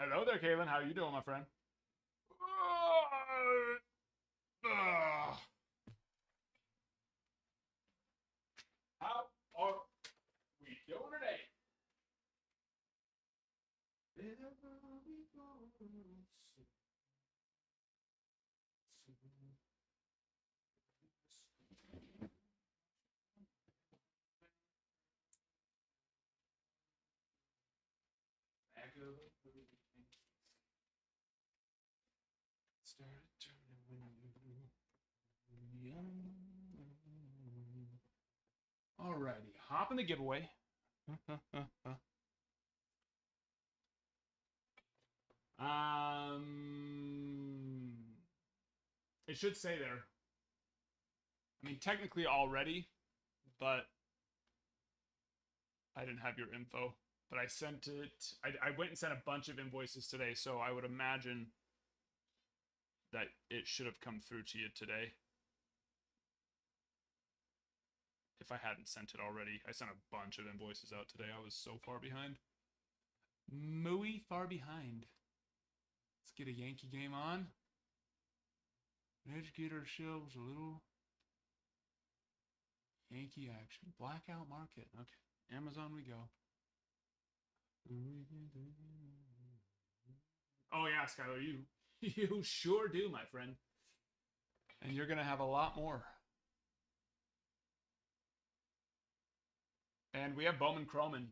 Hello there, Kaylin. How are you doing, my friend? How are we doing today? Started turning when you Alrighty, hop in the giveaway. It should say there. I mean, technically already, but I didn't have your info. But I sent it. I went and sent a bunch of invoices today, so I would imagine that it should have come through to you today. If I hadn't sent it already, I sent a bunch of invoices out today. I was so far behind. Muy far behind. Let's get a Yankee game on. Let's get ourselves a little Yankee action. Blackout market. Okay. Amazon we go. Oh yeah, Skylar, you sure do, my friend. And you're gonna have a lot more. And we have Bowman Croman.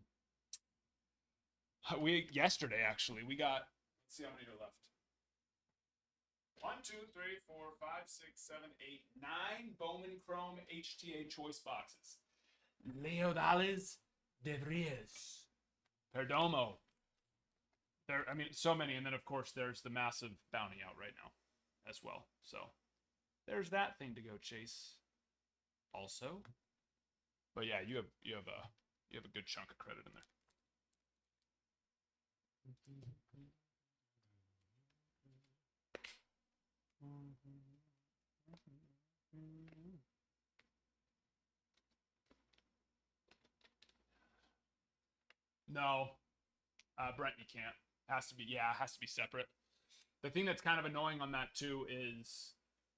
Yesterday actually we got. Let's see how many are left. 1, 2, 3, 4, 5, 6, 7, 8, 9 Bowman Chrome HTA choice boxes. Leodales de Vries. Perdomo. I mean, so many. And then, of course, there's the massive bounty out right now as well. So there's that thing to go chase also. But yeah, you have a good chunk of credit in there. No, Brent, you can't. Has to be separate. The thing that's kind of annoying on that too is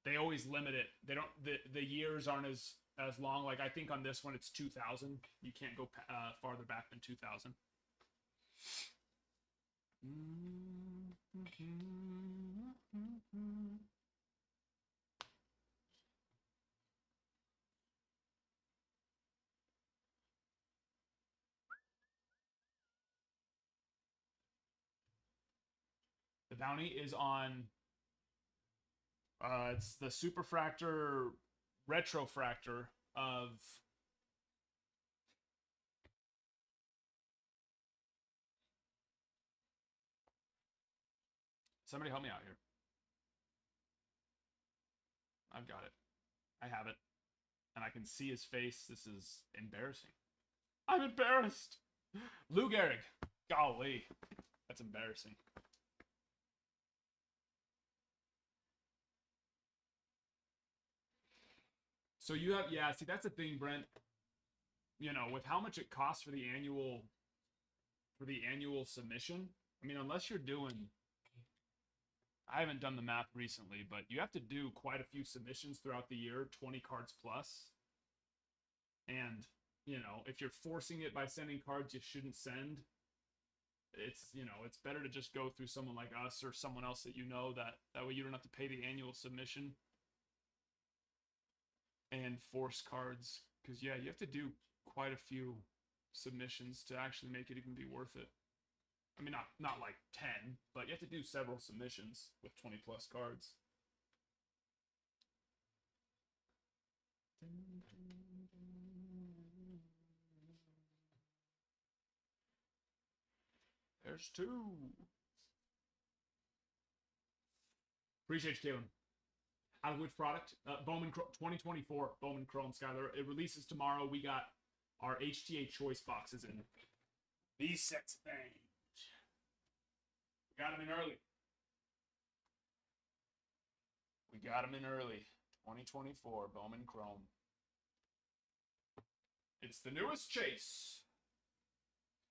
they always limit it. They don't. The years aren't as long. Like I think on this one it's 2000. You can't go farther back than 2000. The bounty is on. It's the Superfractor Retrofractor of. Somebody help me out here. I've got it. I have it. And I can see his face. This is embarrassing. I'm embarrassed. Lou Gehrig. Golly. That's embarrassing. So you have, yeah, see, that's the thing, Brent. You know, with how much it costs for the annual submission, I mean, unless you're doing, I haven't done the math recently, but you have to do quite a few submissions throughout the year, 20 cards plus. And, you know, if you're forcing it by sending cards you shouldn't send, it's, you know, it's better to just go through someone like us or someone else that you know, that way you don't have to pay the annual submission and force cards. Because, yeah, you have to do quite a few submissions to actually make it even be worth it. I mean, not like 10, but you have to do several submissions with 20 plus cards. There's two. Appreciate you, Caleb. Out of which product? Bowman 2024 Bowman Chrome Skyler. It releases tomorrow. We got our HTA choice boxes in. These sets of things. We got them in early. We got them in early. 2024 Bowman Chrome. It's the newest chase.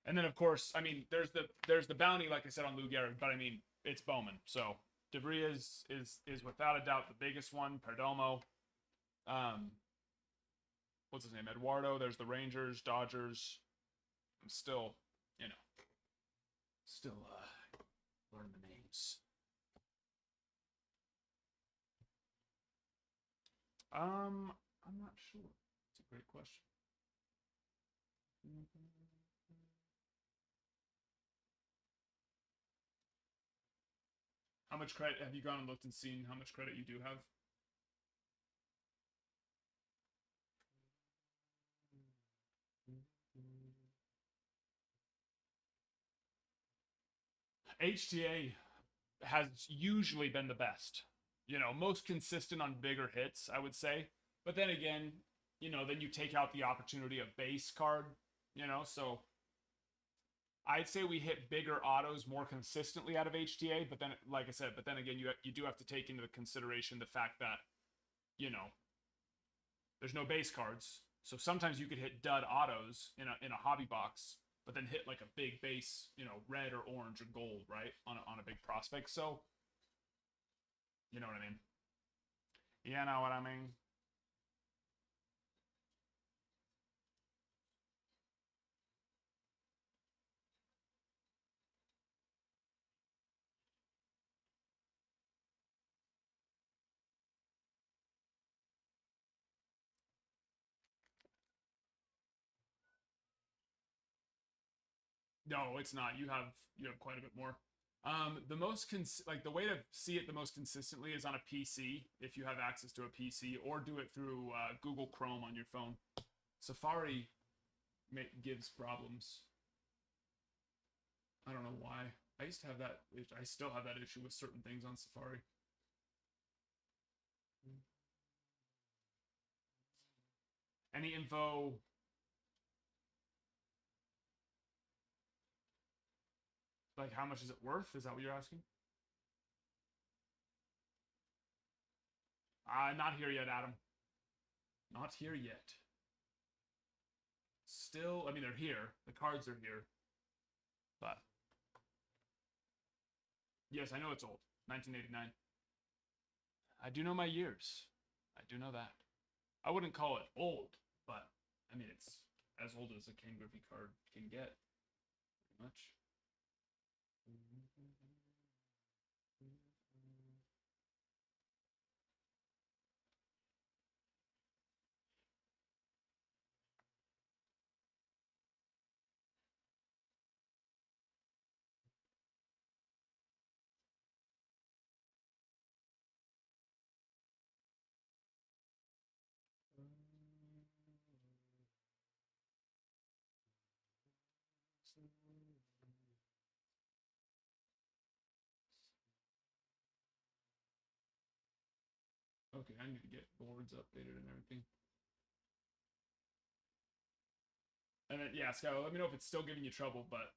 And then of course, I mean, there's the bounty, like I said, on Lou Gehrig, but I mean, it's Bowman. So Debris is without a doubt the biggest one. Perdomo. What's his name? Eduardo. There's the Rangers, Dodgers. I'm still, learning the names. I'm not sure. It's a great question. How much credit have you gone and looked and seen how much credit you do have? HTA has usually been the best. Most consistent on bigger hits, I would say. But then again, then you take out the opportunity of base card, so I'd say we hit bigger autos more consistently out of HTA, but then, like I said, again, you do have to take into consideration the fact that, there's no base cards. So sometimes you could hit dud autos in a hobby box, but then hit like a big base, red or orange or gold, right? On a big prospect. So, you know what I mean? You know what I mean? No, it's not. You have quite a bit more. The most the way to see it the most consistently is on a PC if you have access to a PC, or do it through Google Chrome on your phone. Safari gives problems. I don't know why. I used to have that. I still have that issue with certain things on Safari. Any info? Like, how much is it worth? Is that what you're asking? Not here yet, Adam. Not here yet. Still, I mean, they're here. The cards are here. But yes, I know it's old. 1989. I do know my years. I do know that. I wouldn't call it old, but I mean, it's as old as a Ken Griffey card can get. Pretty much. Okay, I need to get boards updated and everything. And then, yeah, Skylar, let me know if it's still giving you trouble, but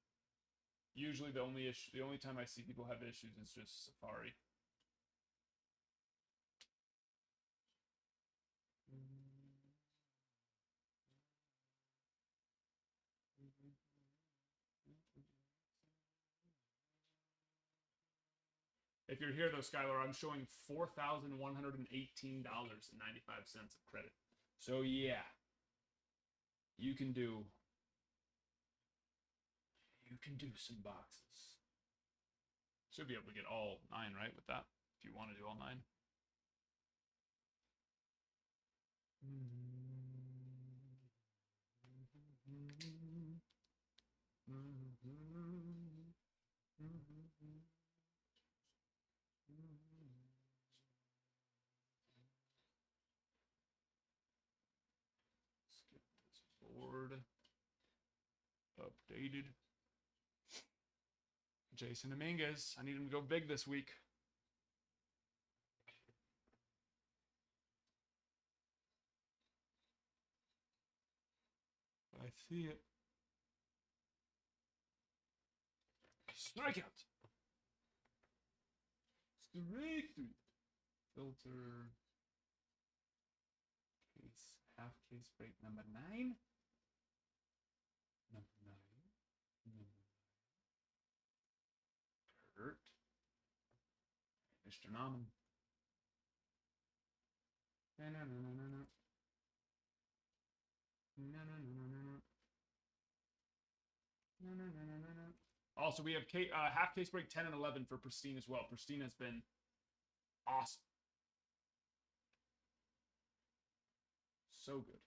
usually the only time I see people have issues is just Safari. If you're here though, Skylar, I'm showing $4,118.95 of credit. So yeah, you can do some boxes. Should be able to get all 9, right, with that, if you want to do all 9. Updated. Jason Dominguez. I need him to go big this week. I see it. Strikeout. Strike three. Filter. Case. Half case break number 9. Number 9. Kurt. Mr. Namen. No. Also, we have half case break 10 and 11 for Pristine as well. Pristine has been awesome. So good.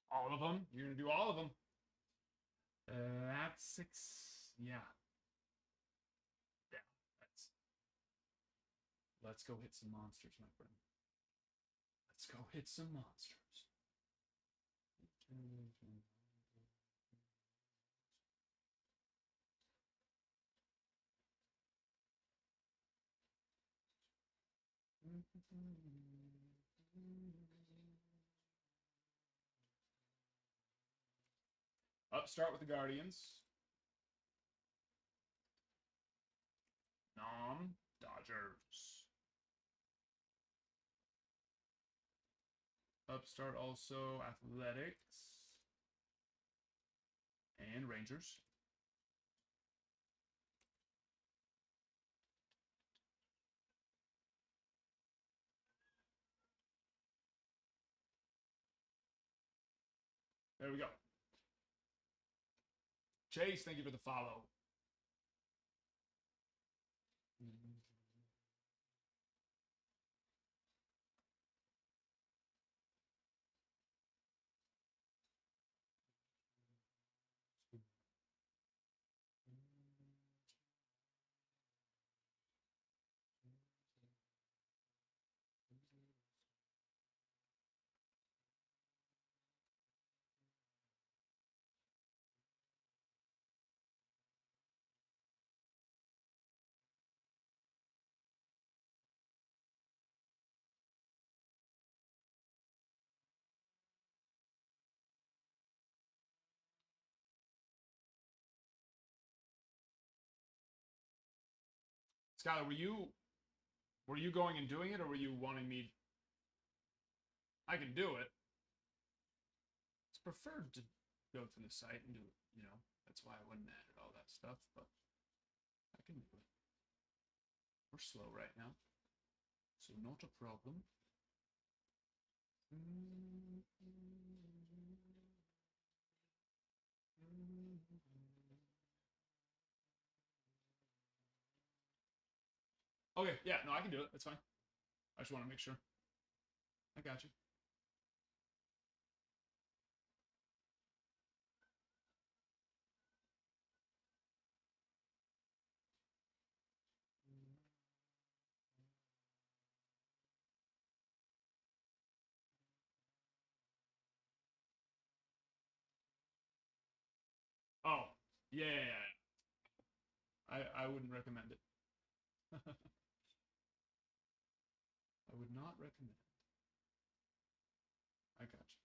All of them? You're going to do all of them? That's 6. Yeah. Yeah. That's. Let's go hit some monsters, my friend. Let's go hit some monsters. Start with the Guardians. Dodgers. Upstart also Athletics and Rangers. There we go. Chase, thank you for the follow. Skylar, were you going and doing it, or were you wanting me? I can do it. It's preferred to go to the site and do it. That's why I wouldn't add all that stuff, but I can do it. We're slow right now, so not a problem. Okay, yeah, no, I can do it. That's fine. I just want to make sure. I got you. Oh, yeah. I wouldn't recommend it. I would not recommend. I got you.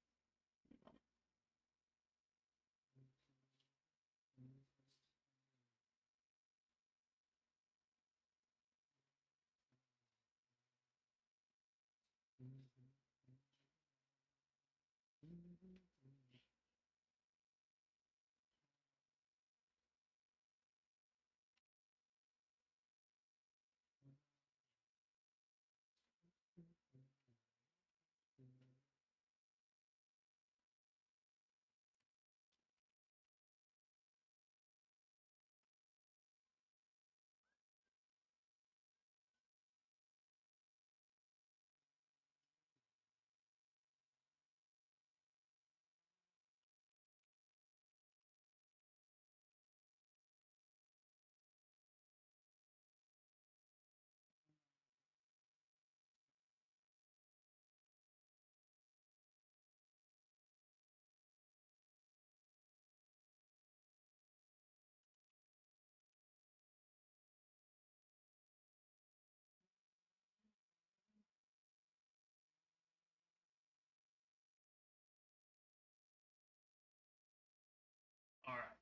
All right,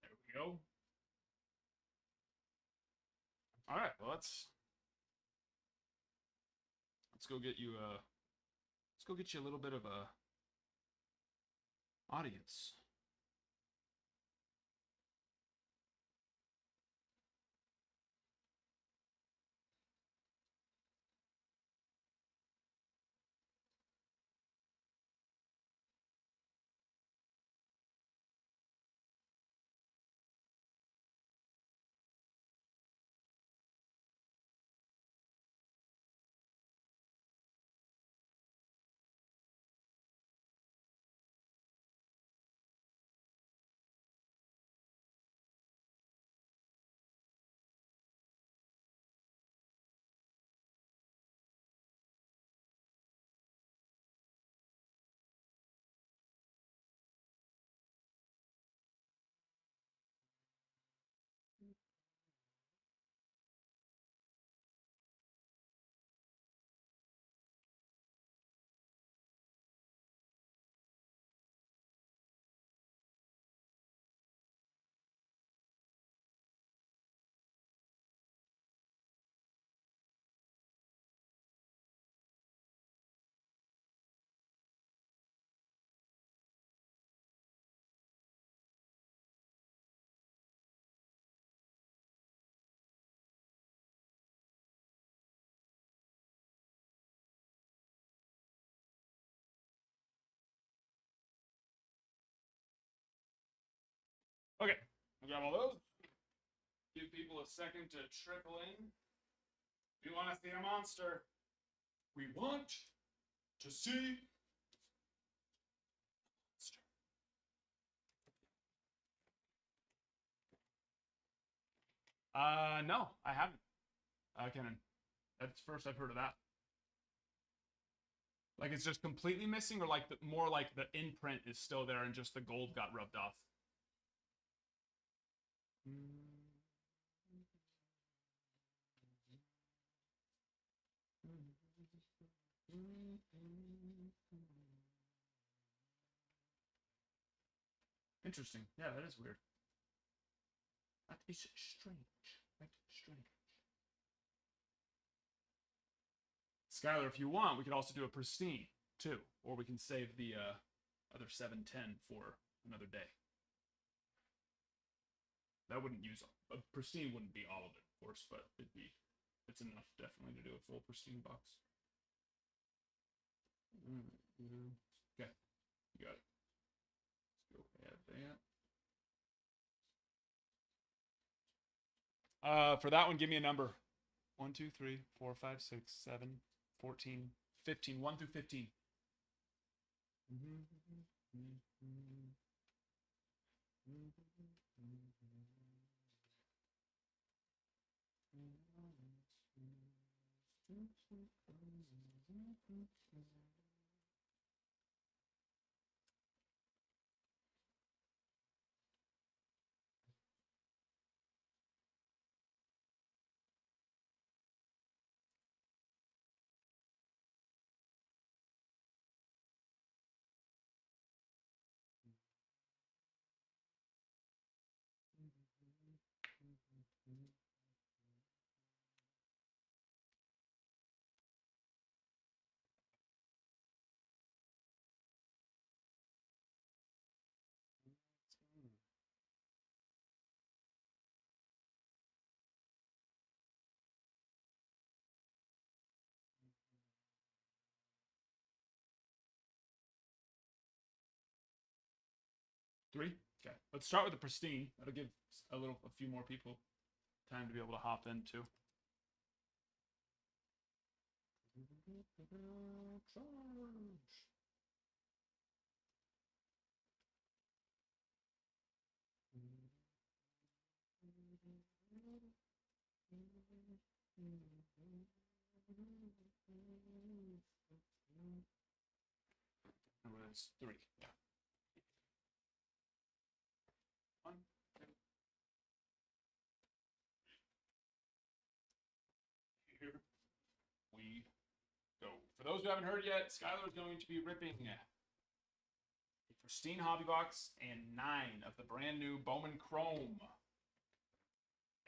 there we go. All right, well let's go get you let's go get you a little bit of a audience. Okay, we got all those. Give people a second to trickle in. We want to see a monster. We want to see monster. No, I haven't. Kenan, that's first I've heard of that. Like it's just completely missing, or like more like the imprint is still there and just the gold got rubbed off. Interesting. Yeah, that is weird. That is strange. Quite strange. Skylar, if you want, we could also do a pristine too, or we can save the other 710 for another day. That wouldn't use a pristine wouldn't be all of it, of course, but it's enough definitely to do a full pristine box. Okay, you got it. Let's go add that. For that one, give me a number. 1, 2, 3, 4, 5, 6, 7, 14, 15. 1 through 15. 3? Okay. Let's start with the pristine. That'll give a few more people time to be able to hop in too. It was 3. Yeah. 1, 2. Here we go. For those who haven't heard yet, Skylar is going to be ripping a pristine hobby box and 9 of the brand new Bowman Chrome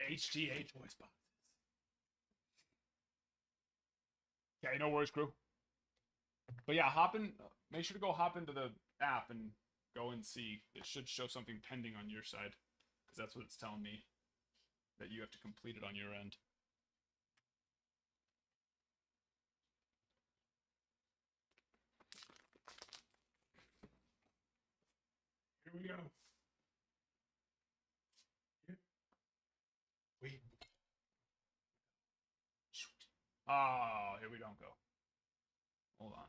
HTA choice boxes. Okay, no worries, crew. But yeah, make sure to go hop into the app and go and see. It should show something pending on your side, because that's what it's telling me, that you have to complete it on your end. Here we go. Wait. Oh, here we don't go. Hold on.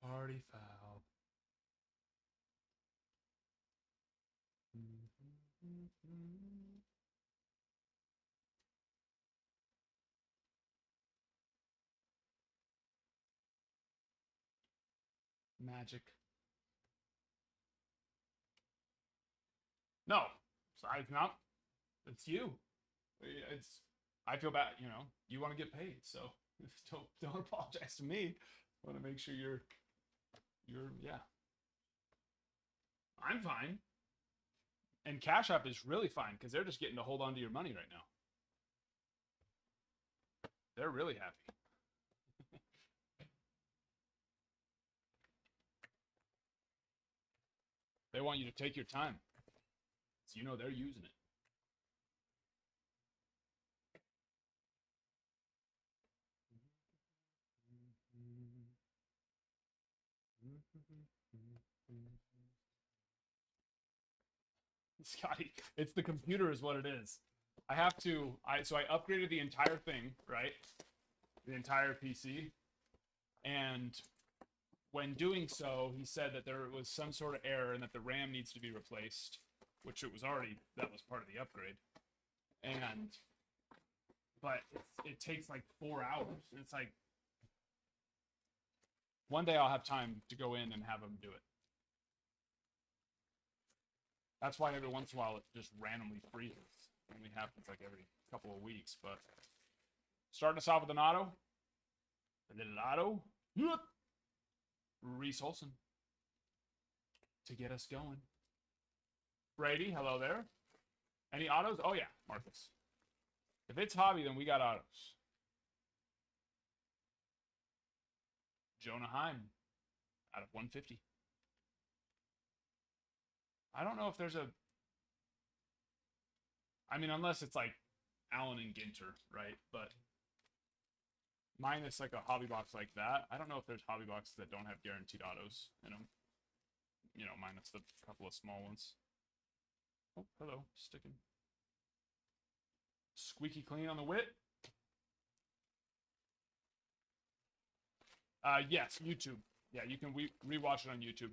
Party foul. Magic. No, it's not. It's you. I feel bad. You know, you want to get paid, so don't apologize to me. I want to make sure you're yeah. I'm fine. And Cash App is really fine because they're just getting to hold on to your money right now. They're really happy. They want you to take your time, so you know they're using it. Scotty, it's the computer is what it is. So I upgraded the entire thing, right? The entire PC. And when doing so, he said that there was some sort of error and that the RAM needs to be replaced, which that was part of the upgrade. But it takes like 4 hours. It's like, one day I'll have time to go in and have him do it. That's why every once in a while it just randomly freezes. It only happens like every couple of weeks. But starting us off with an auto. A little auto. Reese Olson. To get us going. Brady, hello there. Any autos? Oh yeah, Marcus. If it's hobby, then we got autos. Jonah Heim out of 150. I don't know if there's a... I mean, unless it's like Allen and Ginter, right? But minus like a hobby box like that, I don't know if there's hobby boxes that don't have guaranteed autos in them. You know, minus the couple of small ones. Oh, hello. Sticking. Squeaky clean on the wit. Yes, YouTube. Yeah, you can rewatch it on YouTube.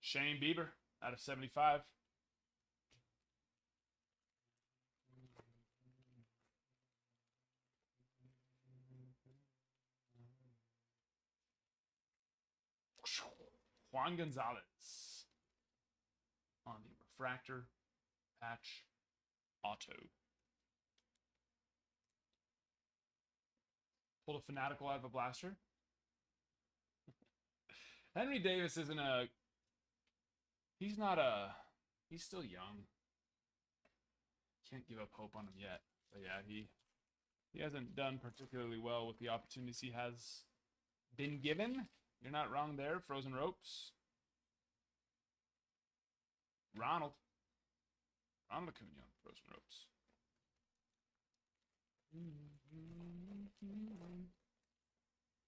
Shane Bieber out of 75. Juan Gonzalez on the refractor patch auto. Pulled a Fanatical out of a blaster. Henry Davis isn't a... He's not a... He's still young. Can't give up hope on him yet. But yeah, he hasn't done particularly well with the opportunities he has been given. You're not wrong there. Frozen Ropes. Ronald Acuna, Frozen Ropes.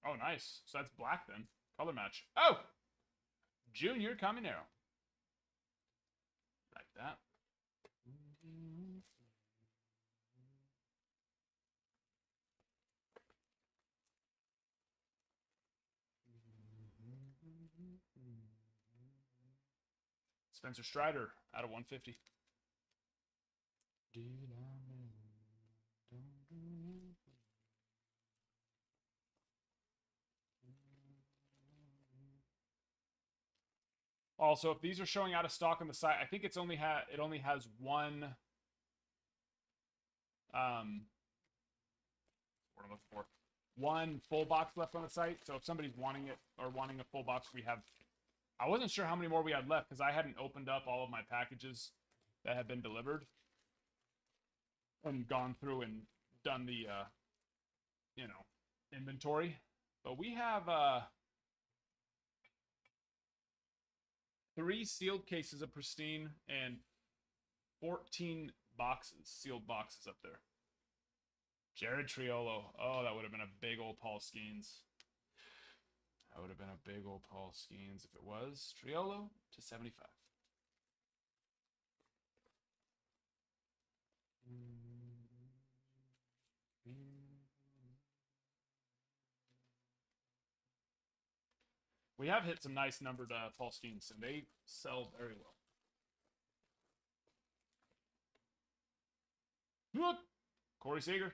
Oh, nice. So that's black then. Color match. Oh! Junior Caminero. Like that. Spencer Strider out of 150. Also, if these are showing out of stock on the site, I think it only has one. What I'm looking for, one full box left on the site. So if somebody's wanting it or wanting a full box, we have. I wasn't sure how many more we had left because I hadn't opened up all of my packages that had been delivered and gone through and done the, inventory. But we have 3 sealed cases of Pristine and 14 sealed boxes up there. Jared Triolo. Oh, that would have been a big old Paul Skeens. That would have been a big old Paul Skeens if it was. Triolo to 75. We have hit some nice numbered Paul Skeens, and they sell very well. Look! Corey Seager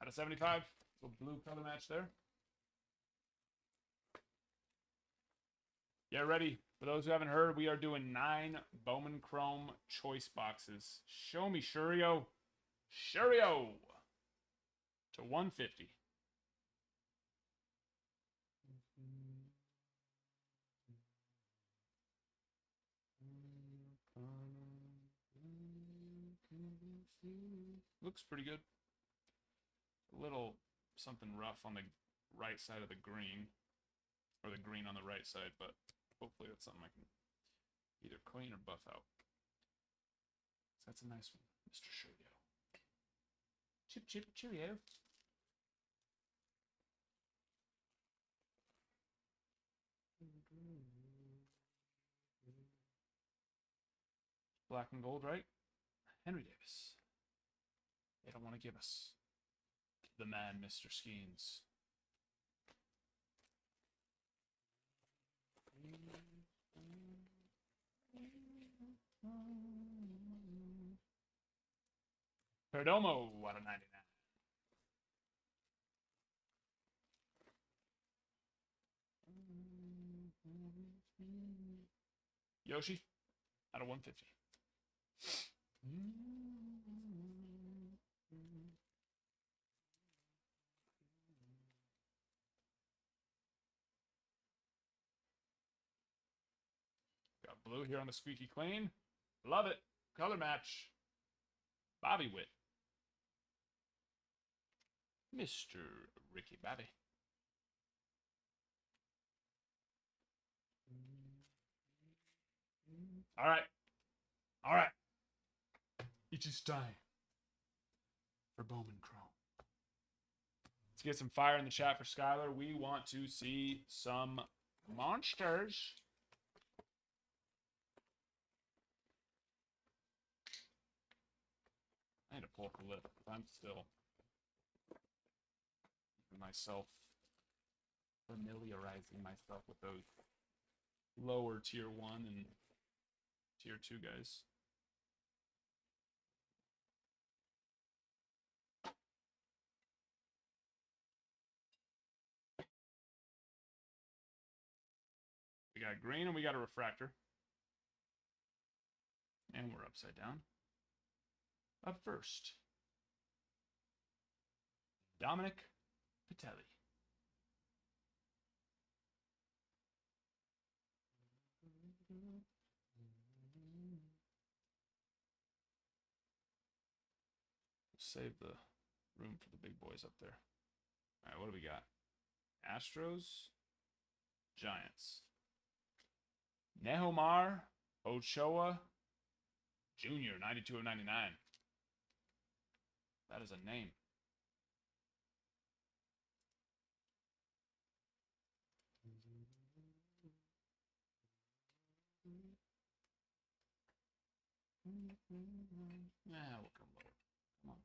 out of 75. Little blue color match there. Get ready. For those who haven't heard, we are doing 9 Bowman Chrome choice boxes. Show me Shurio. Shurio to 150. Looks pretty good. A little something rough on the right side of the green. Or the green on the right side, but hopefully that's something I can either clean or buff out. So that's a nice one, Mr. Shurio. Chip, chip, cheerio. Black and gold, right? Henry Davis. They don't want to give us the man, Mr. Skeens. Perdomo out of 99. Yoshi out of 150. Got blue here on the squeaky clean. Love it. Color match. Bobby Witt. Mr. Ricky Bobby. All right. All right. It is time for Bowman Chrome. Let's get some fire in the chat for Skylar. We want to see some monsters. I need to pull up the list. I'm still familiarizing myself with those lower tier 1 and tier 2 guys. We got green and we got a refractor. And we're upside down. Up first, Dominic Patelli. Save the room for the big boys up there. All right, what do we got? Astros, Giants. Nehomar Ochoa Jr., 92 of 99. That is a name. Yeah, we'll come lower. Come on.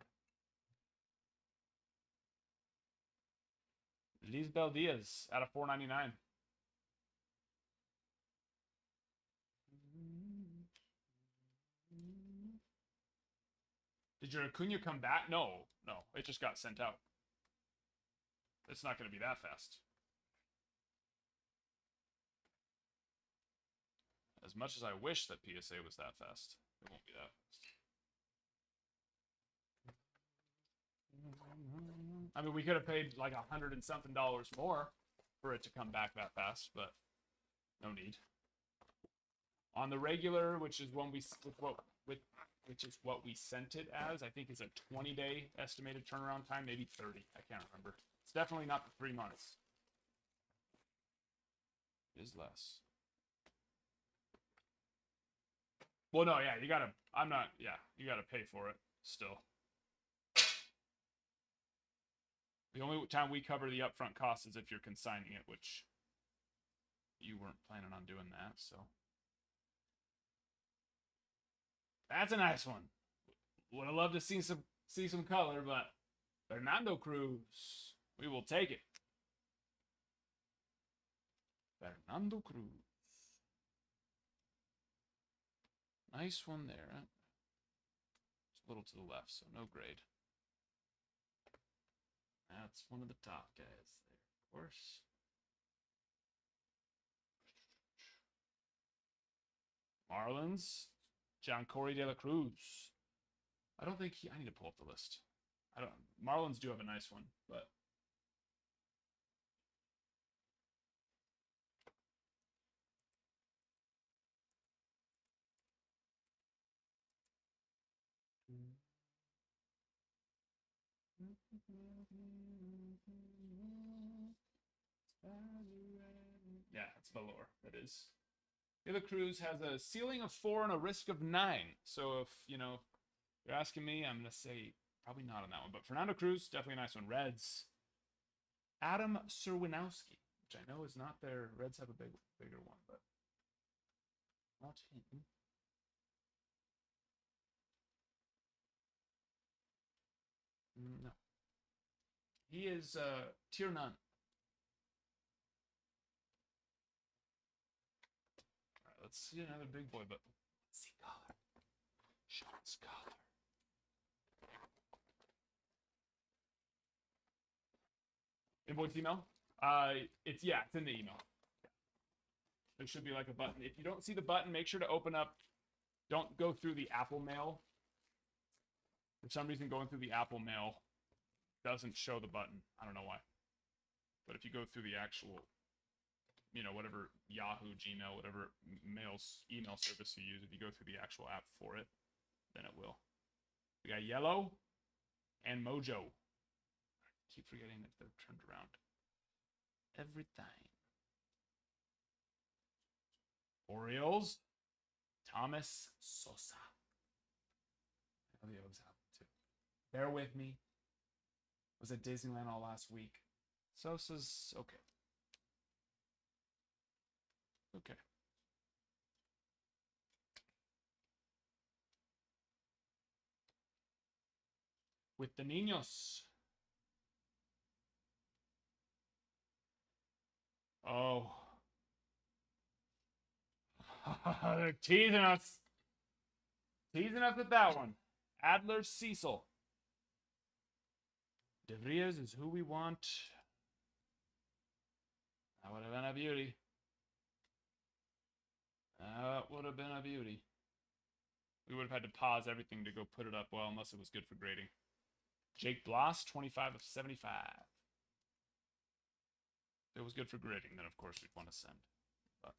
Lisbel Diaz out of 499. Did your Acuna come back? No, no. It just got sent out. It's not going to be that fast. As much as I wish that PSA was that fast, it won't be that fast. I mean, we could have paid like $100 and something more for it to come back that fast, but no need. On the regular, which is when we which is what we sent it as, I think is a 20-day estimated turnaround time, maybe 30. I can't remember. It's definitely not the 3 months. It is less. Well, no, yeah, you gotta. I'm not. Yeah, you gotta pay for it still. The only time we cover the upfront cost is if you're consigning it, which you weren't planning on doing that, so. That's a nice one. Would have loved to see some color, but Fernando Cruz, we will take it. Fernando Cruz. Nice one there. Huh? It's a little to the left, so no grade. That's one of the top guys there, of course. Marlins, John Corey De La Cruz. I don't think I need to pull up the list. Marlins do have a nice one, but yeah, it's Valor. That is. De La Cruz has a ceiling of 4 and a risk of 9. So if you're asking me, I'm gonna say probably not on that one. But Fernando Cruz, definitely a nice one. Reds. Adam Serwinowski, which I know is not there. Reds have a bigger one, but not him. No. He is tier none. All right, let's see another big boy, but let's see color. Show us color. Invoice email? it's in the email. There should be like a button. If you don't see the button, make sure to open up. Don't go through the Apple Mail. For some reason, going through the Apple Mail doesn't show the button. I don't know why. But if you go through the actual, whatever Yahoo, Gmail, whatever email service you use, if you go through the actual app for it, then it will. We got Yellow and Mojo. I keep forgetting that they're turned around every time. Orioles, Thomas Sosa. I know the O's have too. Bear with me. Was at Disneyland all last week. Sosa's okay. Okay. With the Niños. Oh. They're teasing us. Teasing us with that one. Adler Cecil. De Vries is who we want. That would have been a beauty. That would have been a beauty. We would have had to pause everything to go put it up well, unless it was good for grading. Jake Bloss, 25 of 75. If it was good for grading, then of course we'd want to send. But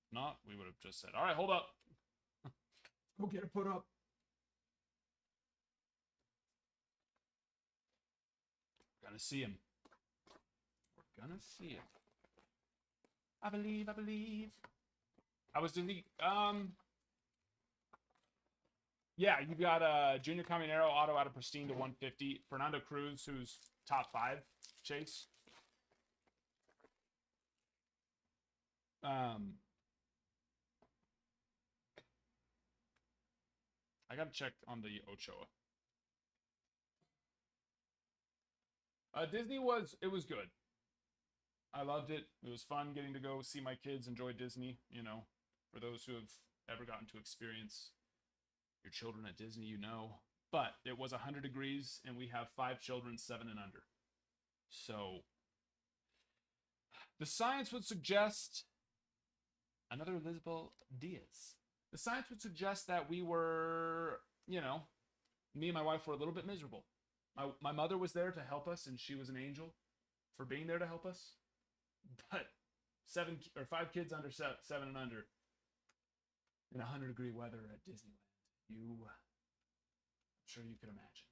if not, we would have just said, all right, hold up. Go get it put up. Gonna see him. We're gonna see him. I believe. I was Disney. Yeah, you got Junior Caminero auto out of pristine to 150. Fernando Cruz, who's top 5. Chase. I gotta check on the Ochoa. Disney was good. I loved it. It was fun getting to go see my kids enjoy Disney. You know, for those who have ever gotten to experience your children at Disney, you know. But it was 100 degrees, and we have 5 children, 7 and under. So the science would suggest another Elizabeth Diaz. The science would suggest that we were, you know, me and my wife were a little bit miserable. My mother was there to help us, and she was an angel for being there to help us. But 5 kids under 7 and under in 100-degree weather at Disneyland, I'm sure you could imagine.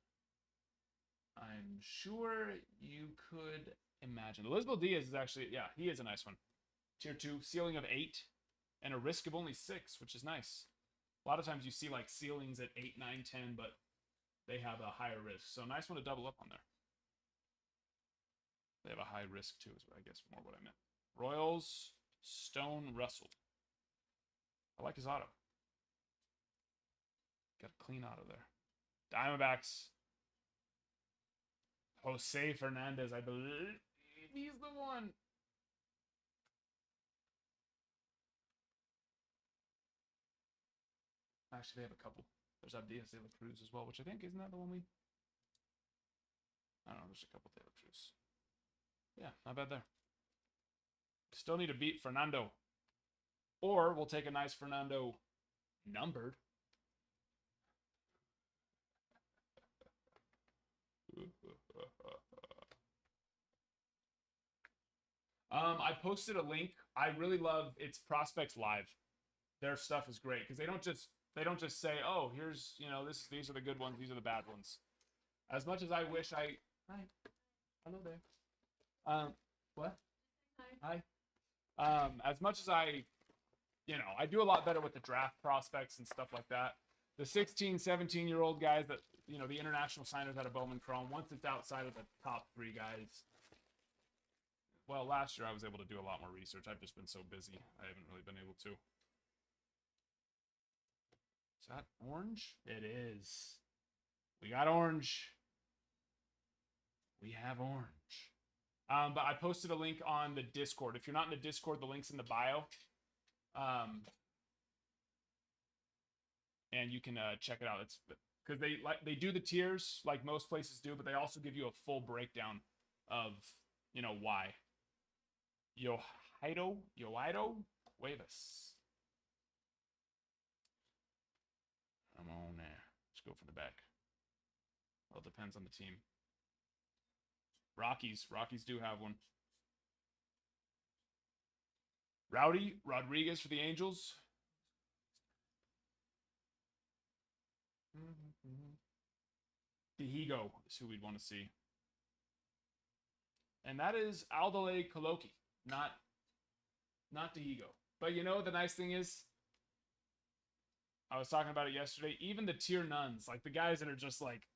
I'm sure you could imagine. Elizabeth Diaz is actually, yeah, he is a nice one. Tier 2, ceiling of 8, and a risk of only 6, which is nice. A lot of times you see like ceilings at 8, 9, 10, but they have a higher risk. So nice one to double up on there. They have a high risk too, is what I guess more what I meant. Royals, Stone Russell. I like his auto. Got a clean auto there. Diamondbacks. Jose Fernandez, I believe he's the one. Actually, they have a couple. There's Abdias de la Cruz as well, which I think, isn't that the one we... I don't know, there's a couple de la Cruz. Yeah, not bad there. Still need to beat Fernando. Or we'll take a nice Fernando numbered. I posted a link. I really love It's Prospects Live. Their stuff is great because they don't just say, "Oh, here's, you know, these are the good ones, these are the bad ones." As much as I wish I Hi. Hello there. What? Hi. As much as I do a lot better with the draft prospects and stuff like that. The 16, 17-year-old guys that, you know, the international signers out of Bowman Chrome, once it's outside of the top 3 guys. Well, last year I was able to do a lot more research. I've just been so busy. I haven't really been able to. Is that orange? It is. We got orange. We have orange. But I posted a link on the Discord. If you're not in the Discord, the link's in the bio. And you can check it out. It's because they do the tiers like most places do, but they also give you a full breakdown of, you know, why. Yoido Cuevas. Come on there. Let's go for the back. Well, it depends on the team. Rockies do have one. Rowdy Rodriguez for the Angels. Dihigo is who we'd want to see. And that is Aldale Coloki, not Dihigo. But you know the nice thing is, I was talking about it yesterday, even the tier nuns, like the guys that are just like,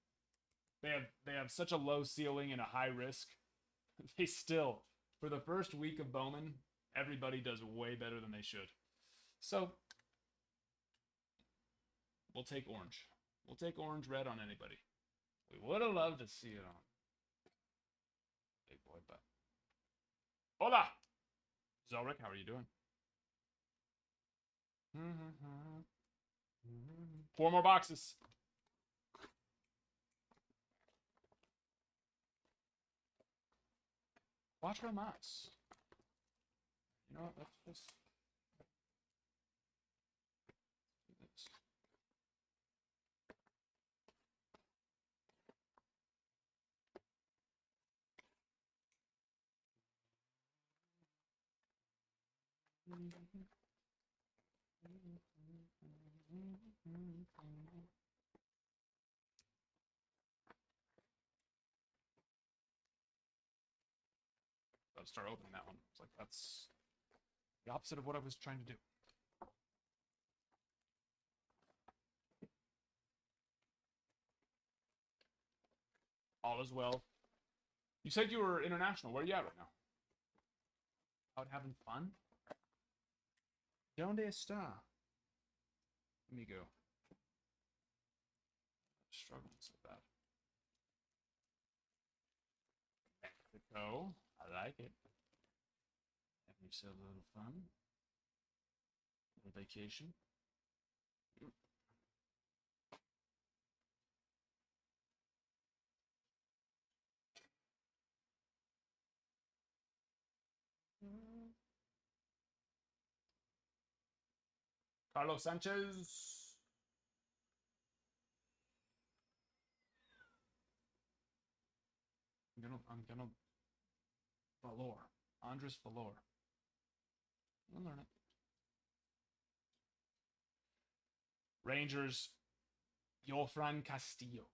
they have such a low ceiling and a high risk, they still, for the first week of Bowman, everybody does way better than they should. So, we'll take orange. We'll take orange red on anybody. We would have loved to see it on big boy, but hola, Zelric, how are you doing? 4 more boxes. Cuatro más. You know what? Let's just do this. I'll start opening that one. It's like that's the opposite of what I was trying to do. All is well. You said you were international. Where are you at right now? Out having fun? Donde está? Let me go. Oh, I like it. Having yourself a little fun. A little vacation. Carlos Sanchez. I'm gonna Valor. Andres Valor. We'll learn it. Rangers. Yofran Castillo.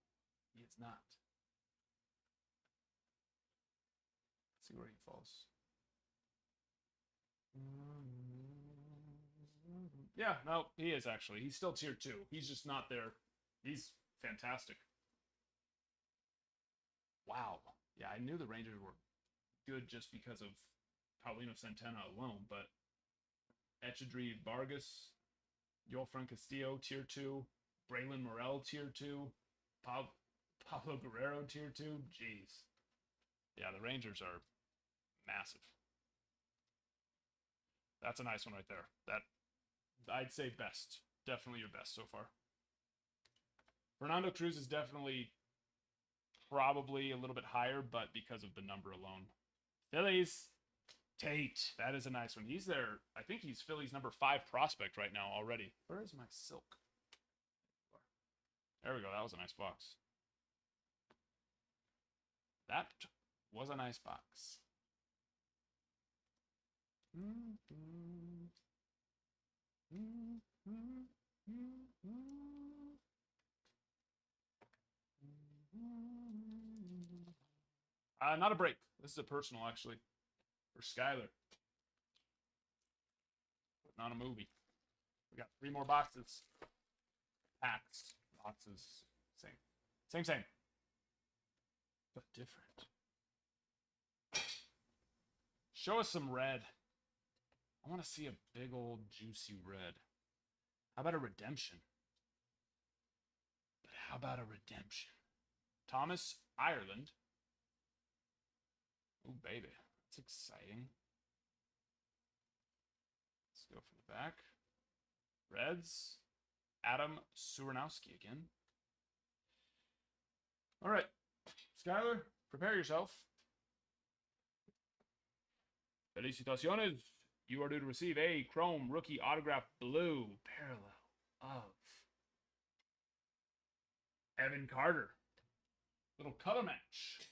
He is not. Let's see where he falls. Yeah, no, he is actually. He's still tier 2. He's just not there. He's fantastic. Wow. Yeah, I knew the Rangers were good just because of Paulino Santana alone, but Echedry Vargas, Yolfran Castillo, tier 2, Braylon Morel, tier 2, Pablo Guerrero, tier 2. Jeez. Yeah, the Rangers are massive. That's a nice one right there. That, I'd say best. Definitely your best so far. Fernando Cruz is definitely probably a little bit higher, but because of the number alone. Phillies. Tate. That is a nice one. He's there. I think he's Phillies number 5 prospect right now already. Where is my silk? There we go. That was a nice box. That was a nice box. Not a break. This is a personal, actually, for Skyler. Not a movie. We got 3 more boxes. Packs. Boxes. Same. Same. But different. Show us some red. I want to see a big old juicy red. How about a redemption? But how about a redemption? Thomas Ireland. Oh, baby. That's exciting. Let's go from the back. Reds. Adam Suranowski again. All right. Skyler, prepare yourself. Felicitaciones. You are due to receive a Chrome Rookie Autograph Blue parallel of Evan Carter. Little color match.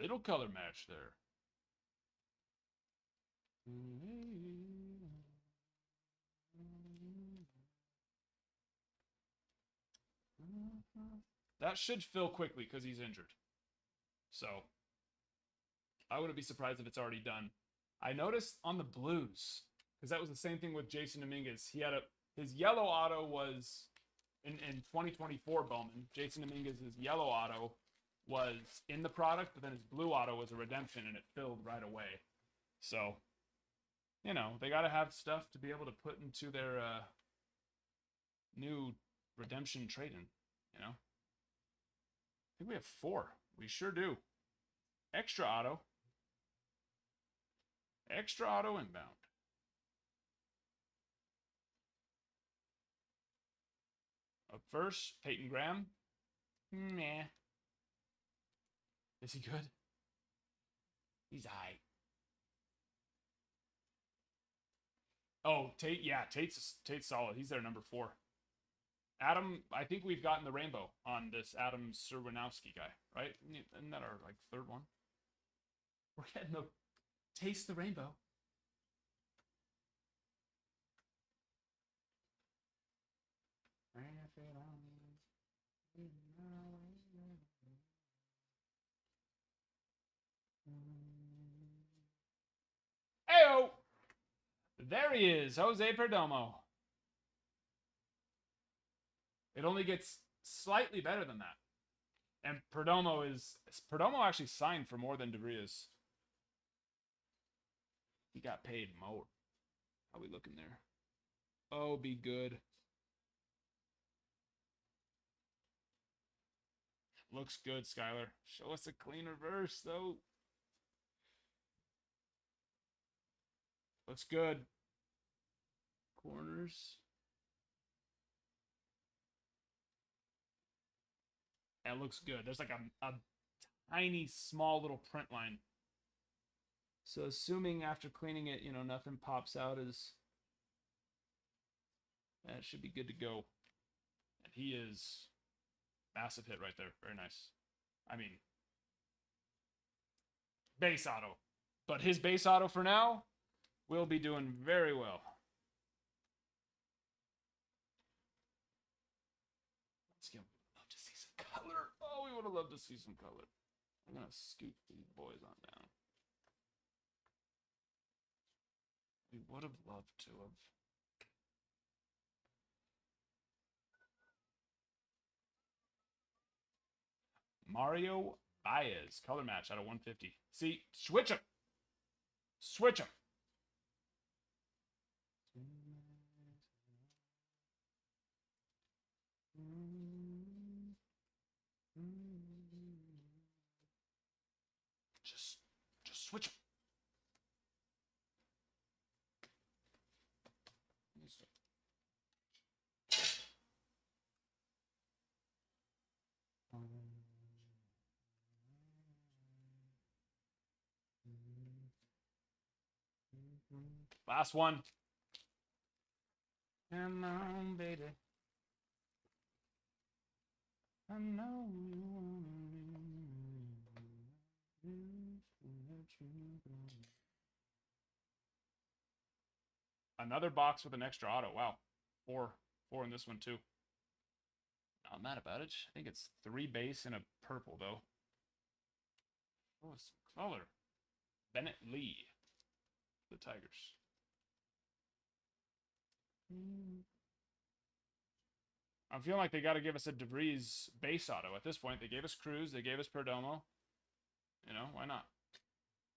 Little color match there. That should fill quickly because he's injured. So I wouldn't be surprised if it's already done. I noticed on the Blues, because that was the same thing with Jason Dominguez. He had his yellow auto was in 2024 Bowman. Jason Dominguez's yellow auto was in the product, but then his blue auto was a redemption and it filled right away. So, you know, they got to have stuff to be able to put into their new redemption trade-in, you know? I think we have 4. We sure do. Extra auto. Extra auto inbound. Up first, Peyton Graham. Meh. Is he good? He's high. Oh, Tate. Yeah, Tate's solid. He's their number 4. Adam, I think we've gotten the rainbow on this Adam Serwanowski guy, right? Isn't that our like 3rd one? We're getting the taste the rainbow. Heyo! There he is, Jose Perdomo. It only gets slightly better than that. And Perdomo actually signed for more than DeVrias. He got paid more. How we looking there? Oh, be good. Looks good, Skylar. Show us a clean reverse, though. Looks good. Corners. That looks good. There's like a tiny, small little print line. So assuming after cleaning it, you know, nothing pops out, is that should be good to go. And he is massive hit right there. Very nice. I mean, base auto. But his base auto for now will be doing very well. Let's get, love to see some color. Oh, we would have loved to see some color. I'm going to scoop these boys on down. We would have loved to have. Mario Baez, color match out of 150. See, switch him. Switch him. Just switch him. Last one. Come on, baby. I know you another box with an extra auto. Wow. Four in this one too. Not mad about it. I think it's 3 base and a purple though. Oh, some color. Bennett Lee. The Tigers. I'm feeling like they got to give us a DeVries base auto at this point. They gave us Cruz. They gave us Perdomo. You know, why not?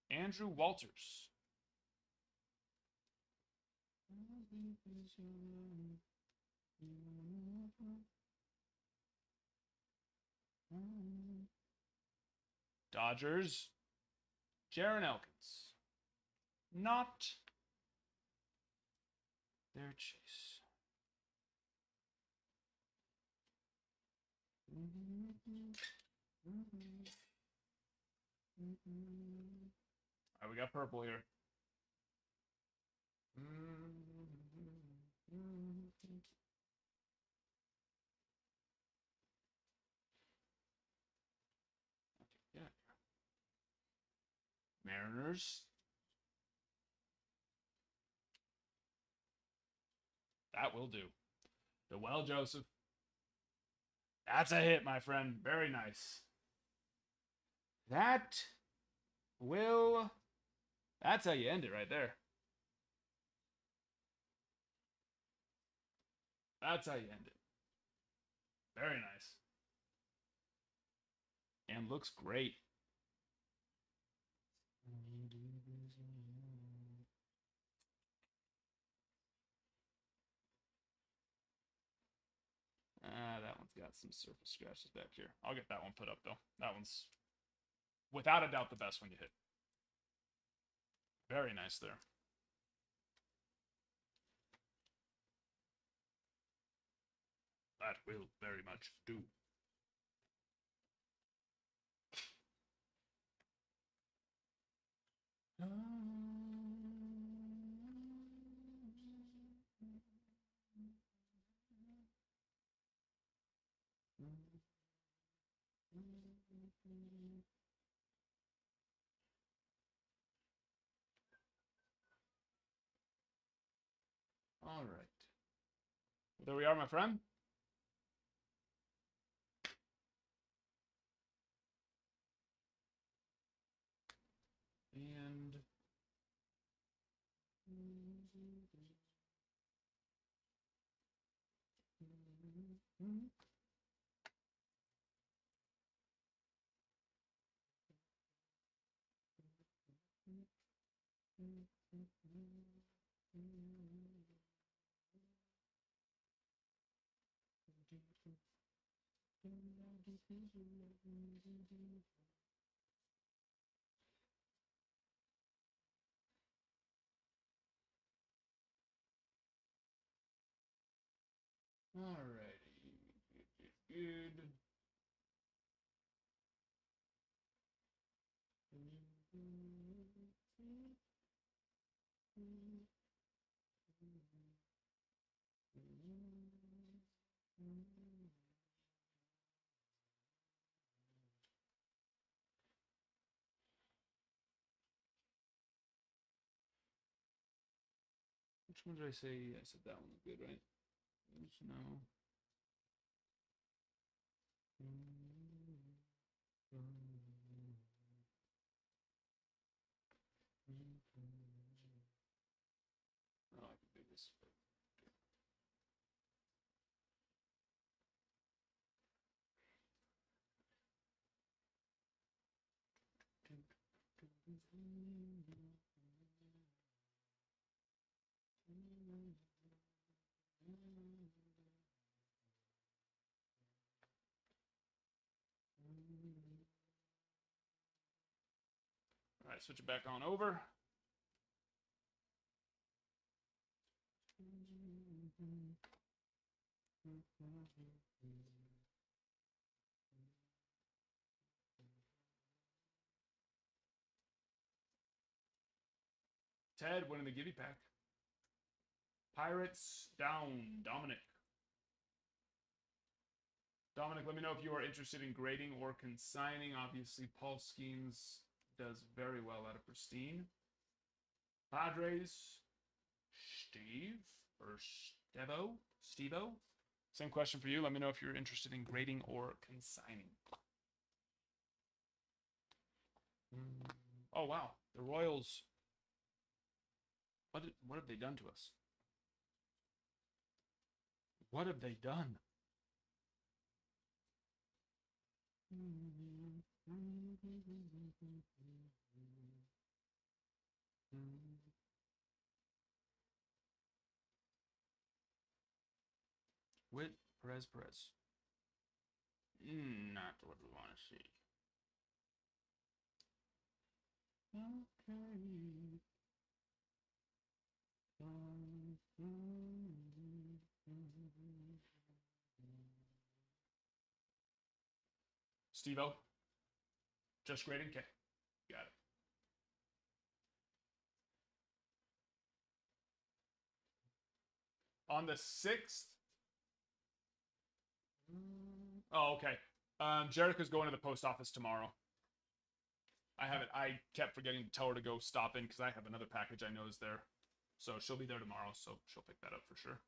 Andrew Walters. Dodgers. Jaron Elkins. Not their chase. All right, we got purple here. Yeah. Mariners. That will do. Well, Joseph. That's a hit, my friend. Very nice. That's how you end it right there. That's how you end it. Very nice. And looks great. That one's got some surface scratches back here. I'll get that one put up, though. That one's, without a doubt, the best one you hit. Very nice there. That will very much do. All right. Well, there we are, my friend. And Alrighty. Good. Which one did I say? I said that one was good, right? No. Oh, I can do this. All right, switch it back on over. Ted winning the Gibby pack. Pirates down. Dominic. Dominic, let me know if you are interested in grading or consigning. Obviously, Paul Skeens does very well out of pristine. Padres, Steve or Stevo. Same question for you. Let me know if you're interested in grading or consigning. Oh wow, the Royals. What have they done to us? What have they done? Whit, Perez. Not what we want to see. Okay. Steve-O. Just grading? Okay. Got it. On the 6th. Oh, okay. Jerica's going to the post office tomorrow. I kept forgetting to tell her to go stop in because I have another package I know is there. So she'll be there tomorrow, so she'll pick that up for sure.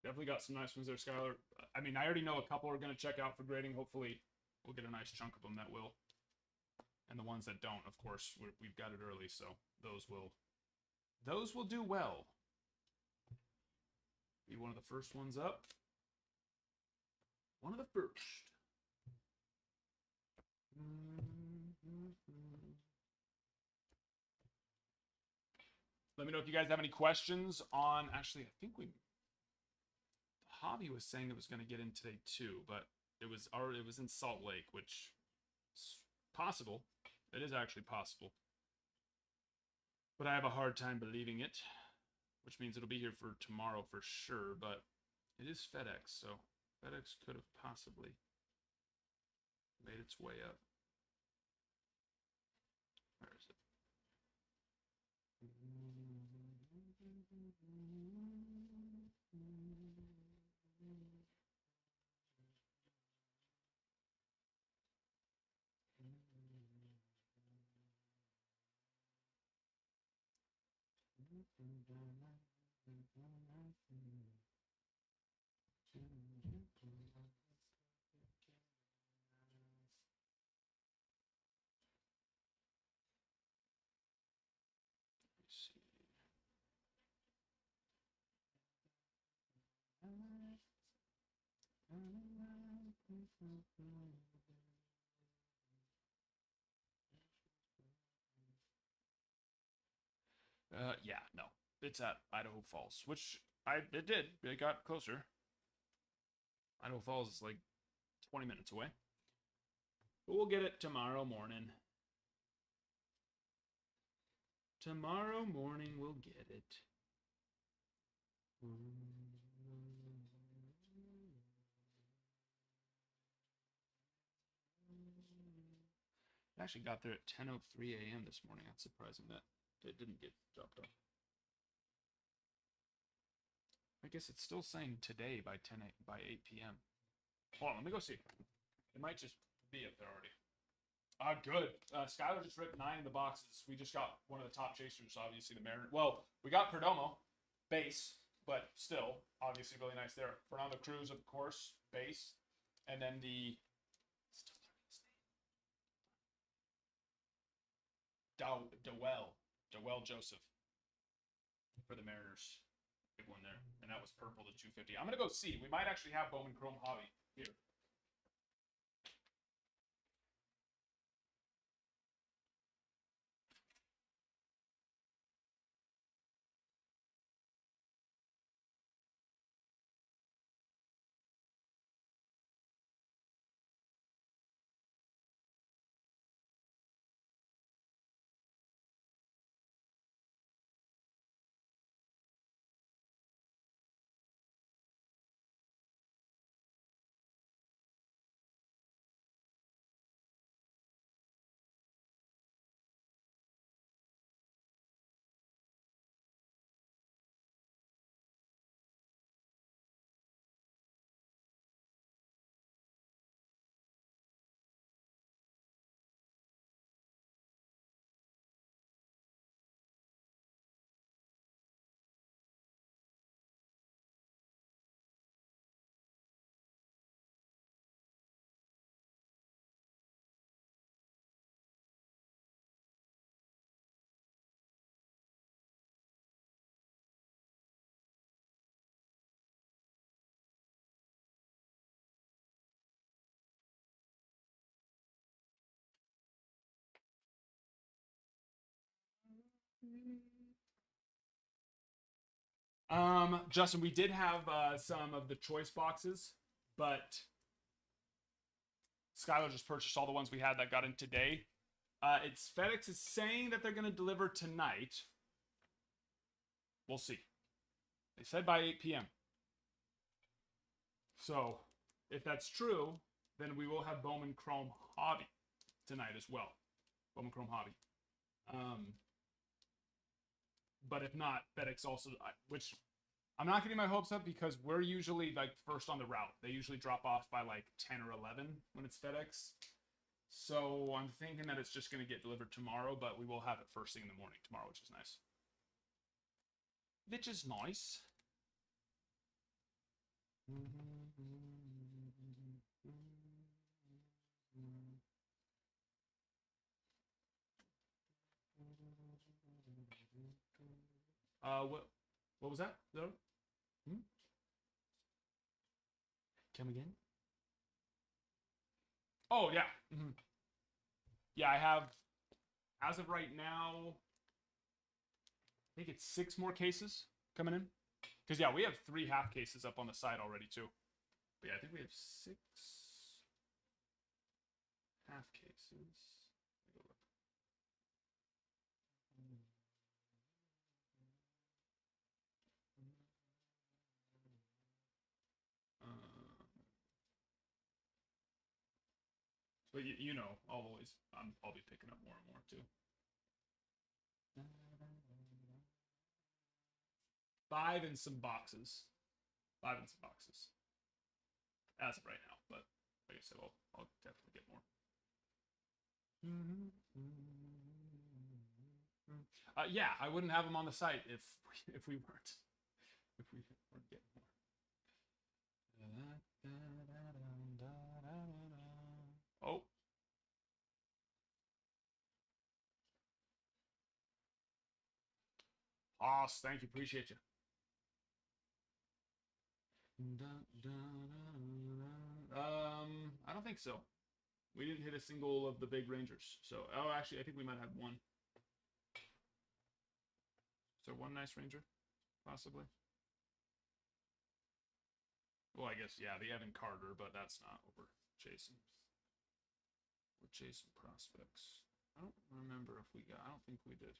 Definitely got some nice ones there, Skylar. I mean, I already know a couple are going to check out for grading. Hopefully, we'll get a nice chunk of them that will. And the ones that don't, of course, we've got it early, so those will do well. Be one of the first ones up. One of the first. Let me know if you guys have any questions on. Actually, I think the hobby was saying it was going to get in today too, but it was in Salt Lake, which is possible. It is actually possible, but I have a hard time believing it, which means it'll be here for tomorrow for sure. But it is FedEx, so FedEx could have possibly made its way up. Where is it? Yeah, no, it's at Idaho Falls, which it did. It got closer. Idaho Falls is like 20 minutes away, but we'll get it tomorrow morning. Tomorrow morning we'll get it. I actually got there at 10:03 a.m. this morning. That's surprising that it didn't get dropped off. I guess it's still saying today by 8 p.m. Hold on, let me go see. It might just be up there already. Good. Skylar just ripped 9 in the boxes. We just got one of the top chasers, obviously the Mariner. Well, we got Perdomo, base, but still, obviously really nice there. Fernando Cruz, of course, base, and then the still learning his name. Dowell Joseph for the Mariners. Big one there, and that was purple to 250. I'm gonna go see. We might actually have Bowman Chrome Hobby here. Justin, we did have some of the choice boxes, but Skylar just purchased all the ones we had that got in today. It's FedEx is saying that they're going to deliver tonight. We'll see. They said by 8 p.m. So, if that's true, then we will have Bowman Chrome Hobby tonight as well. Bowman Chrome Hobby. But if not, FedEx also, which I'm not getting my hopes up because we're usually like first on the route. They usually drop off by like 10 or 11 when it's FedEx. So I'm thinking that it's just going to get delivered tomorrow, but we will have it first thing in the morning tomorrow, which is nice. Which is nice. What was that? Come again? Oh yeah. Yeah, I have as of right now think it's 6 more cases coming in. Because, yeah, we have 3 half cases up on the side already, too. But, yeah, I think we have 6 half cases. But you know, I'll be picking up more and more too. 5 in some boxes. 5 in some boxes. As of right now, but like I said, I'll definitely get more. Yeah, I wouldn't have them on the site if we weren't getting more. Oh. Hoss, thank you. Appreciate you. I don't think so. We didn't hit a single of the big Rangers. So, oh, actually, I think we might have one. So, one nice Ranger, possibly. Well, I guess, yeah, the Evan Carter, but that's not what we're chasing. We're chasing prospects. I don't remember if we got, I don't think we did.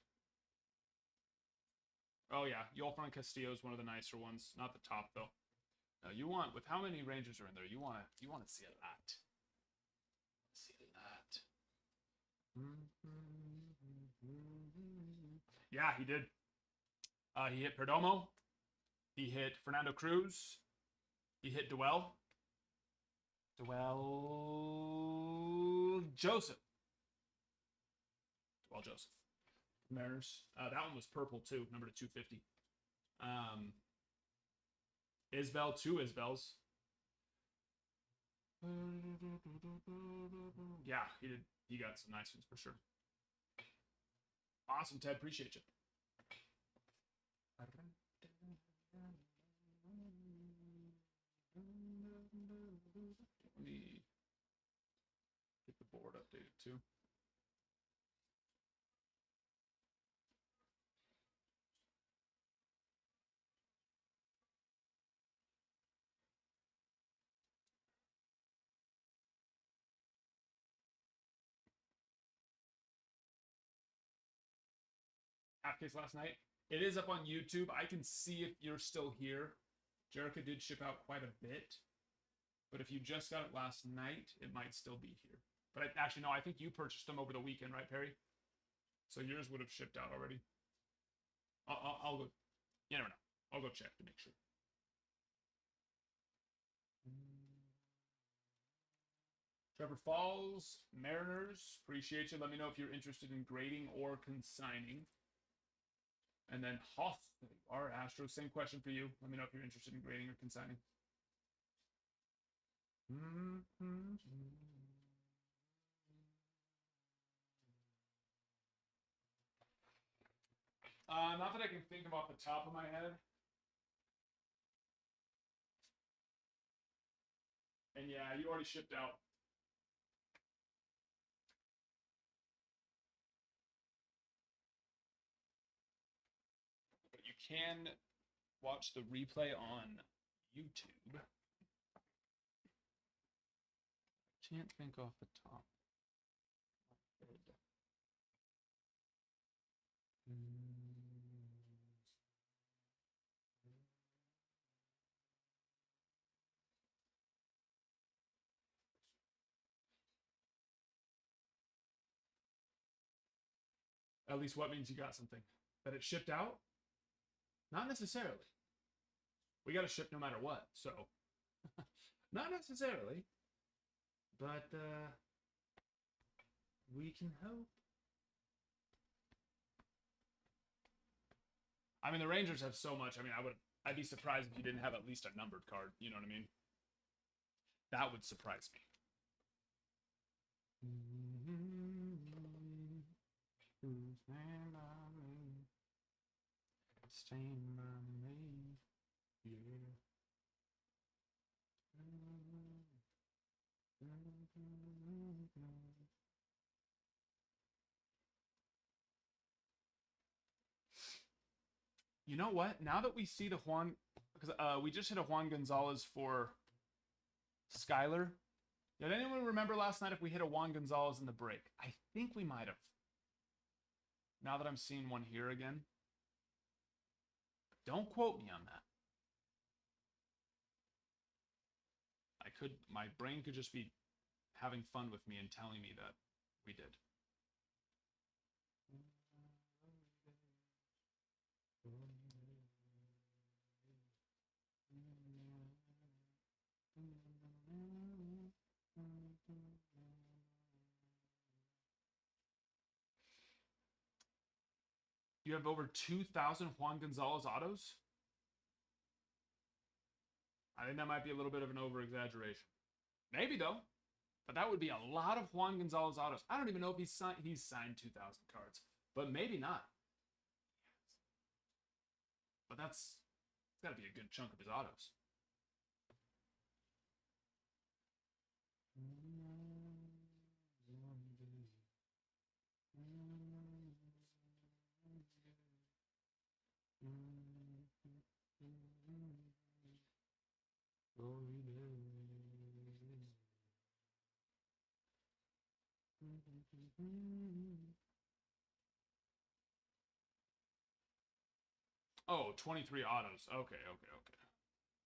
Oh, yeah, Yolfran Castillo is one of the nicer ones. Not the top, though. No, you want, with how many Rangers are in there, you want to see a lot. See a lot. Yeah, he did. He hit Perdomo. He hit Fernando Cruz. He hit Dwell Joseph. Dwell Joseph. Mariners. That one was purple too, number to 250. Isbell, 2 Isbells. Yeah, he did. He got some nice ones for sure. Awesome, Ted. Appreciate you. Let me get the board updated too. Half case last night. It is up on YouTube. I can see if you're still here. Jerica did ship out quite a bit. But if you just got it last night, it might still be here. But actually, no, I think you purchased them over the weekend, right, Perry? So yours would have shipped out already. I'll go. You never know. I'll go check to make sure. Trevor Falls, Mariners. Appreciate you. Let me know if you're interested in grading or consigning. And then Hoff, our Astros. Same question for you. Let me know if you're interested in grading or consigning. Not that I can think of off the top of my head. And yeah, you already shipped out. But you can watch the replay on YouTube. Can't think off the top. At least what means you got something? That it shipped out? Not necessarily. We got to ship no matter what, so not necessarily. But we can hope. I mean, the Rangers have so much. I mean, I'd be surprised if you didn't have at least a numbered card. You know what I mean? That would surprise me. Stand by me. Stand by me. Yeah. You know what? Now that we see the Juan, because we just hit a Juan Gonzalez for Skyler. Did anyone remember last night if we hit a Juan Gonzalez in the break? I think we might have. Now that I'm seeing one here again. Don't quote me on that. My brain could just be having fun with me and telling me that we did. You have over 2,000 Juan Gonzalez autos? I think that might be a little bit of an over-exaggeration. Maybe, though. But that would be a lot of Juan Gonzalez autos. I don't even know if he's signed 2,000 cards. But maybe not. But that's got to be a good chunk of his autos. Oh, 23 autos. Okay.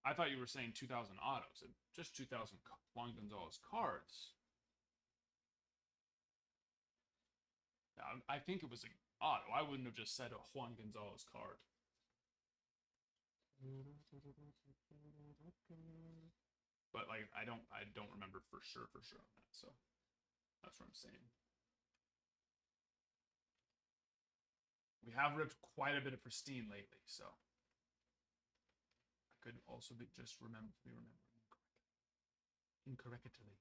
I thought you were saying 2,000 autos. Just 2,000 Juan Gonzalez cards. I think it was an auto. I wouldn't have just said a Juan Gonzalez card. But like I don't remember for sure on that. So that's what I'm saying. We have ripped quite a bit of pristine lately, so I could also be just remembering incorrectly.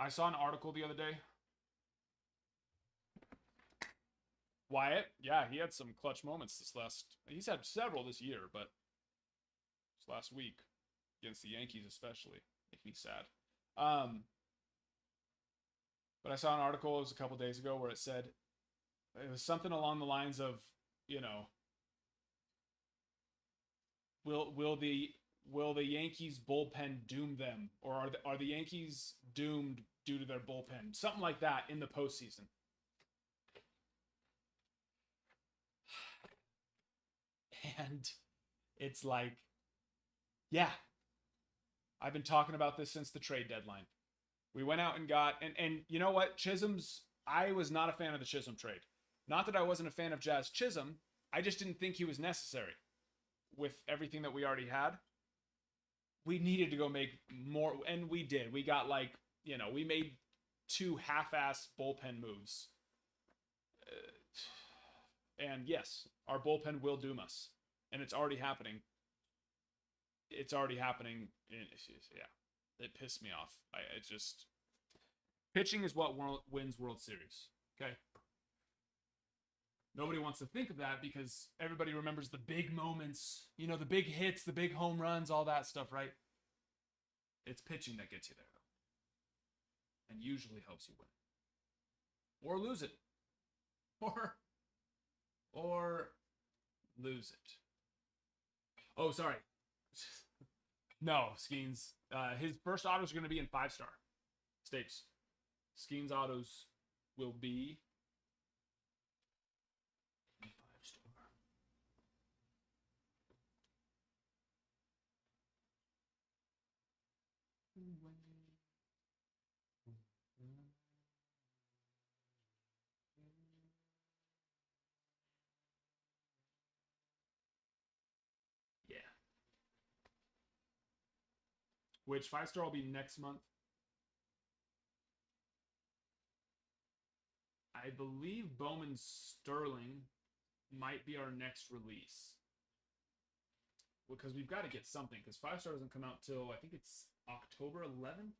I saw an article the other day. Wyatt, yeah, he had some clutch moments he's had several this year, but this last week against the Yankees especially make me sad. But I saw an article, it was a couple days ago, where it said, it was something along the lines of, will the Yankees bullpen doom them, or are the Yankees doomed due to their bullpen? Something like that in the postseason. And it's like, yeah, I've been talking about this since the trade deadline. We went out and got, and you know what? I was not a fan of the Chisholm trade. Not that I wasn't a fan of Jazz Chisholm. I just didn't think he was necessary with everything that we already had. We needed to go make more, and we did. We got we made 2 half-ass bullpen moves. And yes, our bullpen will doom us. And it's already happening. It's already happening. Yeah. It pissed me off. It's just... Pitching is what wins World Series. Okay? Nobody wants to think of that because everybody remembers the big moments. The big hits, the big home runs, all that stuff, right? It's pitching that gets you there, though. And usually helps you win. Or lose it. Or lose it. Oh, sorry. No, Skeens. His first autos are going to be in 5-star. Stapes. Skeens autos will be in 5-star. Yeah. Which 5-star will be next month? I I believe Bowman Sterling might be our next release. Because we've got to get something. Because 5-star doesn't come out till, I think it's October 11th?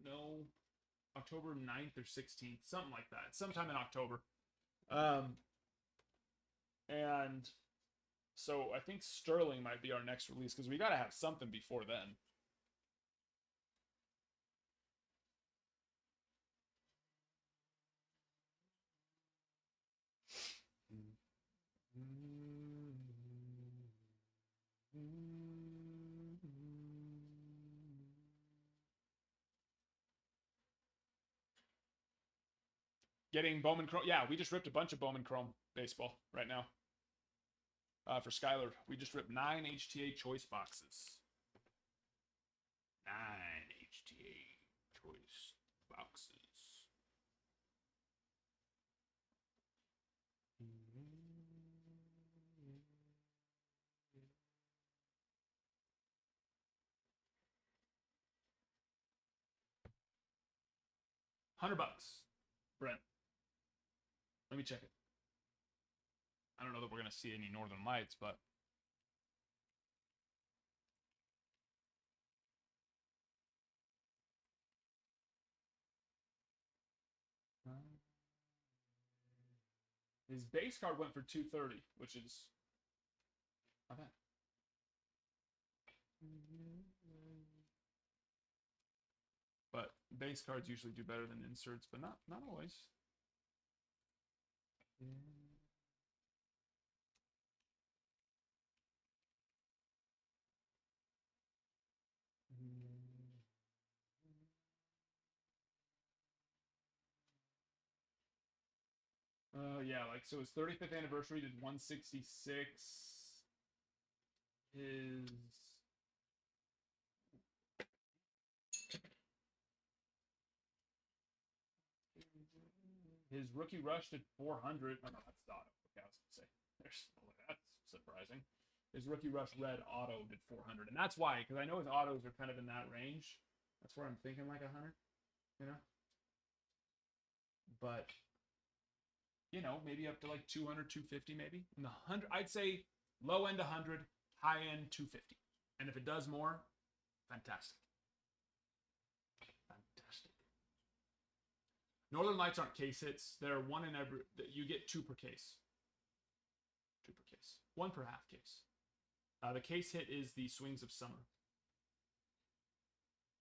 No. October 9th or 16th. Something like that. Sometime in October. And so I think Sterling might be our next release. Because we got to have something before then. Getting Bowman Chrome. Yeah, we just ripped a bunch of Bowman Chrome baseball right now. For Skylar, we just ripped 9 HTA choice boxes. 9 HTA choice boxes. $100, Brent. Let me check it. I don't know that we're gonna see any Northern Lights, but his base card went for $230, which is not bad. But base cards usually do better than inserts, but not always. Yeah, like so his 35th anniversary did 166. His rookie rush did 400. Oh, no, that's the auto. Okay, I was gonna say. That's surprising. His rookie rush red auto did 400, and that's why, because I know his autos are kind of in that range. That's where I'm thinking like 100, you know. But you know, maybe up to like 200, 250, maybe. In the 100, I'd say low end 100, high end 250. And if it does more, fantastic. Fantastic. Northern Lights aren't case hits. They're one in every. You get 2 per case. 2 per case. 1 per half case. The case hit is the Swings of Summer.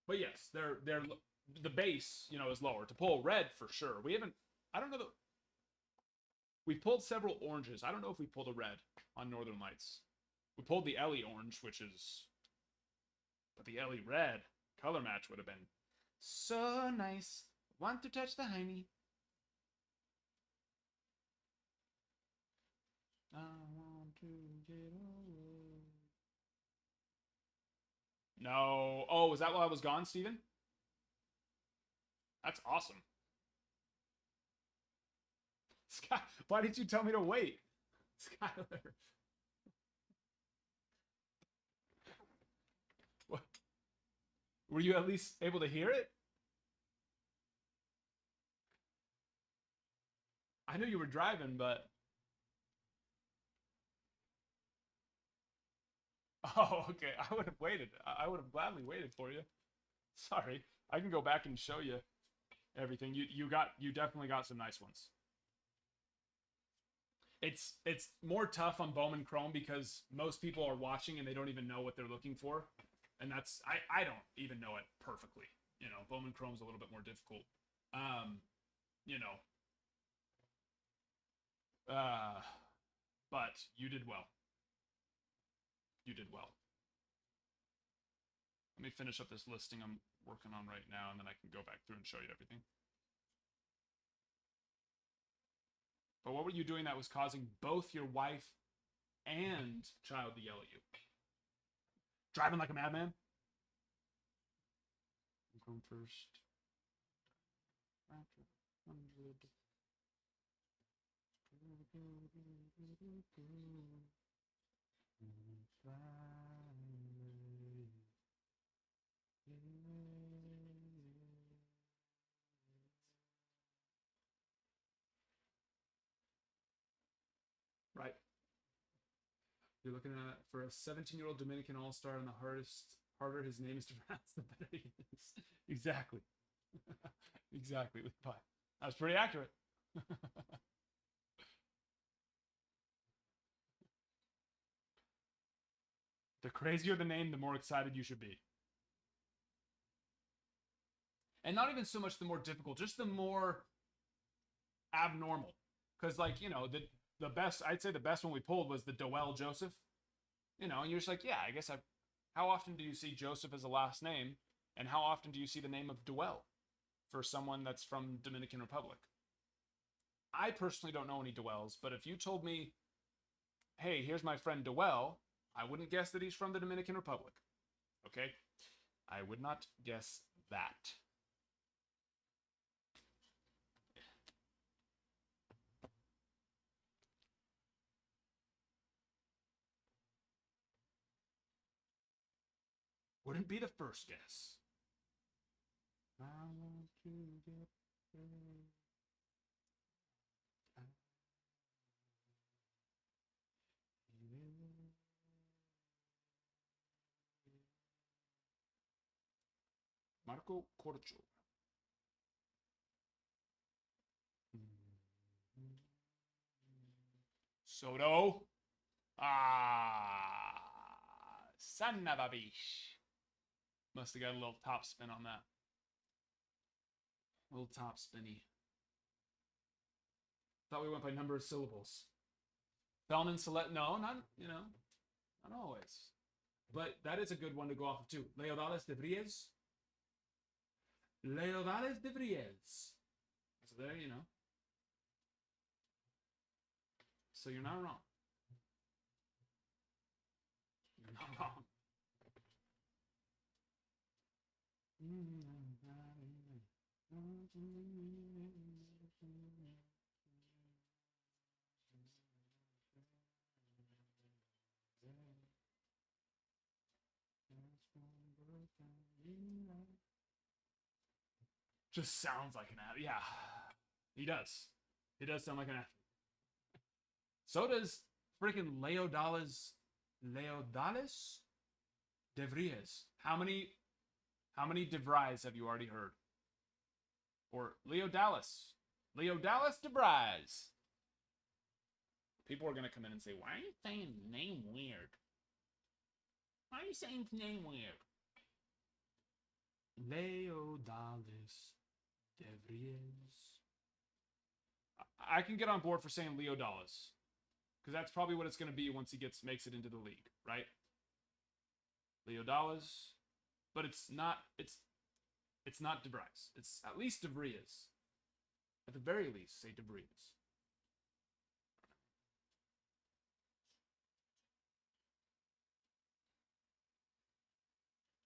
But yes, they're the base, you know, is lower. To pull red for sure. We haven't. I don't know that. We pulled several oranges. I don't know if we pulled a red on Northern Lights. We pulled the Ellie orange, which is. But the Ellie red color match would have been so nice. Want to touch the hiney. I want to get away. No. Oh, was that while I was gone, Steven? That's awesome. Sky, why did you tell me to wait? Skylar. What? Were you at least able to hear it? I knew you were driving, but... Oh, okay. I would have waited. I would have gladly waited for you. Sorry. I can go back and show you everything. You definitely got some nice ones. It's more tough on Bowman Chrome because most people are watching and they don't even know what they're looking for. And that's I don't even know it perfectly. You know, Bowman Chrome's a little bit more difficult. You know. But you did well. You did well. Let me finish up this listing I'm working on right now, and then I can go back through and show you everything. But what were you doing that was causing both your wife and child to yell at you? Driving like a madman? I'm going first. 100. You're looking at for a 17-year-old Dominican All-Star, and the harder his name is to pronounce, the better he is. Exactly. Exactly. That was pretty accurate. The crazier the name, the more excited you should be. And not even so much the more difficult, just the more abnormal. Because, like, you know, the best, I'd say the best one we pulled was the Doel Joseph. You know, and you're just like, yeah, I guess how often do you see Joseph as a last name? And how often do you see the name of Doel for someone that's from Dominican Republic? I personally don't know any Doels, but if you told me, hey, here's my friend Doel, I wouldn't guess that he's from the Dominican Republic. Okay? I would not guess that. Wouldn't be the first guess. I want to get Marco Corcho. Soto. Son of a bish. Must have got a little top spin on that. A little top spinny. Thought we went by number of syllables. Felman select. No, not, you know, not always. But that is a good one to go off of too. Leodales de Vries. Leodales de Vries. So there, you know. So you're not wrong. You're not wrong. Just sounds like an athlete. Yeah, he does. He does sound like an athlete. So does freaking Leodales de Vries. How many de Vries have you already heard? Or Leodales de Vries. People are gonna come in and say, "Why are you saying the name weird? Why are you saying the name weird?" Leodales de Vries. I can get on board for saying Leodales, because that's probably what it's going to be once he makes it into the league, right? Leodales, but it's not De Vries. It's at least De Vries. At the very least, say De Vries.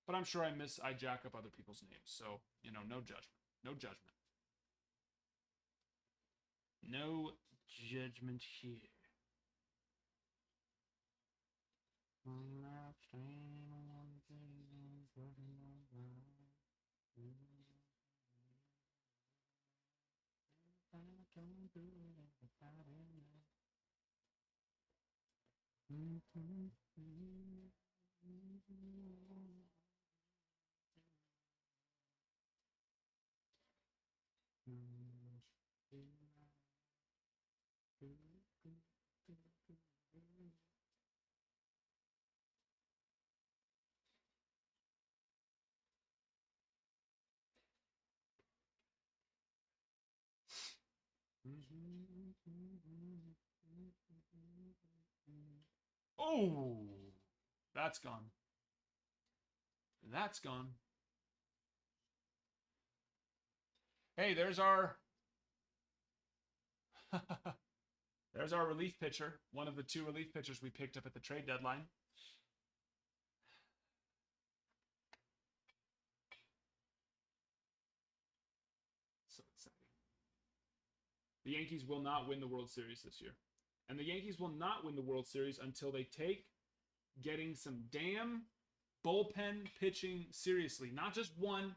But I'm sure I jack up other people's names, so, you know, no judgment. No judgment. No judgment here. Oh, that's gone. That's gone. Hey, there's our there's our relief pitcher. One of the two relief pitchers we picked up at the trade deadline. So exciting. The Yankees will not win the World Series this year. And the Yankees will not win the World Series until they take getting some damn bullpen pitching seriously. Not just one.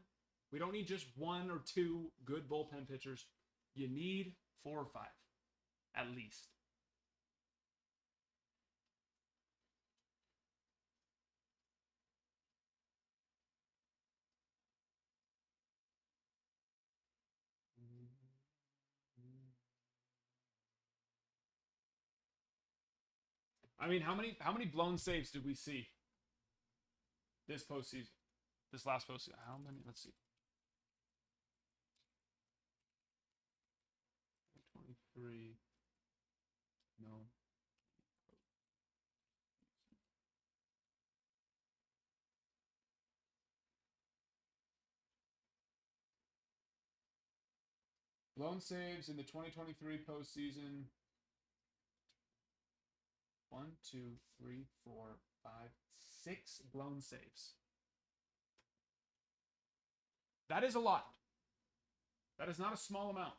We don't need just one or two good bullpen pitchers. You need 4 or 5, at least. I mean, how many blown saves did we see this postseason? This last postseason? How many? Let's see. 23. No. Blown saves in the 2023 postseason. 1, 2, 3, 4, 5, 6 blown saves. That is a lot. That is not a small amount.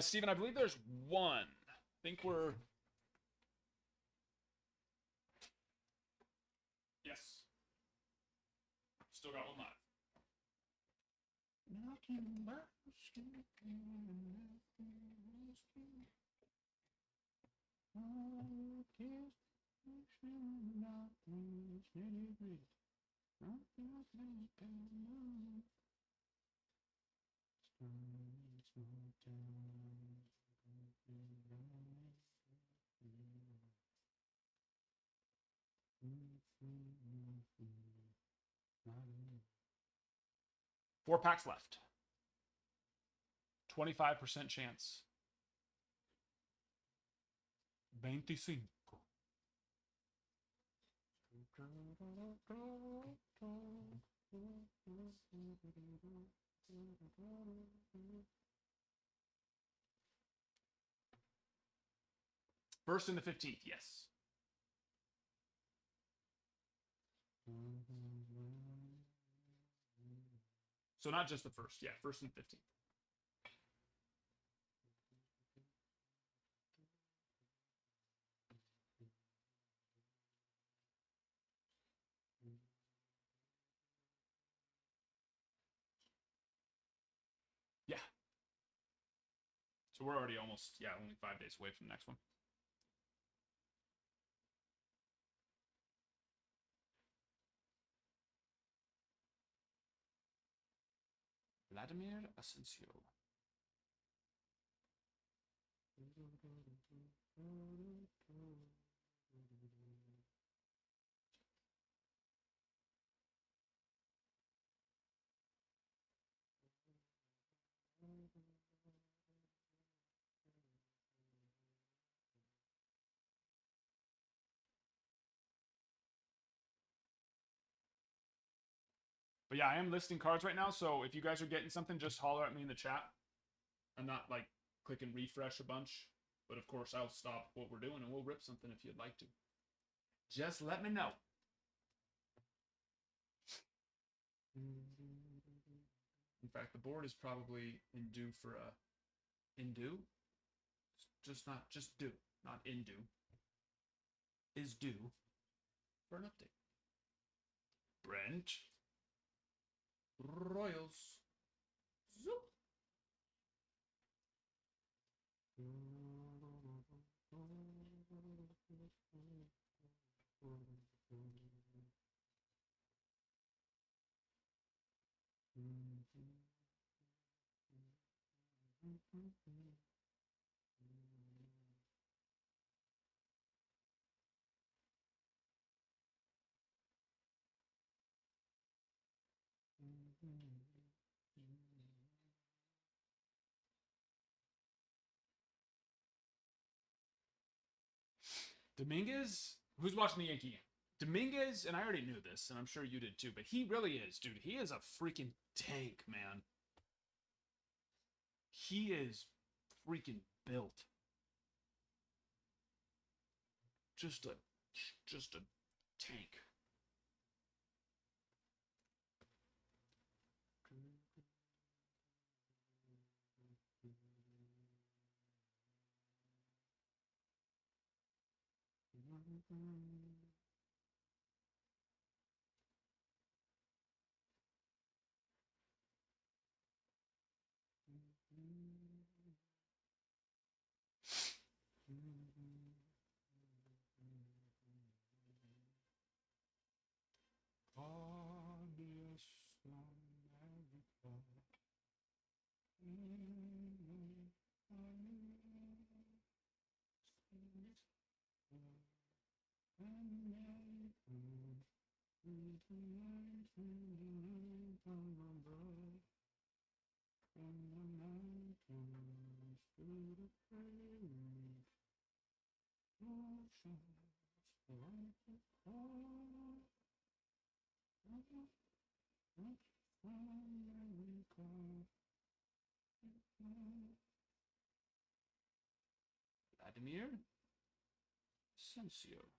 Steven, I believe there's one. I think we're... Yes. Still got one live. Four packs left. 25% chance. 25. First in the 15th, yes. So not just the first, yeah, first and 15th. Yeah. So we're already almost, yeah, only 5 days away from the next one. Vladimir Asensio. But yeah, I am listing cards right now, so if you guys are getting something, just holler at me in the chat. I'm not like click and refresh a bunch, but of course I'll stop what we're doing and we'll rip something if you'd like to. Just let me know. In fact, the board is probably in due for a just due, not in due. Is due for an update. Brent Royals. Zoop. Dominguez, who's watching the Yankee game? Dominguez, and I already knew this, and I'm sure you did too, but he really is, dude. He is a freaking tank, man. He is freaking built. Just a Tank. Vladimir Sensio.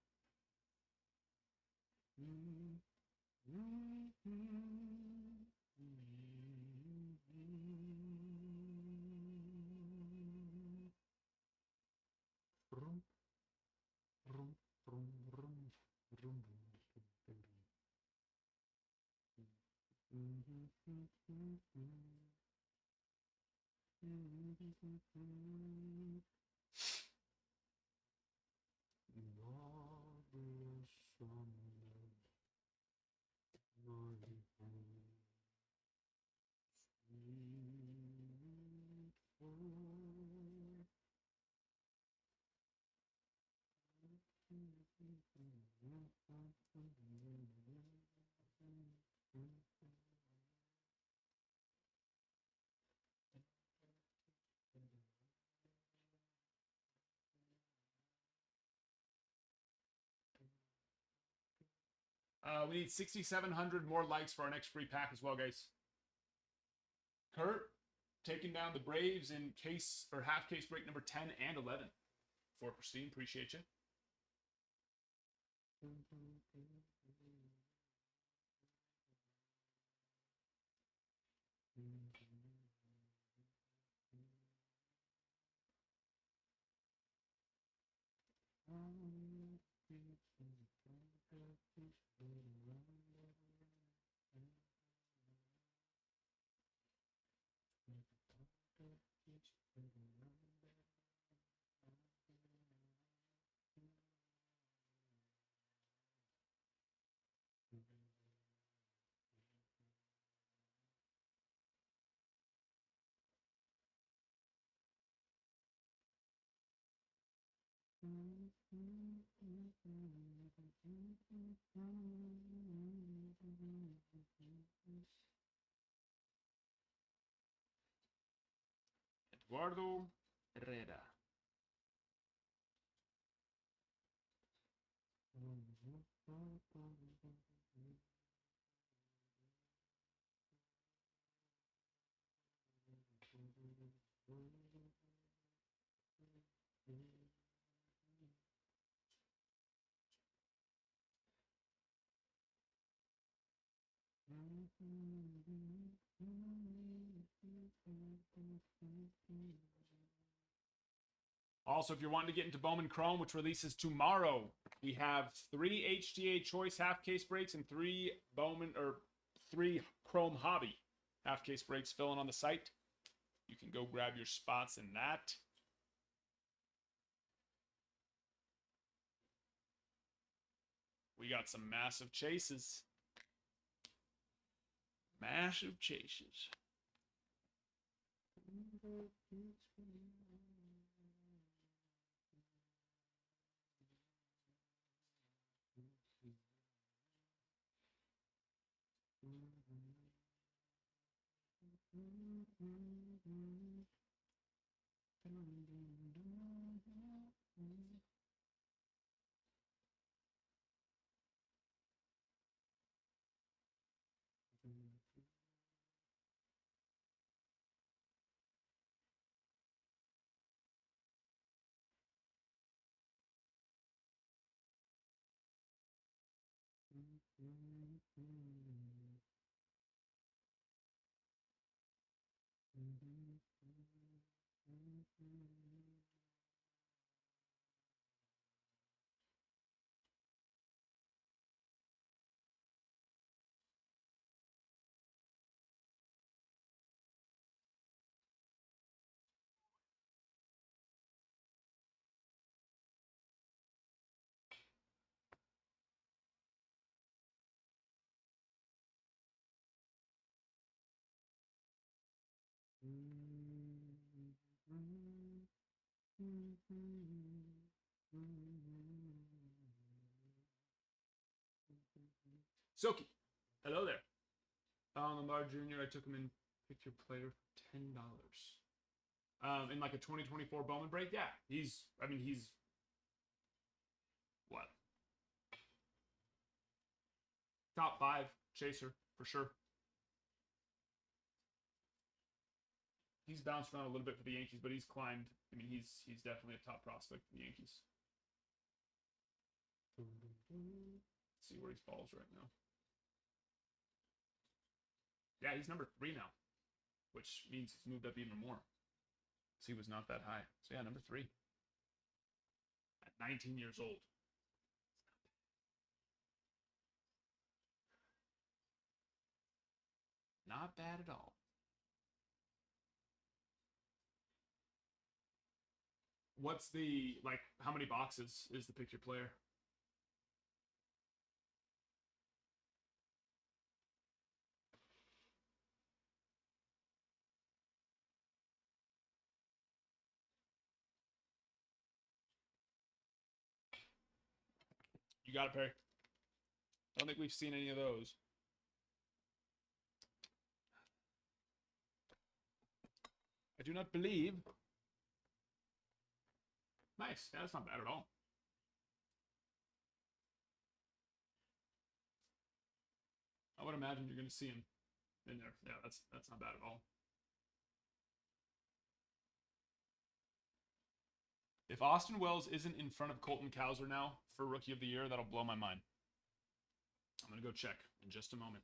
We need 6,700 more likes for our next free pack as well, guys. Kurt taking down the Braves in case or half case break number 10 and 11 for Pristine. Appreciate you. Eduardo Herrera. Also, if you're wanting to get into Bowman Chrome, which releases tomorrow, we have 3 HTA Choice half case breaks and 3 Bowman or 3 Chrome Hobby half case breaks filling on the site. You can go grab your spots in that. We got some massive chases. Massive chases. Silky, hello there. Lamar Jr. I took him in. Pick your player for $10. In like a 2024 Bowman break, yeah, he's what, top 5 chaser for sure. He's bounced around a little bit for the Yankees, but he's climbed. I mean, he's definitely a top prospect for the Yankees. Let's see where he falls right now. Yeah, he's number 3 now, which means he's moved up even more. So he was not that high. So yeah, number 3 at 19 years old. Not bad at all. What's the, like, how many boxes is the pick your player? You got it, Perry. I don't think we've seen any of those. I do not believe. Nice. Yeah, that's not bad at all. I would imagine you're going to see him in there. Yeah, that's not bad at all. If Austin Wells isn't in front of Colton Cowser now for Rookie of the Year, that'll blow my mind. I'm going to go check in just a moment.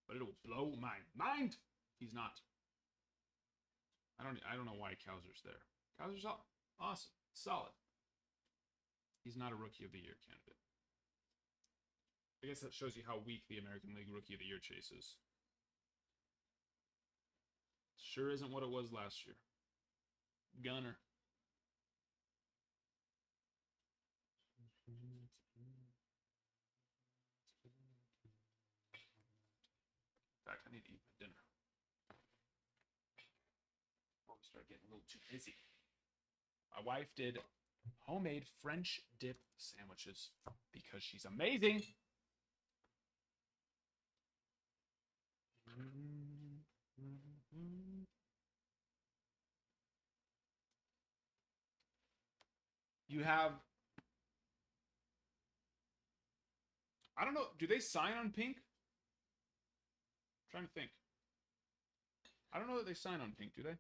But it'll blow my mind. He's not. I don't know why Cowser's there. Cowser's awesome. Solid. He's not a Rookie of the Year candidate. I guess that shows you how weak the American League Rookie of the Year chase is. Sure isn't what it was last year. Gunner. In fact, I need to eat my dinner before we start getting a little too busy. My wife did homemade French dip sandwiches because she's amazing. You have, I don't know, do they sign on pink? I'm trying to think. I don't know that they sign on pink, do they?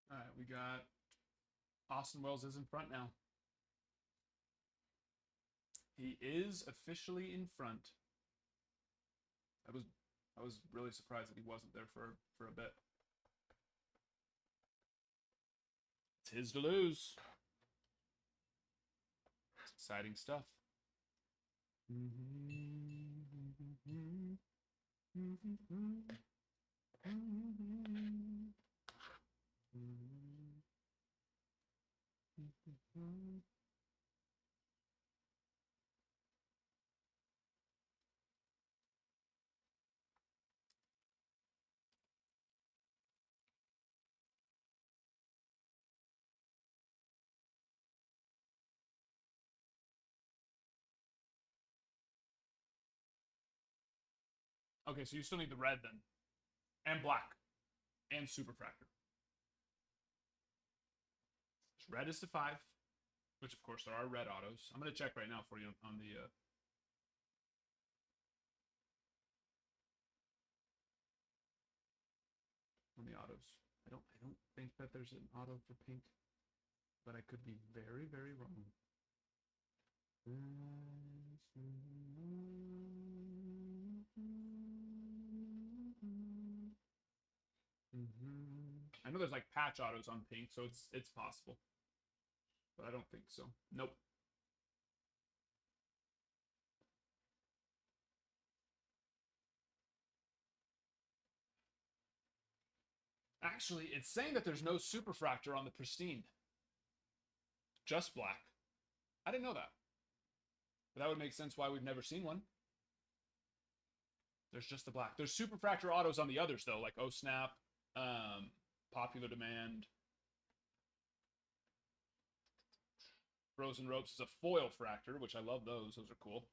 All right, we got Austin Wells is in front now. He is officially in front. I was really surprised that he wasn't there for a bit. It's his to lose. It's exciting stuff. Okay, so you still need the red then. And black. And superfractor. Red is to 5. Which, of course, there are red autos. I'm going to check right now for you on the... on the autos. I don't think that there's an auto for pink. But I could be very, very wrong. I know there's like patch autos on pink, so it's possible. But I don't think so. Nope. Actually, it's saying that there's no superfractor on the pristine. Just black. I didn't know that. But that would make sense why we've never seen one. There's just the black. There's superfractor autos on the others, though, like Oh Snap, Popular Demand. Frozen Ropes is a foil fractor, which I love those. Those are cool.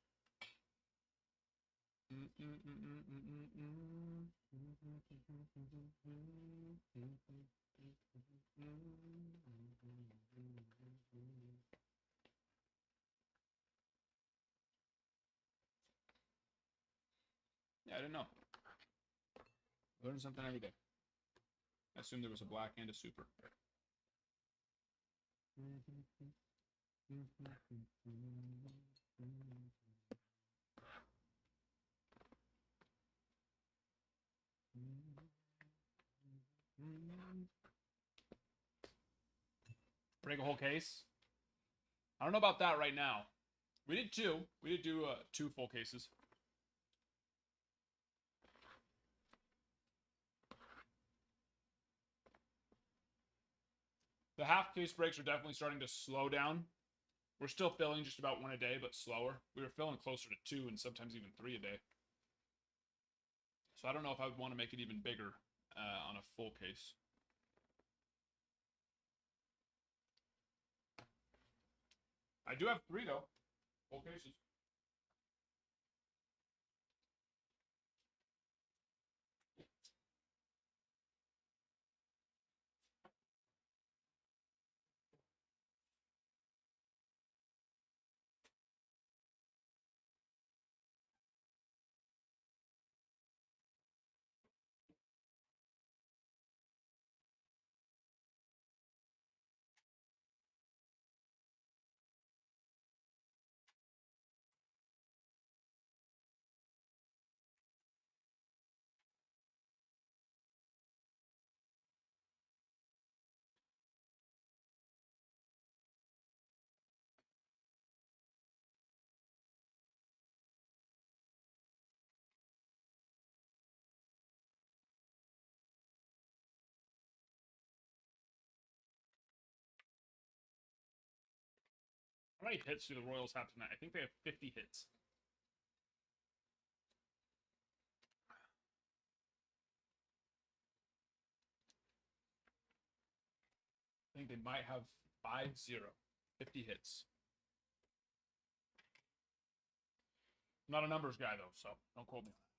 Yeah, I didn't know. Learn something every day. I assumed there was a black and a super. Break a whole case? I don't know about that right now. We did 2. We did do 2 full cases. The half case breaks are definitely starting to slow down. We're still filling just about 1 a day, but slower. We were filling closer to 2 and sometimes even 3 a day. So I don't know if I would want to make it even bigger on a full case. I do have 3 though, full cases. How many hits do the Royals have tonight? I think they have 50 hits. I think they might have 5-0. 50 hits. I'm not a numbers guy, though, so don't quote me on that.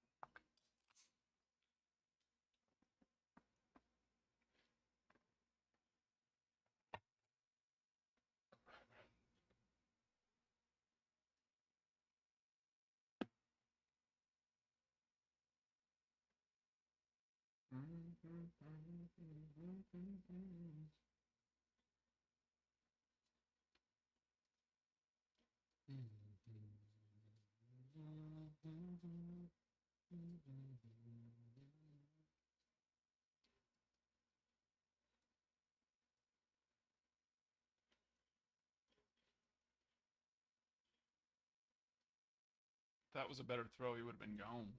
If that was a better throw, he would have been gone.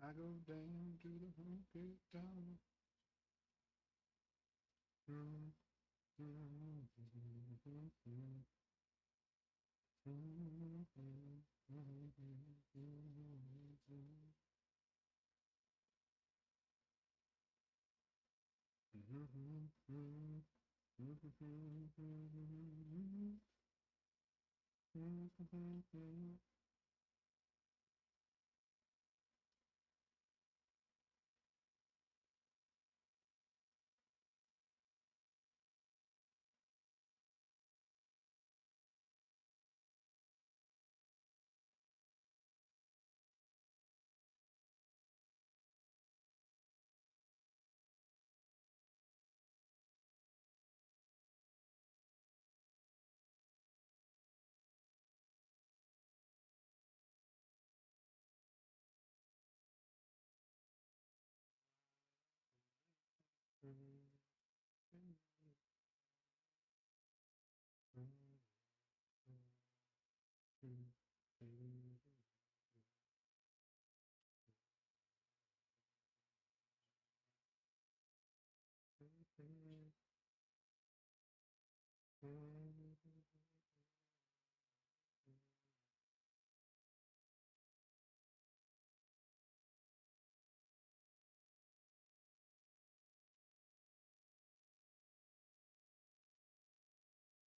I go down to the honky tonk. Mm-hmm.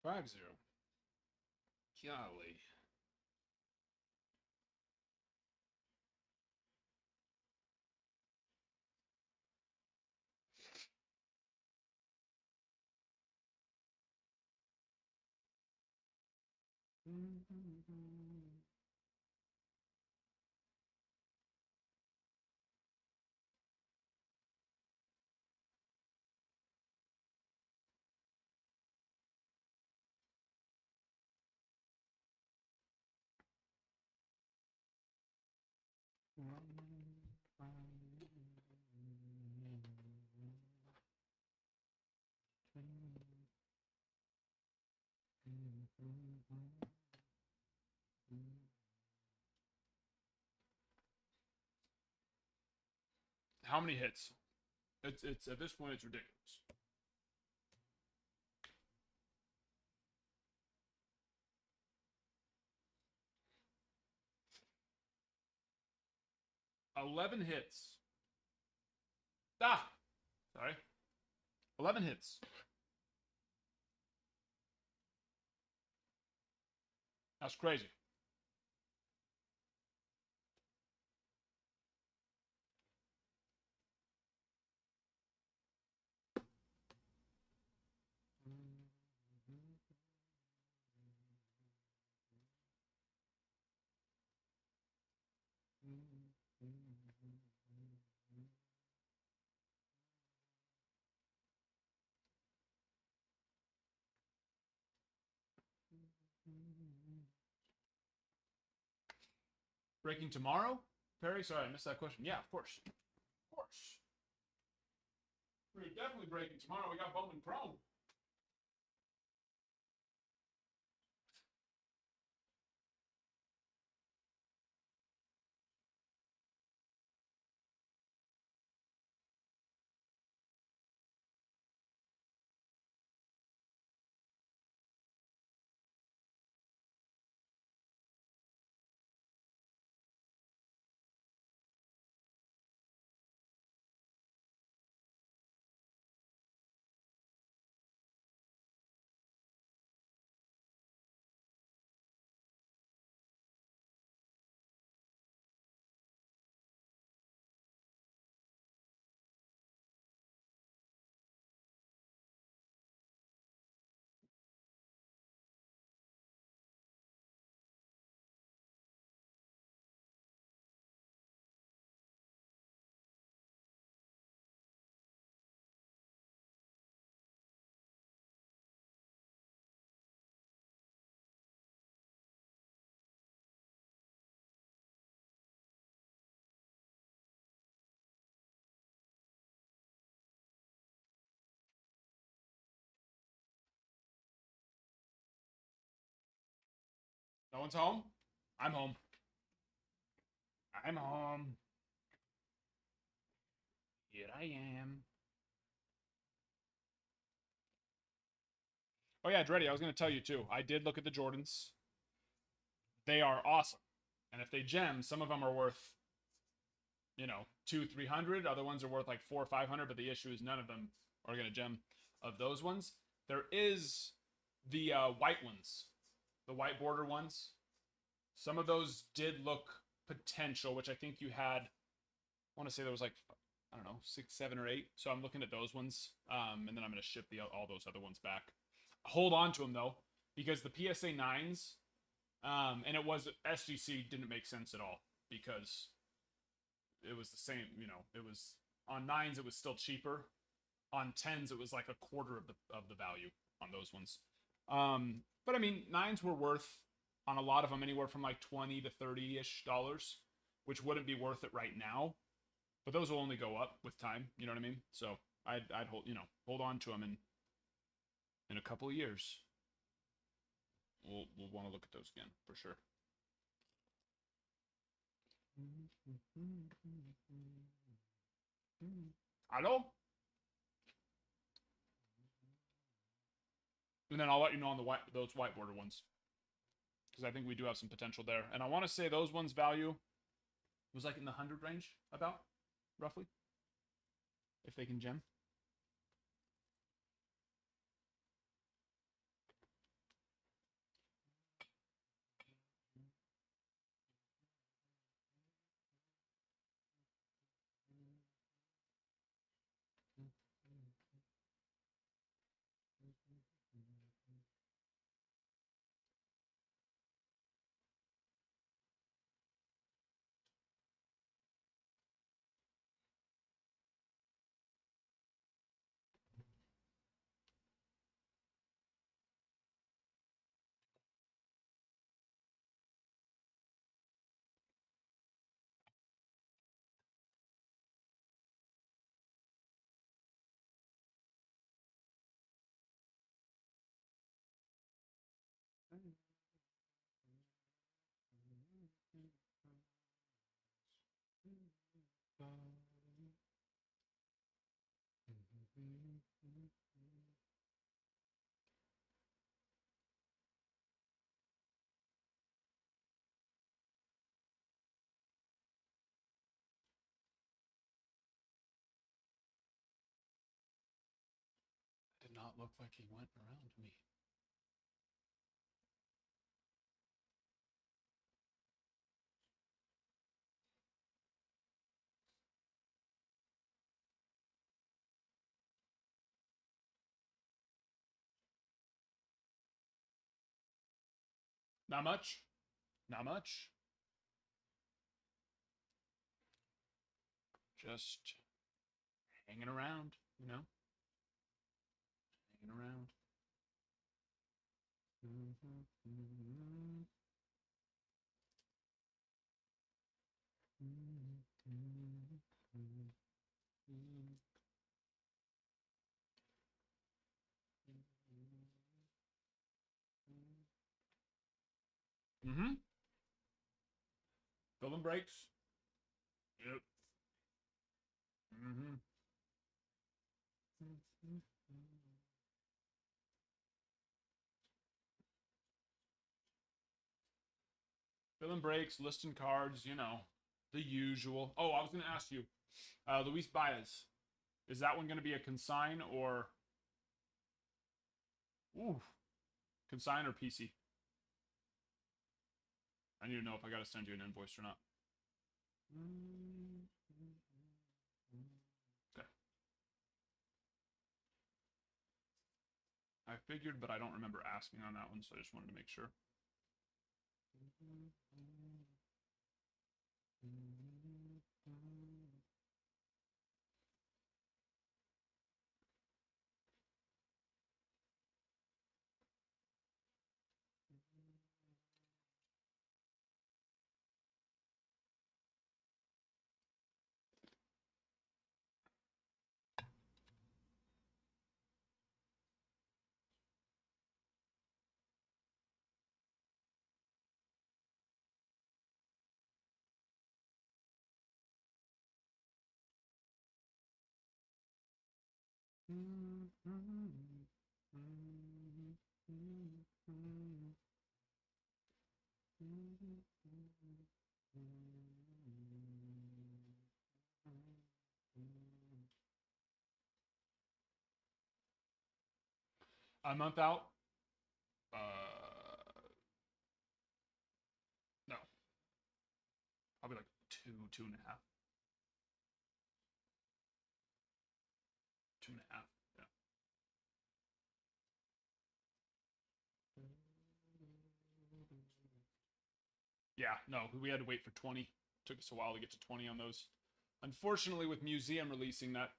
5-0. Golly. How many hits? It's at this point it's ridiculous. 11 hits. Ah, sorry. 11 hits. That's crazy. Breaking tomorrow? Perry, sorry, I missed that question. Yeah, of course. Of course. We're definitely breaking tomorrow. We got Bowman Chrome. No one's home? I'm home. I'm home. Here I am. Oh yeah, Dreddy, I was going to tell you too. I did look at the Jordans. They are awesome. And if they gem, some of them are worth, you know, 200-300. Other ones are worth like 400-500. But the issue is none of them are going to gem. Of those ones, there is the white ones, the white border ones. Some of those did look potential, which I think you had. I want to say there was like, I don't know, 6, 7, or 8. So I'm looking at those ones, and then I'm going to ship all those other ones back. Hold on to them though, because the PSA 9s, and it was SGC didn't make sense at all because it was the same. You know, it was on 9s it was still cheaper. On 10s it was like a quarter of the value on those ones. But I mean, 9s were worth on a lot of them anywhere from like $20 to $30-ish, which wouldn't be worth it right now. But those will only go up with time. You know what I mean? So I'd hold on to them in a couple of years. We'll want to look at those again for sure. Hello? And then I'll let you know on those white border ones, because I think we do have some potential there. And I want to say those ones value was like in the 100 range, about roughly, if they can gem. Did not look like he went around me. Not much. Not much. Just hanging around, you know? Hanging around. Mm-hmm. Film breaks. Yep. Mm-hmm. Filling breaks, listing cards, you know, the usual. Oh, I was going to ask you, Luis Baez, is that one going to be a consign or, ooh, consign or PC? I need to know if I got to send you an invoice or not. Okay. I figured, but I don't remember asking on that one, so I just wanted to make sure. A month out? No. Probably like two and a half. 2.5. Yeah. Yeah, no, we had to wait for 20. Took us a while to get to 20 on those. Unfortunately, with museum releasing that,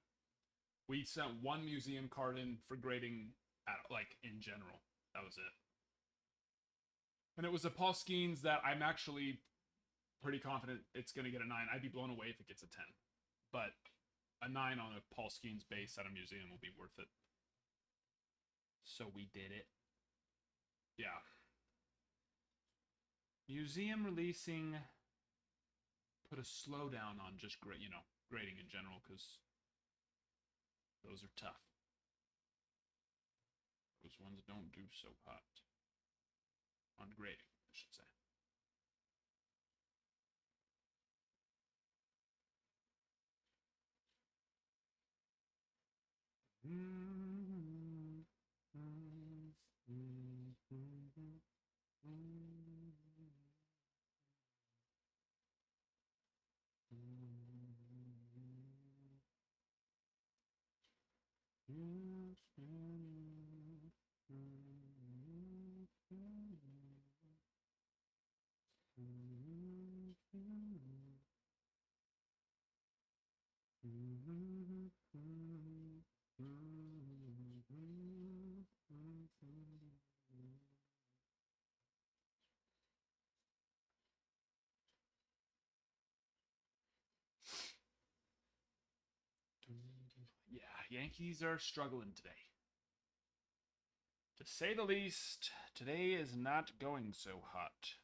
we sent one museum card in for grading, like in general. That was it. And it was a Paul Skeens that I'm actually pretty confident it's going to get a 9. I'd be blown away if it gets a 10. But a 9 on a Paul Skeens base at a museum will be worth it. So we did it. Yeah. Museum releasing put a slowdown on just grading in general, because those are tough. Those ones don't do so hot on grading, I should say. Yeah, Yankees are struggling today. To say the least, today is not going so hot.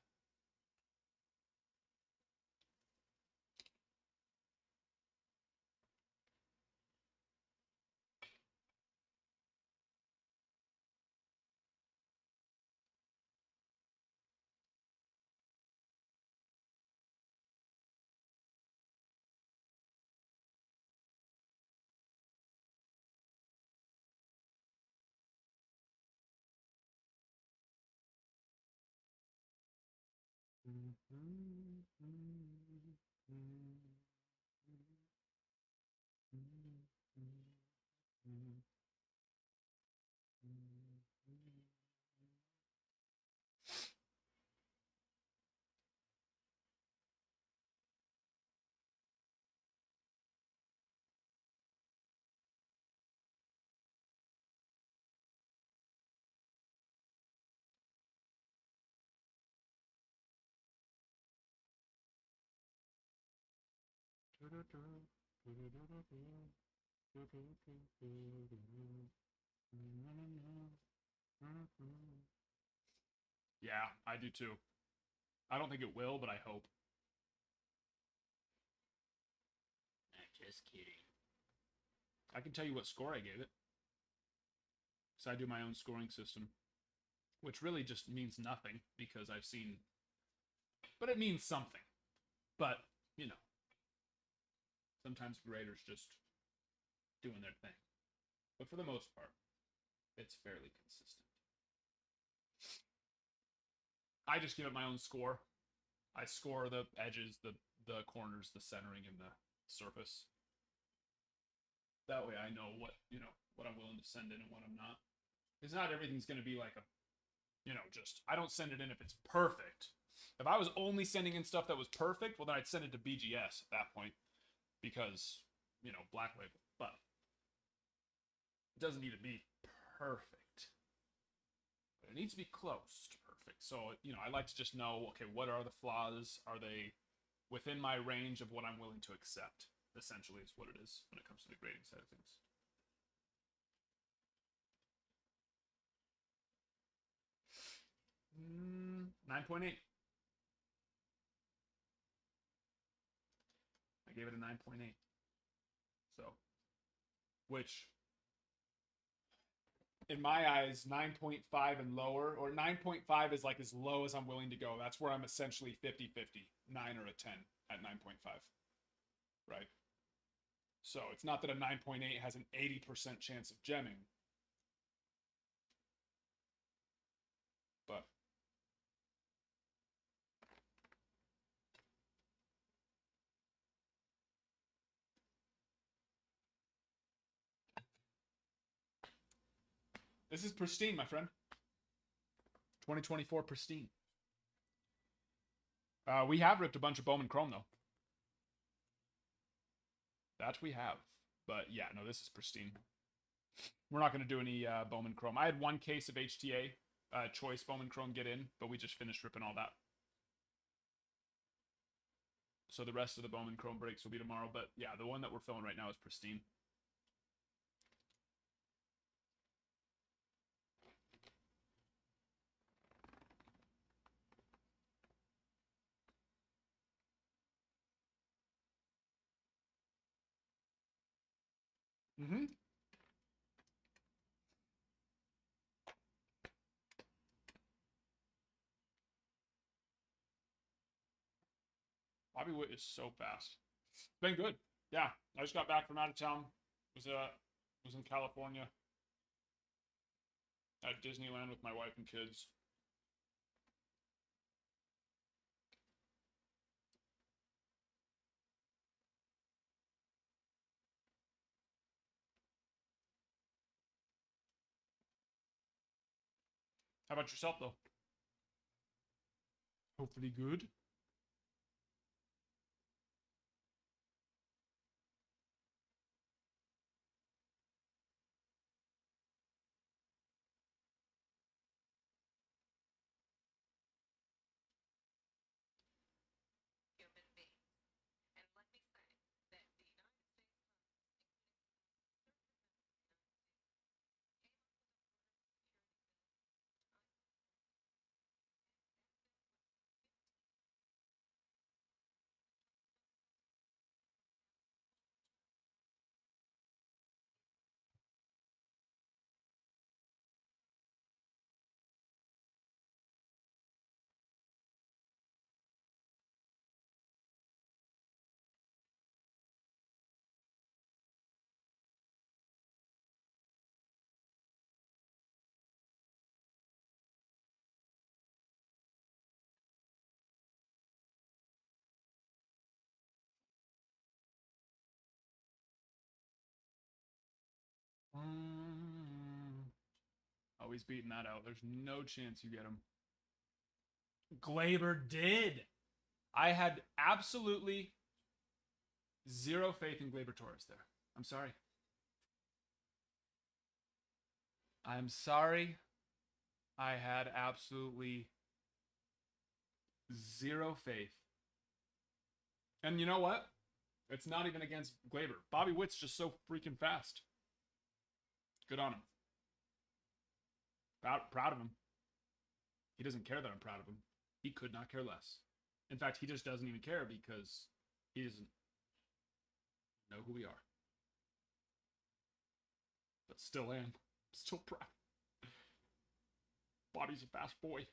Yeah, I do too. I don't think it will, but I hope. Just kidding. I can tell you what score I gave it. So I do my own scoring system, which really just means nothing because I've seen, but it means something. But, sometimes graders just doing their thing. But for the most part, it's fairly consistent. I just give it my own score. I score the edges, the corners, the centering, and the surface. That way I know what I'm willing to send in and what I'm not. Because not everything's going to be like just, I don't send it in if it's perfect. If I was only sending in stuff that was perfect, well, then I'd send it to BGS at that point. Because, Black Label. But it doesn't need to be perfect. But it needs to be close to perfect. So, I like to just know, okay, what are the flaws? Are they within my range of what I'm willing to accept? Essentially, is what it is when it comes to the grading side of things. 9.8. I gave it a 9.8. So, which in my eyes, 9.5 and lower, or 9.5 is like as low as I'm willing to go. That's where I'm essentially 50-50, 9 or a 10 at 9.5, right? So it's not that a 9.8 has an 80% chance of gemming, but this is pristine, my friend. 2024 pristine. We have ripped a bunch of Bowman Chrome, though. That we have. But yeah, no, this is pristine. We're not going to do any Bowman Chrome. I had one case of HTA choice Bowman Chrome get in, but we just finished ripping all that. So the rest of the Bowman Chrome breaks will be tomorrow. But yeah, the one that we're filling right now is pristine. Mm-hmm. Bobby Witt is so fast. It's been good. Yeah, I just got back from out of town. Was in California at Disneyland with my wife and kids. How about yourself, though? Hopefully good. Always beating that out. There's no chance you get him. Glaber did. I had absolutely zero faith in Glaber Torres there. I'm sorry. I'm sorry. I had absolutely zero faith. And you know what? It's not even against Glaber. Bobby Witt's just so freaking fast. Good on him. Proud of him. He doesn't care that I'm proud of him. He could not care less. In fact, he just doesn't even care because he doesn't know who we are. But still am. Still proud. Bobby's a fast boy.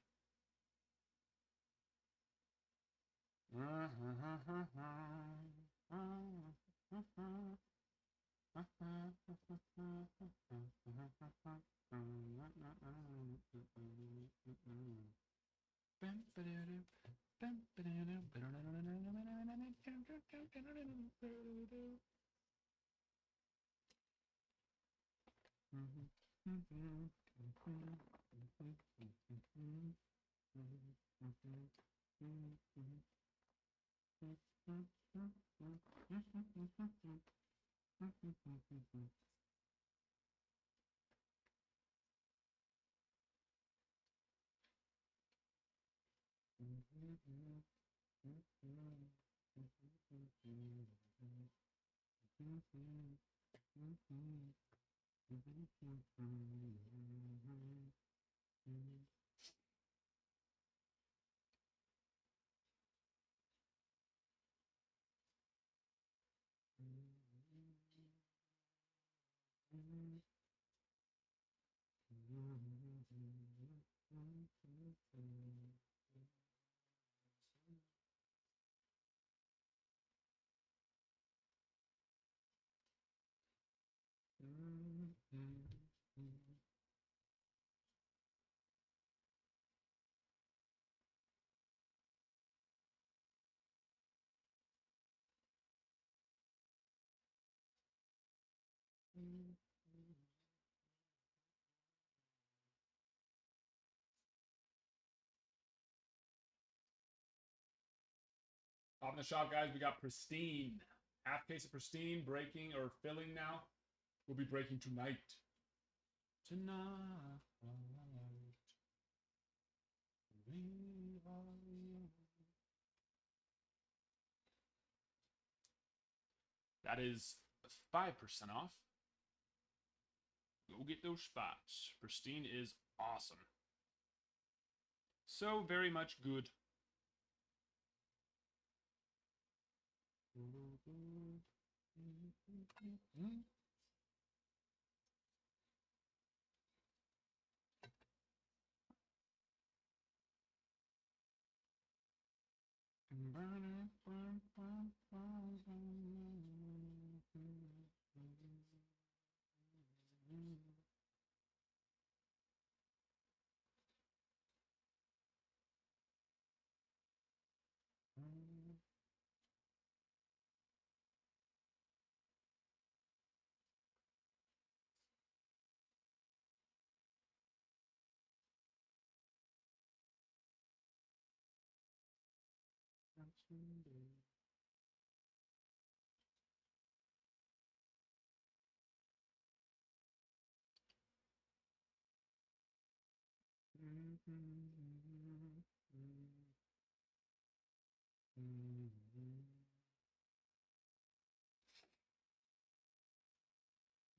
Top in the shop, guys. We got Pristine. Half case of Pristine breaking or filling now. We'll be breaking tonight. Tonight. That is 5% off. Go get those spots. Pristine is awesome. So very much good.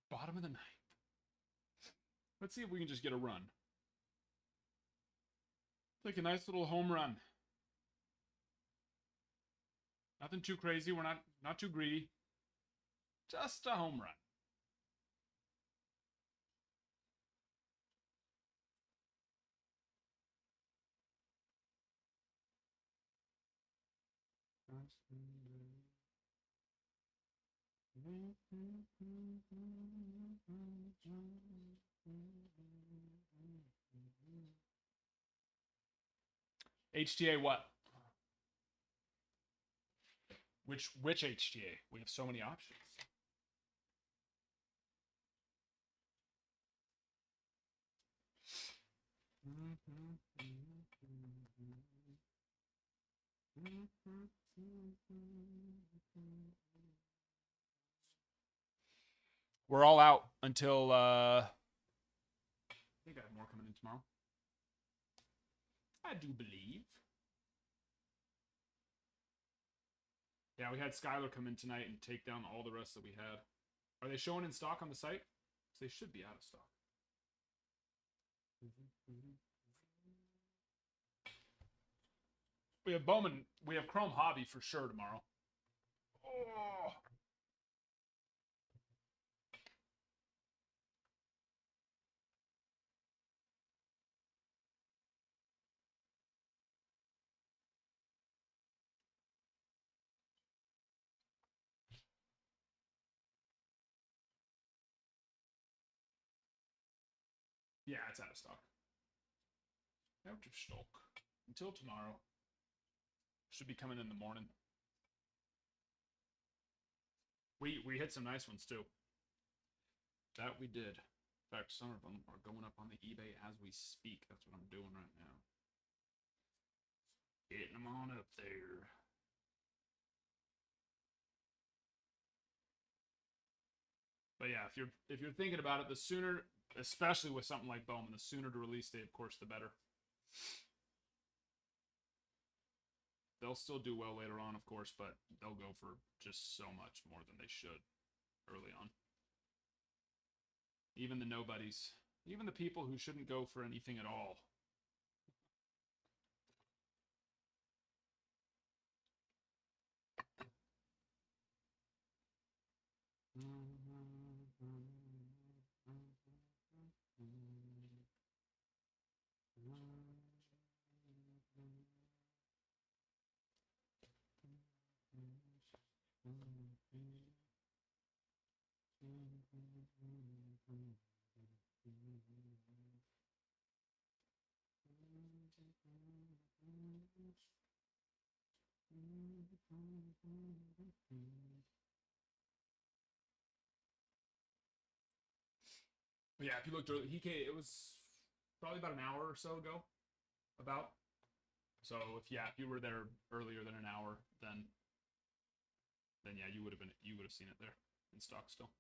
Bottom of the ninth. Let's see if we can just get a run. Like a nice little home run. Nothing too crazy. We're not too greedy. Just a home run. HTA what? Which HTA? We have so many options. We're all out until I think I have more coming in tomorrow. I do believe. Yeah, we had Skylar come in tonight and take down all the rest that we had. Are they showing in stock on the site? Because they should be out of stock. We have Bowman. We have Chrome Hobby for sure tomorrow. Oh. Yeah, it's out of stock. Out of stock. Until tomorrow. Should be coming in the morning. We hit some nice ones too. That we did. In fact, some of them are going up on the eBay as we speak. That's what I'm doing right now. Getting them on up there. But yeah, if you're thinking about it, the sooner, especially with something like Bowman, the sooner the release date, of course, the better. They'll still do well later on, of course, but they'll go for just so much more than they should early on. Even the nobodies, even the people who shouldn't go for anything at all. But yeah, if you looked early, he came. It was probably about an hour or so ago. About. So if you were there earlier than an hour, then yeah, you would have seen it there in stock still.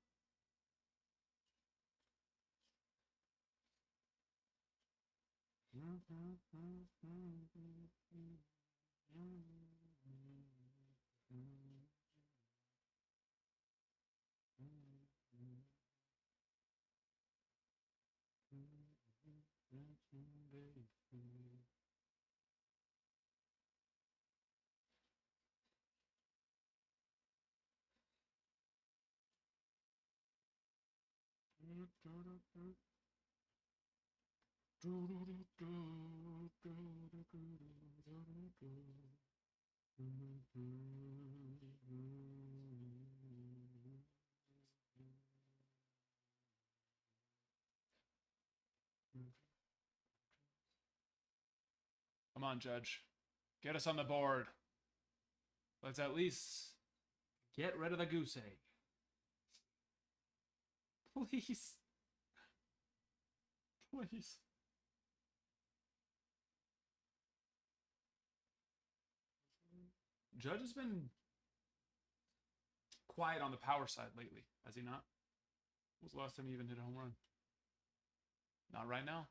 Come on, Judge. Get us on the board. Let's at least get rid of the goose egg. Please. Please. Judge has been quiet on the power side lately, has he not? When was the last time he even hit a home run? Not right now.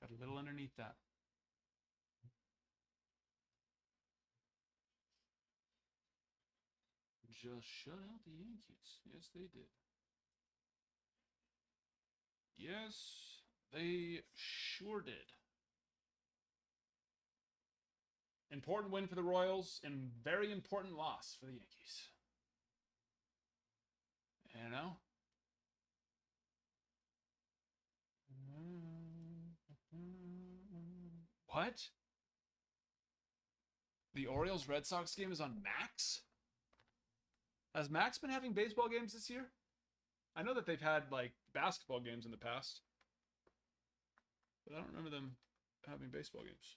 Got a little underneath that. Just shut out the Yankees. Yes, they did. Yes, they sure did. Important win for the Royals and very important loss for the Yankees. You know? What? The Orioles Red Sox game is on Max? Has Max been having baseball games this year? I know that they've had like basketball games in the past, but I don't remember them having baseball games.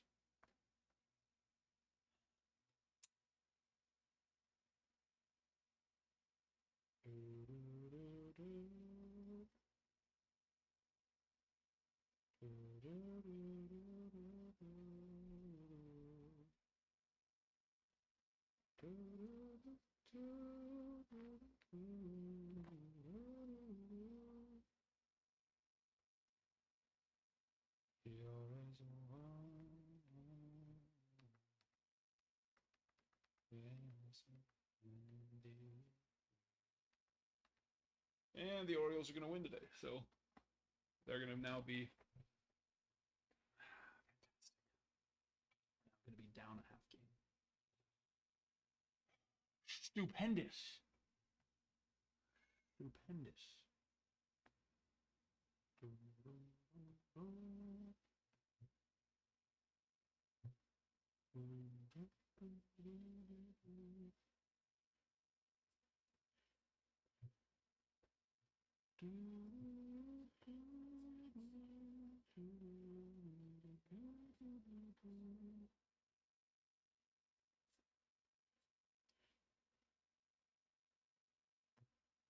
And the Orioles are going to win today, so they're going to now be going to be down a half game. Stupendous. Stupendous.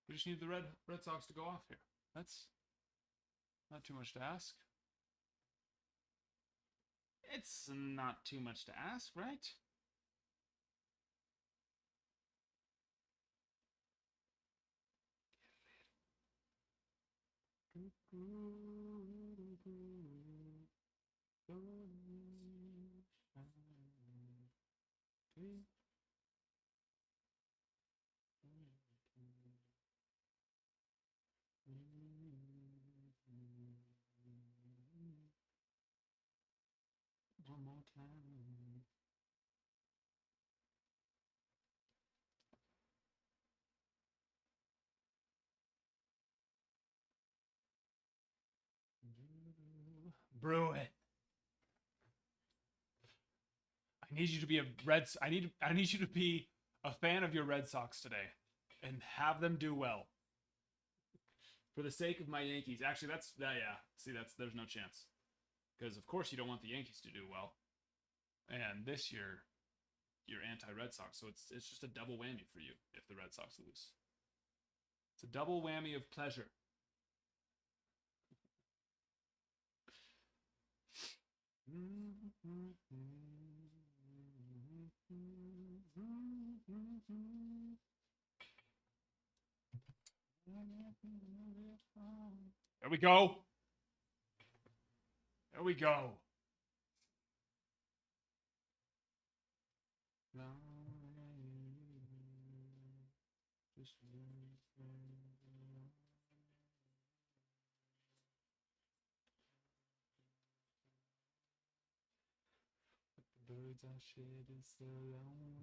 We just need the Red Sox to go off here. That's not too much to ask. It's not too much to ask, right? One more time. Brew it. I need you to be a Reds. I need you to be a fan of your Red Sox today and have them do well. For the sake of my Yankees. Actually, that's that. Yeah. See, there's no chance. Because of course you don't want the Yankees to do well. And this year, you're anti-Red Sox, so it's just a double whammy for you if the Red Sox lose. It's a double whammy of pleasure. There we go. There we go. The birds are shedding so lonely.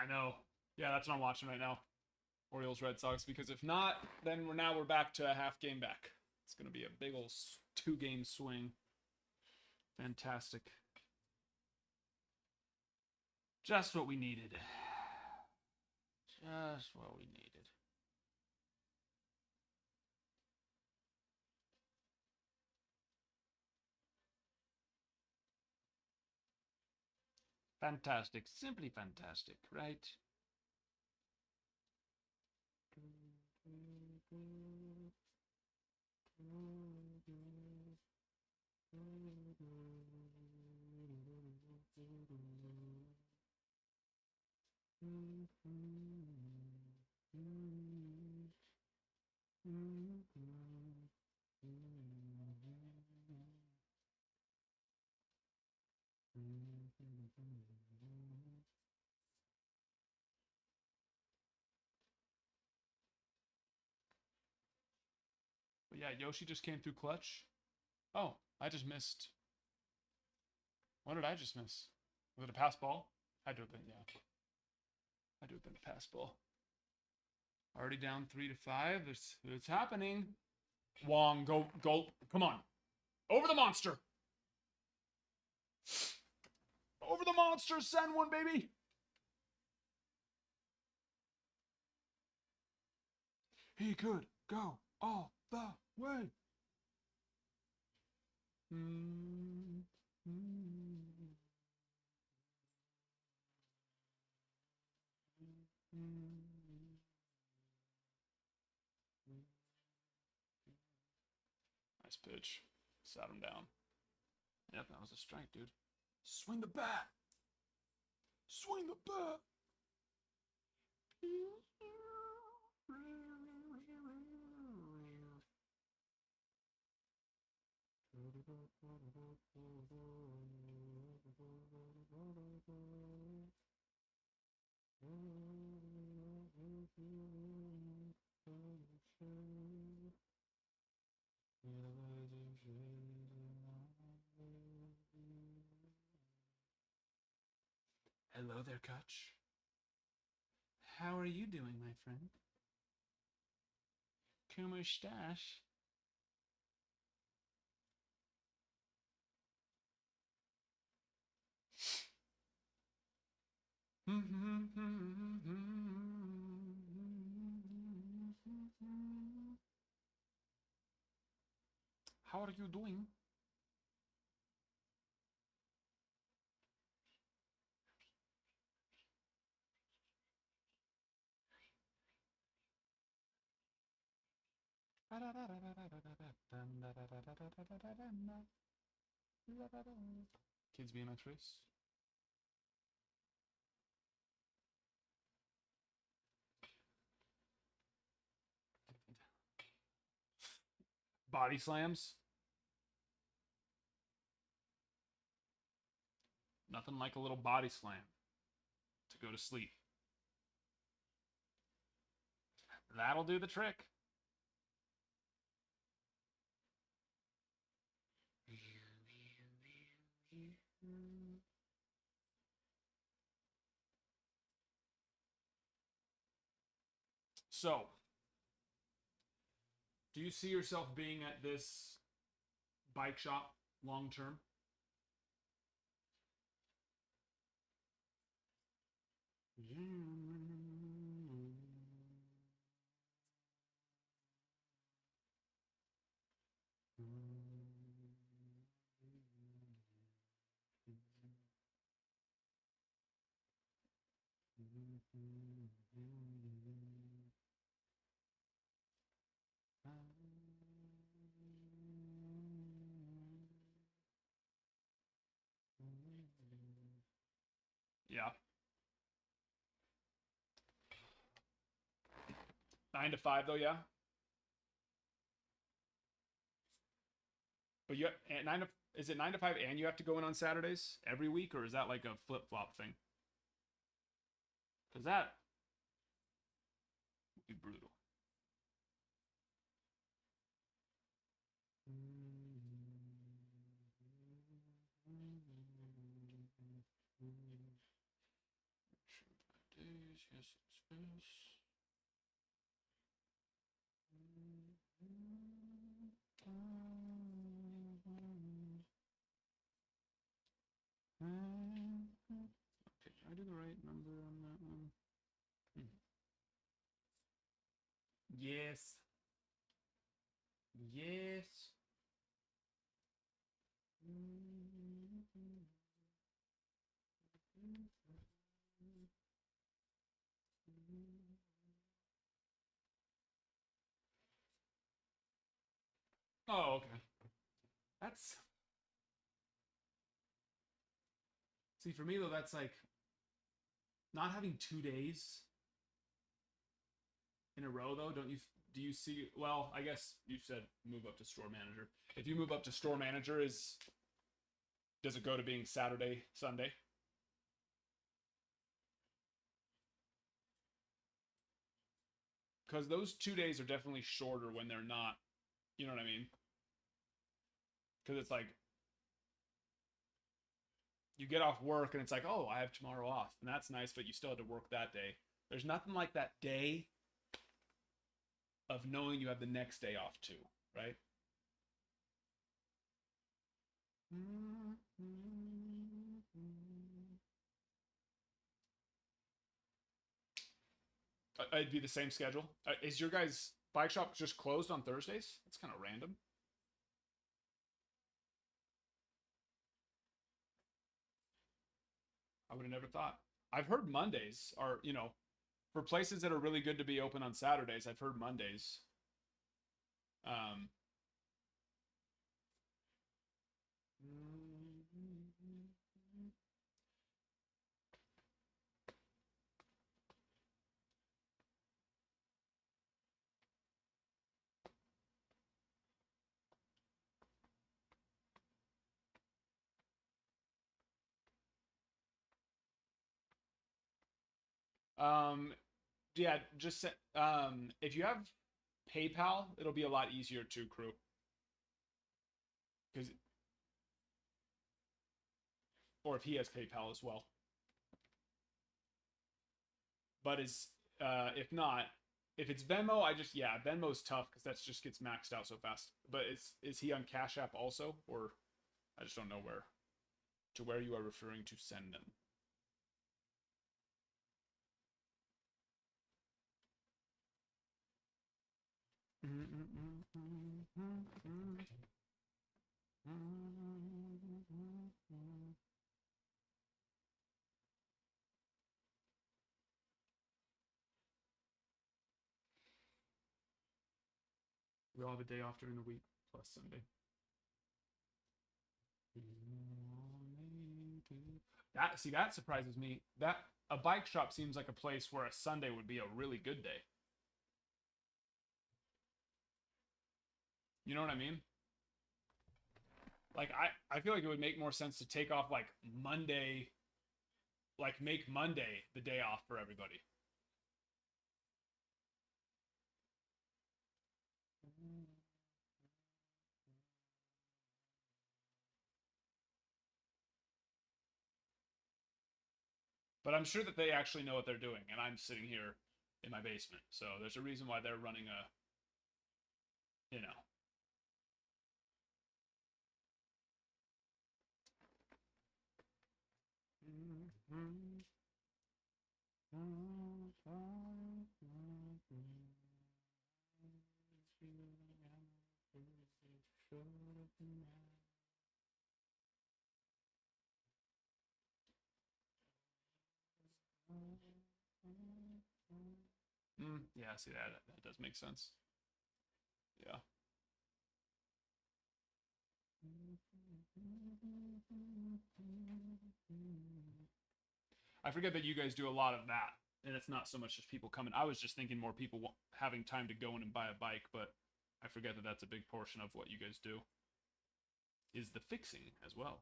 I know. Yeah, that's what I'm watching right now. Orioles Red Sox, because if not, then we're back to a half game back. It's gonna be a big old 2-game swing. Fantastic. Just what we needed. Just what we needed. Fantastic. Simply fantastic, right? But yeah, Yoshi just came through clutch. Oh, I just missed. What did I just miss? Was it a pass ball? Had to have been, yeah. Had to have been a pass ball. Already down 3-5. It's happening. Wong, go. Come on. Over the monster. Over the monster. Send one, baby. He could go all the way. Nice pitch. Sat him down. Yep, that was a strike, dude. Swing the bat. Swing the bat. Hello there, Kutch. How are you doing, my friend? Kumustache. How are you doing? Kids BMX race. Body slams. Nothing like a little body slam to go to sleep. That'll do the trick. So, do you see yourself being at this bike shop long term? Yeah. 9 to 5 though, yeah. But you at 9 to is it 9 to 5 and you have to go in on Saturdays every week, or is that like a flip-flop thing? Cuz that would be brutal. Days, yes, yes. Okay, did I do the right number on that one? Yes. Yes. Oh, okay. That's see for me though. That's like not having 2 days in a row though. Don't you? Do you see? Well, I guess you said move up to store manager. If you move up to store manager, does it go to being Saturday, Sunday? Because those 2 days are definitely shorter when they're not. You know what I mean? Because it's like you get off work and it's like, oh, I have tomorrow off, and that's nice, but you still had to work that day. There's nothing like that day of knowing you have the next day off too, right? It'd be the same schedule. Is your guys' bike shop just closed on Thursdays? That's kind of random. I would have never thought. I've heard Mondays are, for places that are really good to be open on Saturdays. I've heard Mondays. Um, um, yeah, just if you have PayPal, it'll be a lot easier to crew because, or if he has PayPal as well. But if not, if it's Venmo, Venmo's tough because that just gets maxed out so fast. But is he on Cash App also, or I just don't know where you are referring to send them. We all have a day off during the week plus Sunday. That surprises me. That a bike shop seems like a place where a Sunday would be a really good day. You know what I mean? Like I feel like it would make more sense to take off like Monday, like make Monday the day off for everybody. But I'm sure that they actually know what they're doing, and I'm sitting here in my basement. So there's a reason why they're running a, you know. Yeah, see that does make sense. Yeah. I forget that you guys do a lot of that, and it's not so much just people coming. I was just thinking more people having time to go in and buy a bike, but I forget that that's a big portion of what you guys do. Is the fixing as well.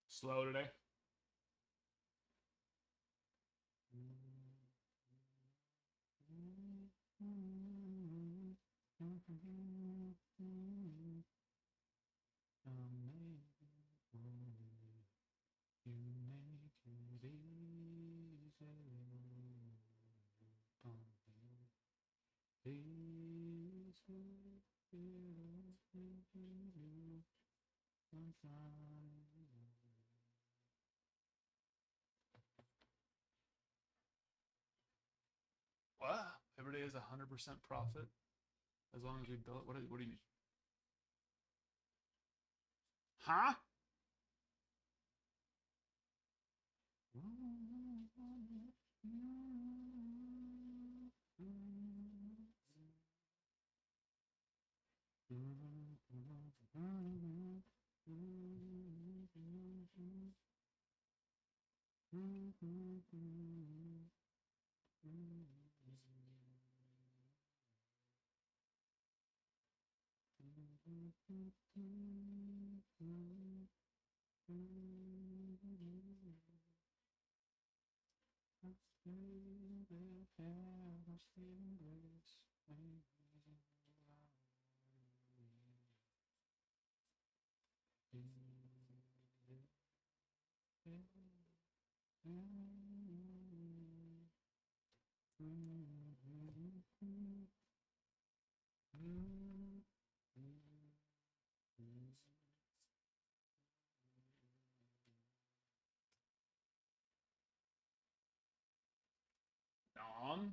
Slow today. What? Every day is 100% profit as long as we bill it. What do you mean? Huh? Nom.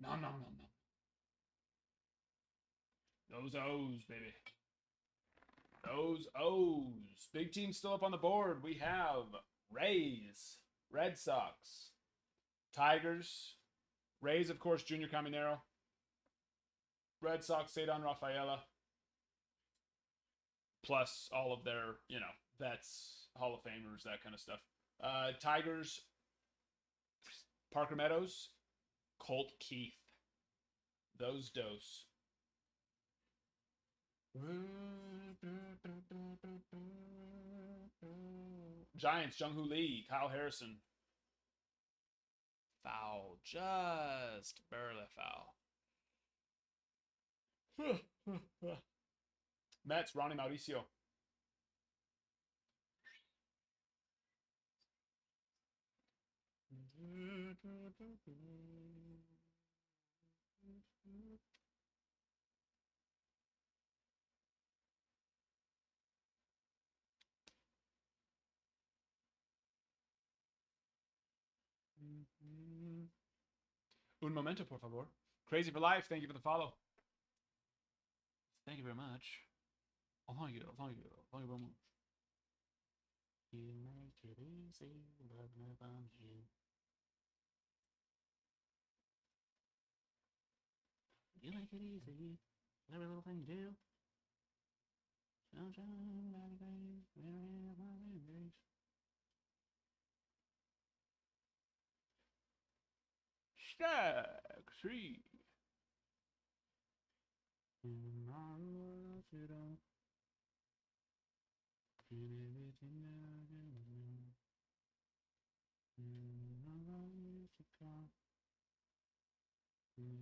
Nom, nom, nom, nom. Those O's, baby. Those O's. Big team still up on the board. We have Rays, Red Sox, Tigers, Rays, of course, Junior Caminero, Red Sox, Cedon Rafaela, plus all of their, vets, Hall of Famers, that kind of stuff. Tigers, Parker Meadows, Colt Keith. Those dose. Giants, Jung-Hoo Lee, Kyle Harrison. Foul. Just barely foul. Mets, Ronnie Mauricio. Un momento, por favor. Crazy for life, thank you for the follow. Thank you very much. Thank you very much. You make it easy, love never on you. You make it easy. Every little thing you do. Sunshine, valley grace, MLB Breaks. Stack 3.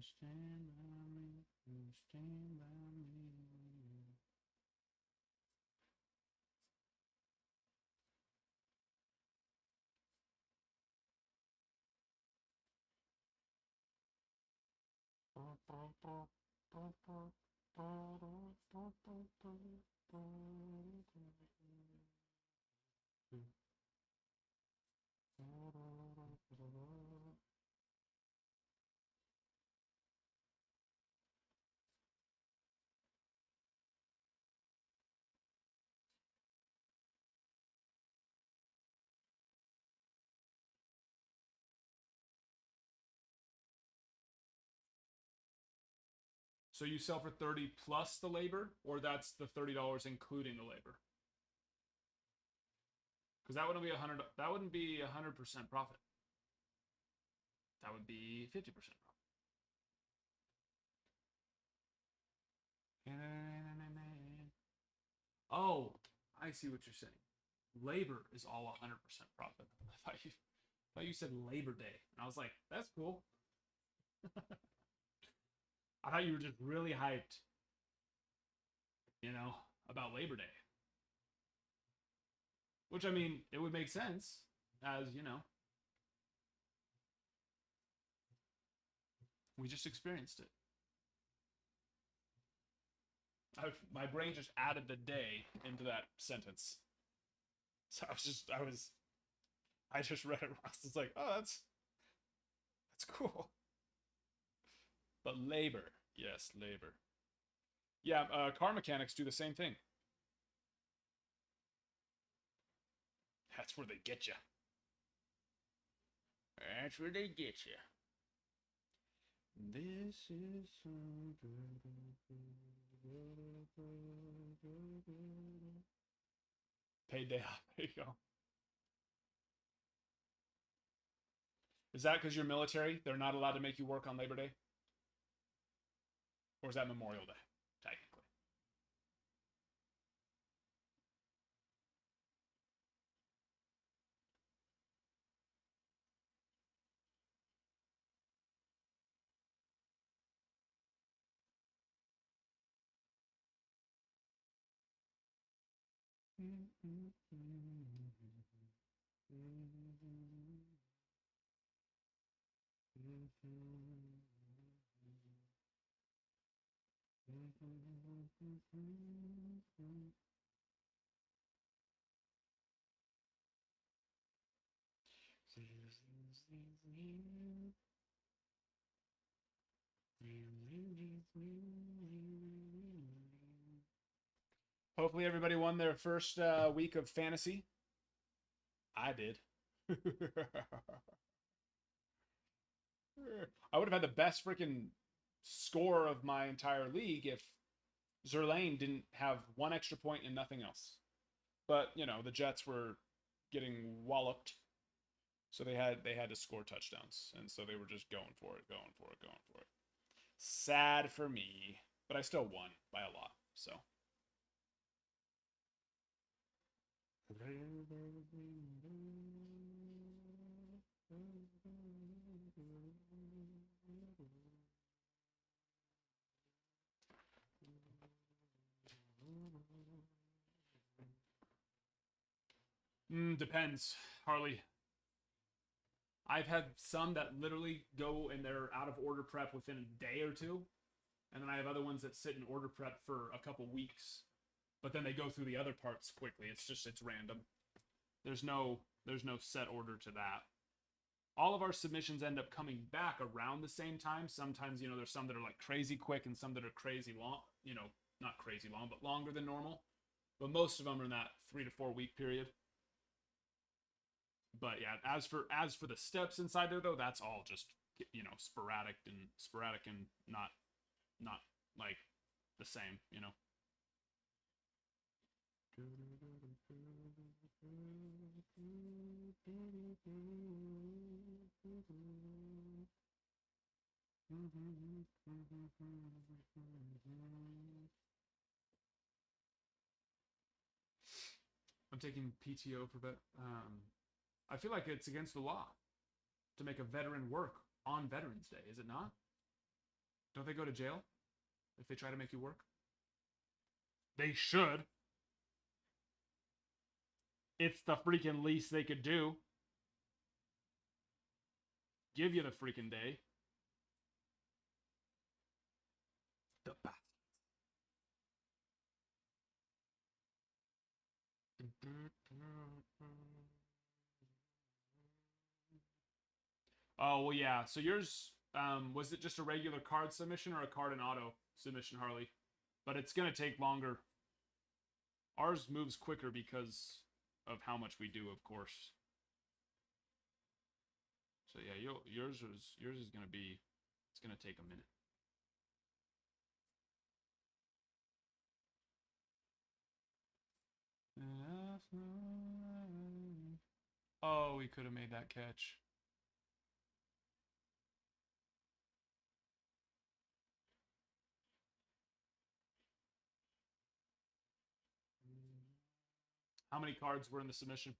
Stand by me, stand by me. So you sell for 30 plus the labor, or that's the $30 including the labor? Because that wouldn't be 100. That wouldn't be 100% profit. That would be 50% profit. Oh, I see what you're saying. Labor is all 100% profit. I thought you said Labor Day, and I was like, that's cool. I thought you were just really hyped, about Labor Day. Which, I mean, it would make sense, as, we just experienced it. My brain just added the day into that sentence. So I just read it. I was like, oh, that's cool. But labor, yes, labor. Yeah, car mechanics do the same thing. That's where they get you. That's where they get you. This is paid day off. There you go. Is that because you're military? They're not allowed to make you work on Labor Day? Or is that Memorial Day, technically? Hopefully everybody won their first week of fantasy. I did. I would have had the best freaking score of my entire league if Zerlane didn't have one extra point and nothing else. But, the Jets were getting walloped. So they had to score touchdowns. And so they were just going for it. Sad for me. But I still won by a lot. So. Depends, Harley. I've had some that literally go and they're out of order prep within a day or two. And then I have other ones that sit in order prep for a couple weeks. But then they go through the other parts quickly. It's random. There's no set order to that. All of our submissions end up coming back around the same time. Sometimes, there's some that are like crazy quick and some that are crazy long, not crazy long, but longer than normal. But most of them are in that 3 to 4 week period. But yeah, as for the steps inside there though, that's all just sporadic and not not like the same, you know. I'm taking PTO for I feel like it's against the law to make a veteran work on Veterans Day, is it not? Don't they go to jail if they try to make you work? They should. It's the freaking least they could do. Give you the freaking day. The bastards. Oh, well, yeah. So yours, was it just a regular card submission or a card and auto submission, Harley? But it's going to take longer. Ours moves quicker because of how much we do, of course. So yeah, yours is going to be, it's going to take a minute. Oh, we could have made that catch. How many cards were in the submission?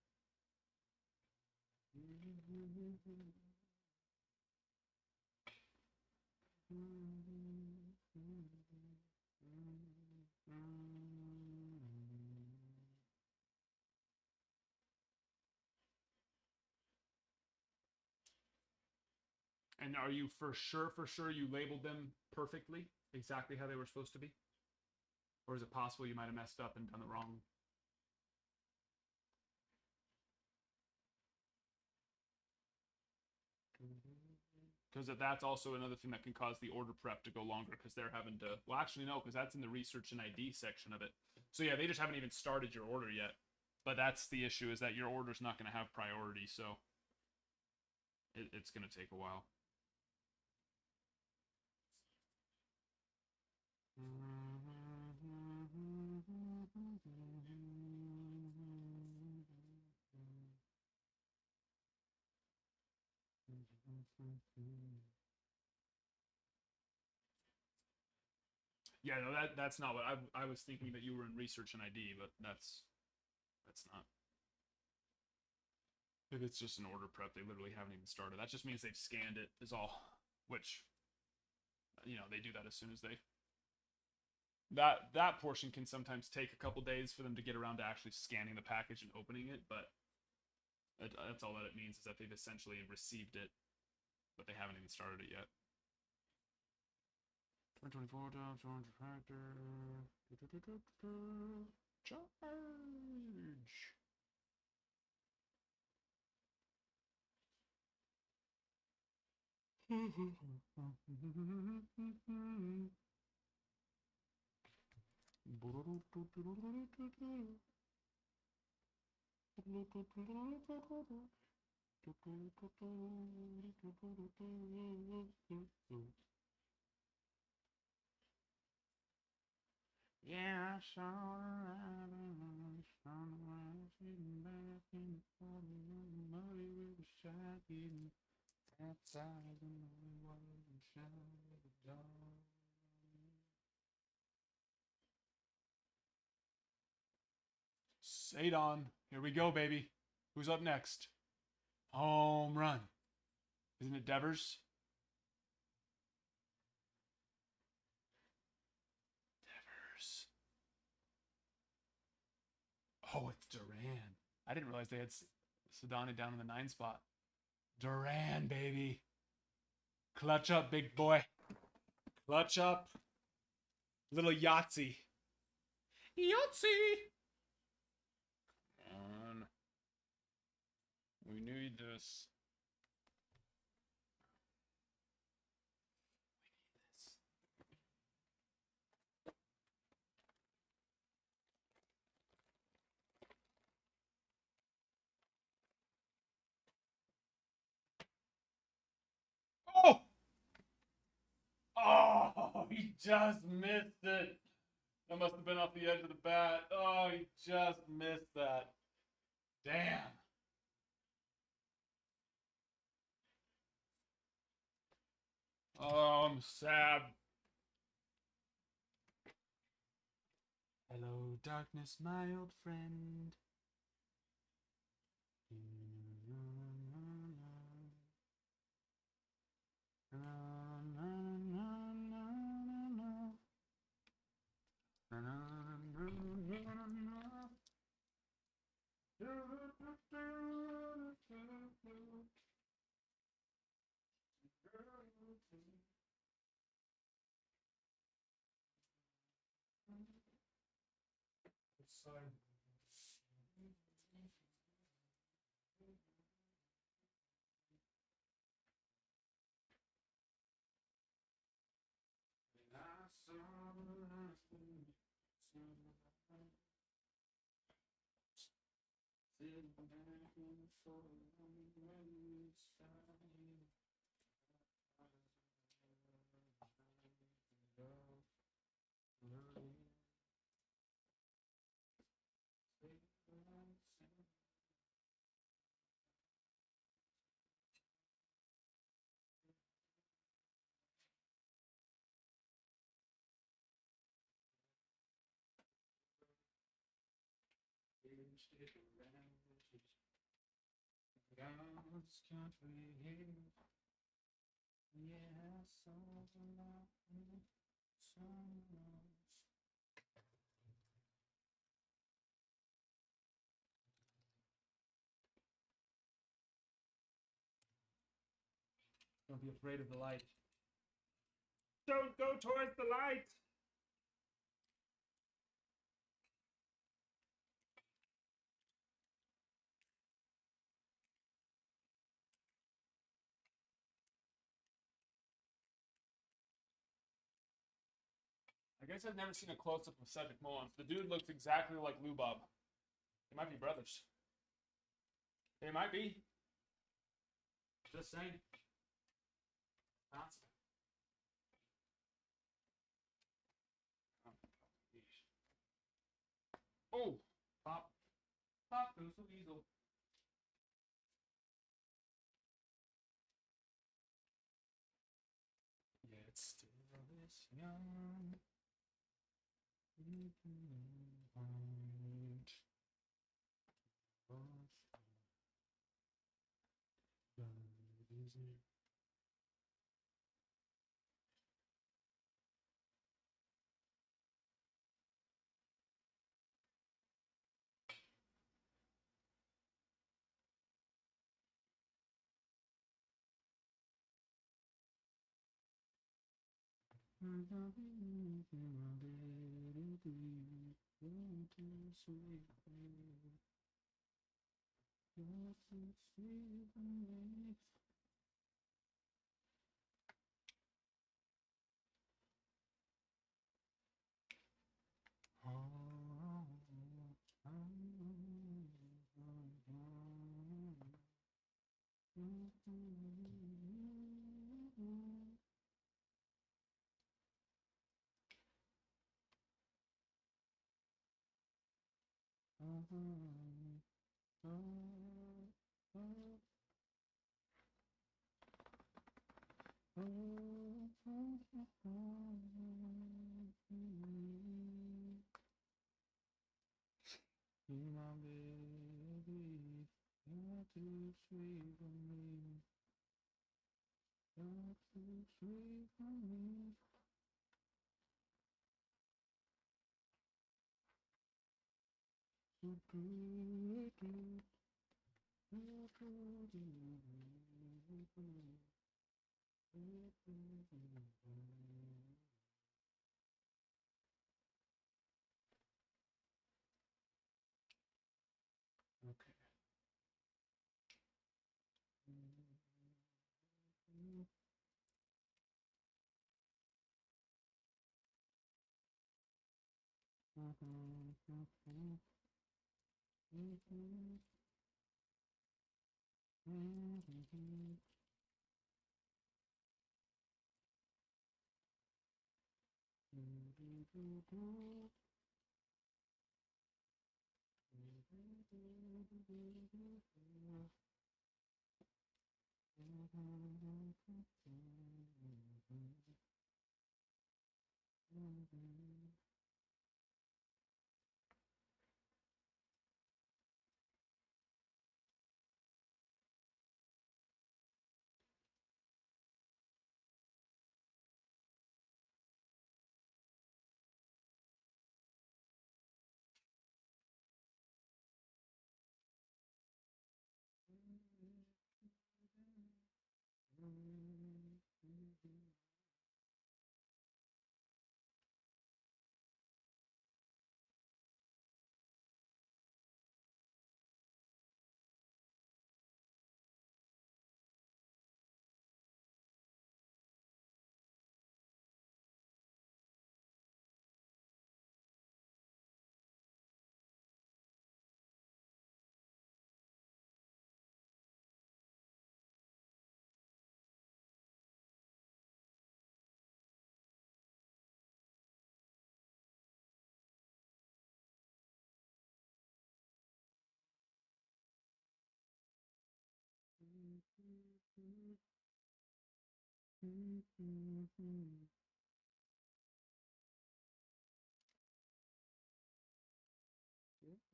And are you for sure you labeled them perfectly, exactly how they were supposed to be? Or is it possible you might have messed up and done it wrong? Because that's also another thing that can cause the order prep to go longer because they're having to. Well, actually, no, because that's in the research and ID section of it. So yeah, they just haven't even started your order yet. But that's the issue, is that your order's not going to have priority, so it's going to take a while. Yeah, no, that's not what I was thinking, that you were in research and ID, but that's not. If it's just an order prep, they literally haven't even started. That just means they've scanned it, is all. Which, you know, they do that as soon as they. That portion can sometimes take a couple days for them to get around to actually scanning the package and opening it, but that's all that it means, is that they've essentially received it, but they haven't even started it yet. 2024 times 400 factor. Charge. Yeah, I saw her sitting back in the corner, muddy with a shotgun, outside in the water and shine the dawn. Sadon, here we go, baby. Who's up next? Home run. Isn't it Devers? Devers. Oh, it's Duran. I didn't realize they had Sedani down in the 9 spot. Duran, baby. Clutch up, big boy. Clutch up. Little Yahtzee. Yahtzee! Come on. We need this. Oh! Oh, he just missed it. That must have been off the edge of the bat. Oh, he just missed that. Damn. Oh, I'm sad. Hello, darkness, my old friend. God's country here. Yeah, so long, so long. Don't be afraid of the light. Don't go towards the light. I guess I've never seen a close-up of Cedric Mullins. The dude looks exactly like Lou Bob. They might be brothers. They might be. Just saying. Constant. Oh, pop. Pop goes the weasel. Yet still this young. My baby, you're too sweet for me. You're too sweet for me. Okay.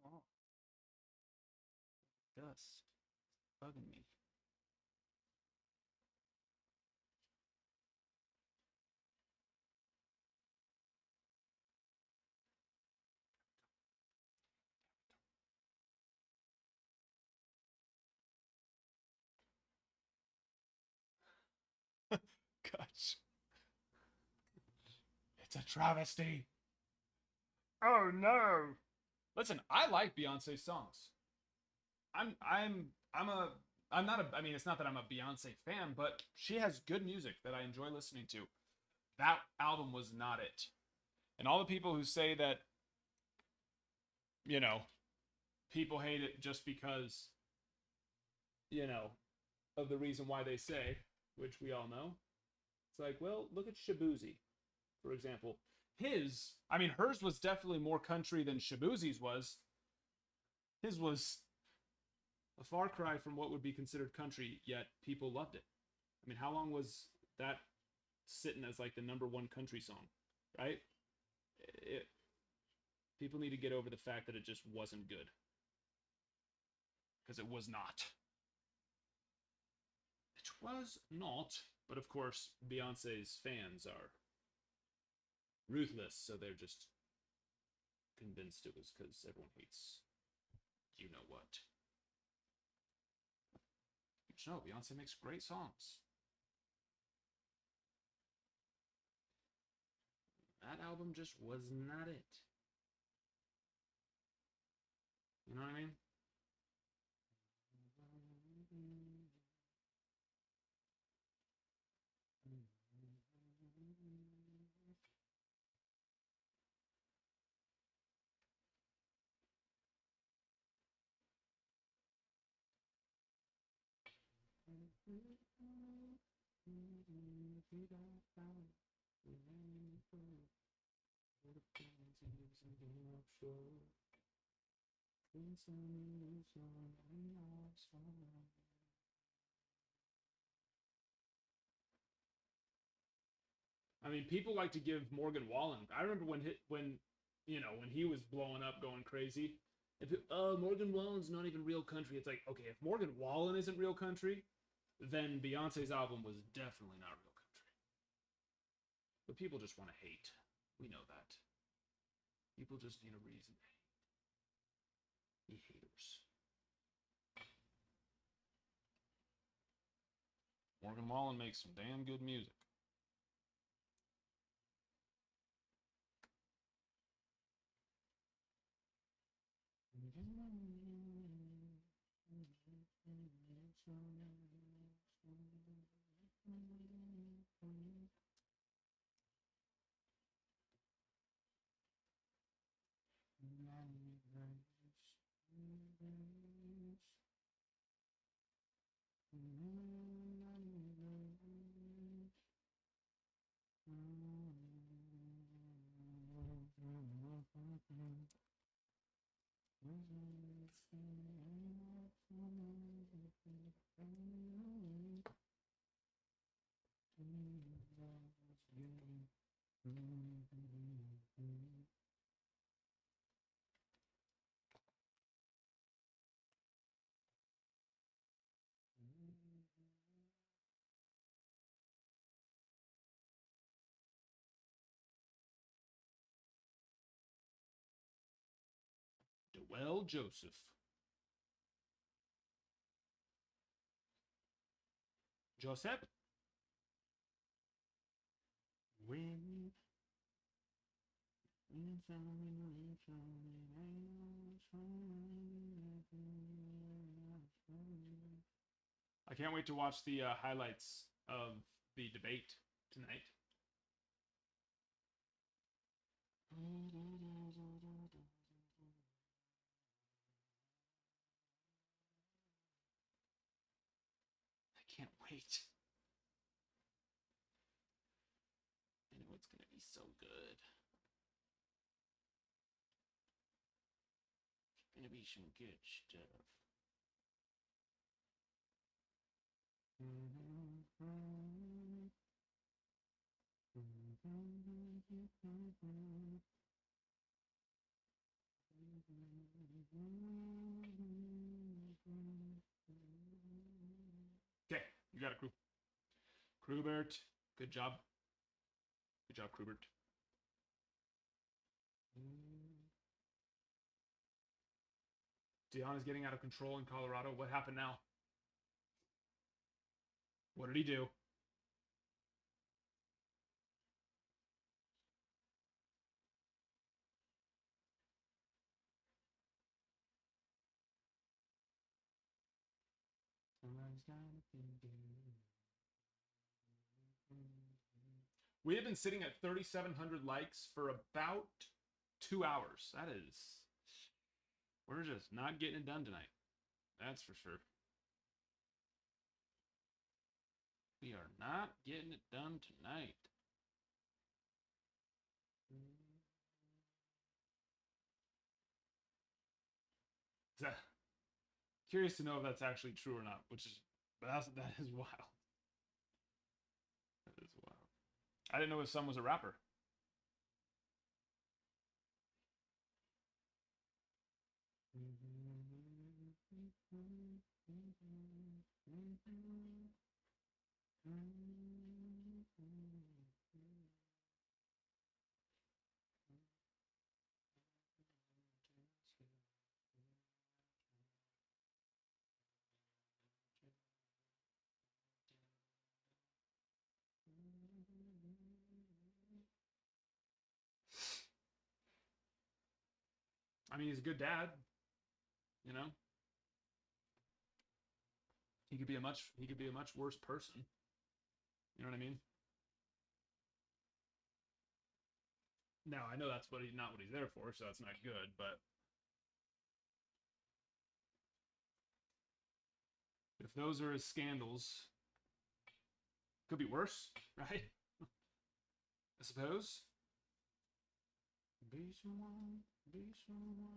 Oh, dust. Bugging me. Gosh. It's a travesty. Oh no. Listen, I like Beyonce songs. I'm a I'm not a I mean it's not that I'm a Beyonce fan, but she has good music that I enjoy listening to. That album was not it. And all the people who say that, you know, people hate it just because, you know, of the reason why they say, which we all know. It's like, well, look at Shabuzi, for example. Hers was definitely more country than Shabuzi's was. His was a far cry from what would be considered country, yet people loved it. I mean, how long was that sitting as like the number one country song, right? It, People need to get over the fact that it just wasn't good. Because it was not. It was not. But of course, Beyonce's fans are ruthless, so they're just convinced it was because everyone hates you know what. Which no, Beyonce makes great songs. That album just was not it. You know what I mean? I mean, people like to give Morgan Wallen. I remember when he was blowing up, going crazy. Morgan Wallen's not even real country. It's like, okay, if Morgan Wallen isn't real country, then Beyonce's album was definitely not real country. But people just want to hate. We know that. People just need a reason to hate. Be haters. Morgan Wallen makes some damn good music. Dwell Joseph. Joseph? When I can't wait to watch the highlights of the debate tonight. I can't wait. I know it's going to be so good. It's going to be some good stuff. Okay, you got it, Crew. Krubert, good job. Good job, Krubert. Dion is getting out of control in Colorado. What happened now? What did he do? We have been sitting at 3,700 likes for about 2 hours. That is, we're just not getting it done tonight. That's for sure. We are not getting it done tonight. Curious to know if that's actually true or not, which is, but that is wild. That is wild. I didn't know his son was a rapper. I mean, he's a good dad. You know, he could be a much worse person. You know what I mean? Now I know that's not what he's there for, so that's not good. But if those are his scandals, could be worse, right? I suppose. Be someone, be someone.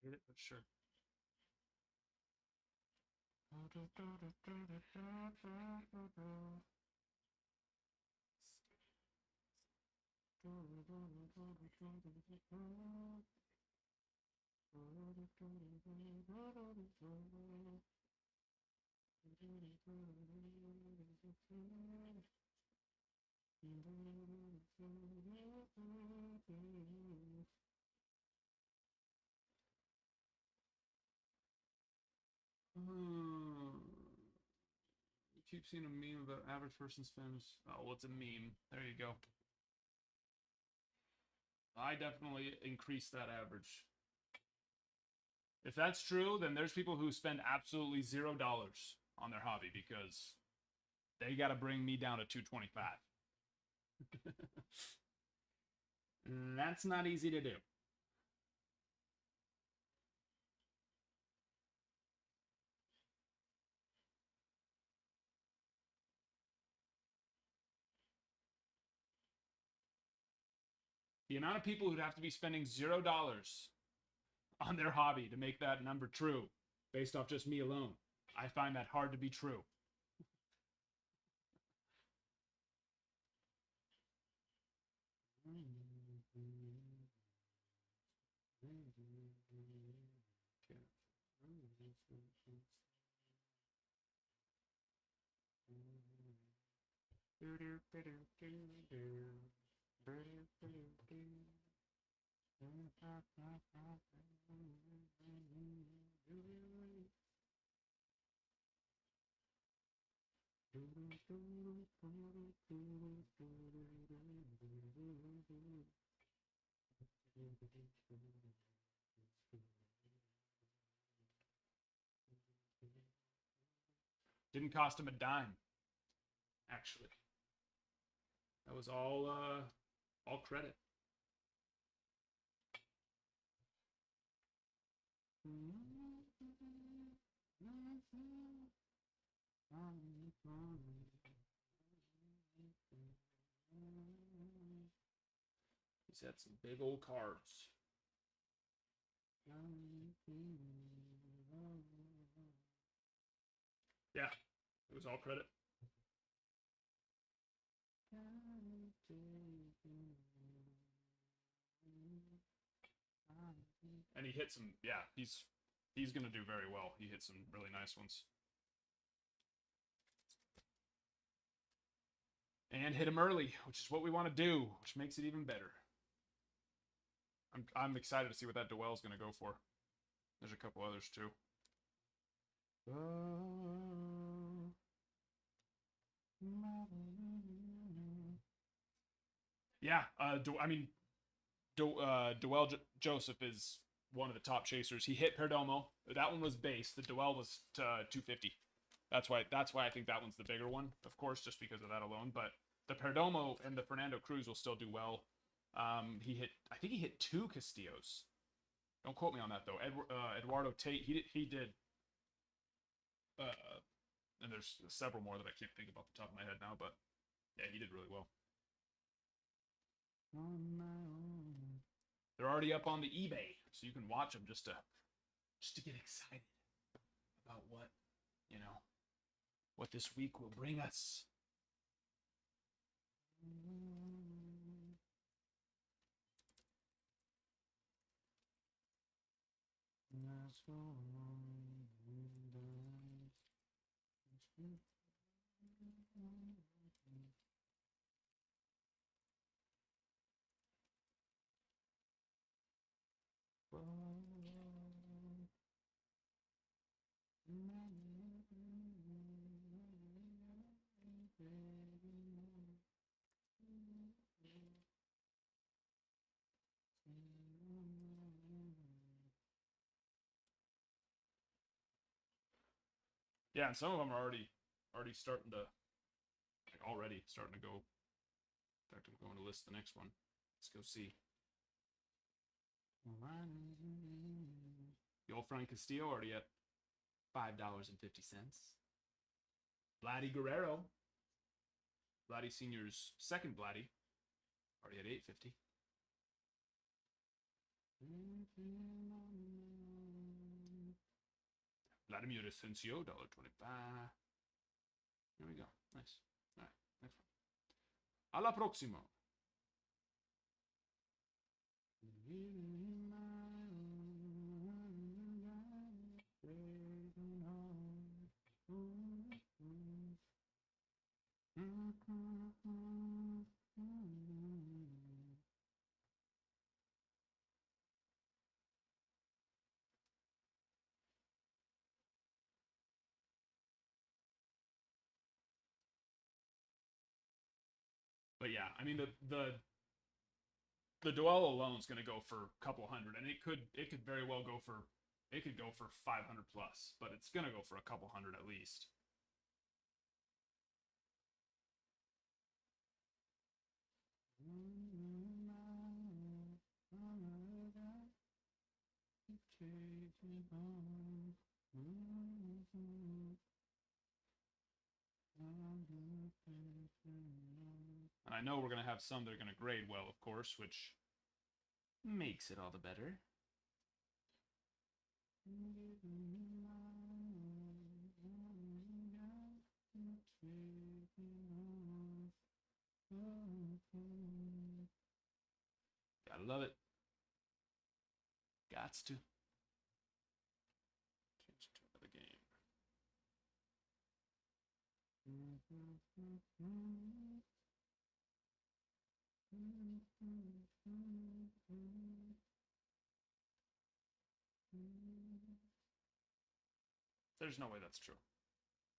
Hit it, but sure. Keep seeing a meme about average person spends. Oh, well, it's a meme. There you go. I definitely increased that average. If that's true, then there's people who spend absolutely $0 on their hobby because they got to bring me down to 225. That's not easy to do. The amount of people who'd have to be spending $0 on their hobby to make that number true, based off just me alone, I find that hard to be true. Didn't cost him a dime, actually. That was all credit. He's had some big old cards. Yeah, it was all credit. And he hit some. Yeah, he's gonna do very well. He hit some really nice ones. And hit him early, which is what we want to do, which makes it even better. I'm excited to see what that duel's gonna go for. There's a couple others too. Yeah, Duel Joseph is one of the top chasers. He hit Perdomo. That one was base. The Duel was 250. That's why I think that one's the bigger one, of course, just because of that alone. But the Perdomo and the Fernando Cruz will still do well. I think he hit 2 Castillos. Don't quote me on that though. Eduardo Tate, he did. And there's several more that I can't think about the top of my head now, but yeah, he did really well. They're already up on the eBay, so you can watch them just to get excited about what this week will bring us. Yeah, and some of them are already starting to already starting to go. In fact, I'm going to list the next one. Let's go see. The old Frank Castillo already at $5.50. Vladdy Guerrero. Vladdy Senior's second Vladdy. Already at $8.50. Vladimir Asensio, $1.25. There we go. Nice. All right, next one. Alla próxima. But yeah, I mean the duel alone is going to go for a couple hundred, and it could very well go for 500 plus, but it's going to go for a couple hundred at least. And I know we're going to have some that are going to grade well, of course, which makes it all the better. Gotta love it. Gots to. Change to another game. There's no way that's true.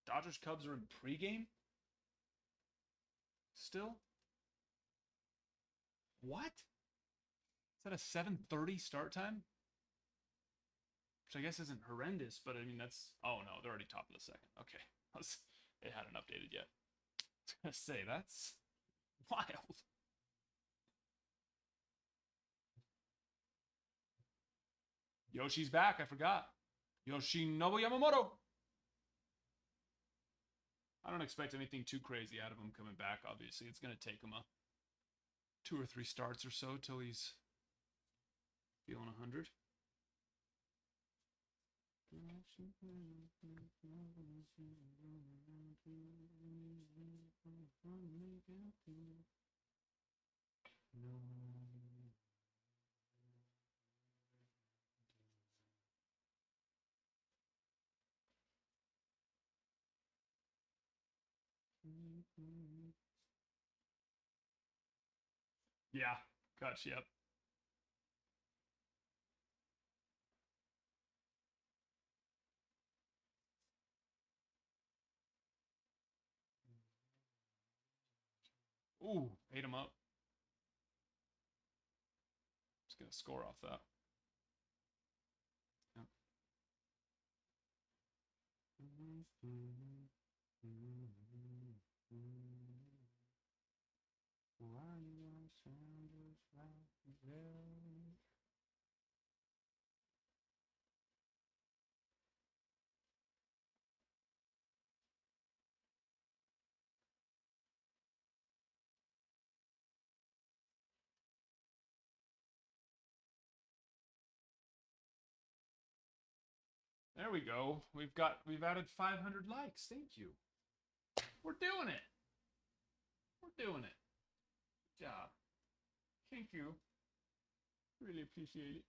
Dodgers Cubs are in pregame? Still? What? Is that a 7:30 start time? Which I guess isn't horrendous, but I mean that's oh no, they're already top of the second. Okay. It hadn't updated yet. I was gonna say that's wild. Yoshi's back, I forgot. Yoshinobu Yamamoto. I don't expect anything too crazy out of him coming back, obviously. It's going to take him a 2 or 3 starts or so till he's feeling 100. Yeah, Kutch, yep. Ooh, ate him up. Just get a score off that. Yep. There we go. We've added 500 likes. Thank you. We're doing it. We're doing it. Good job. Thank you. Really appreciate it.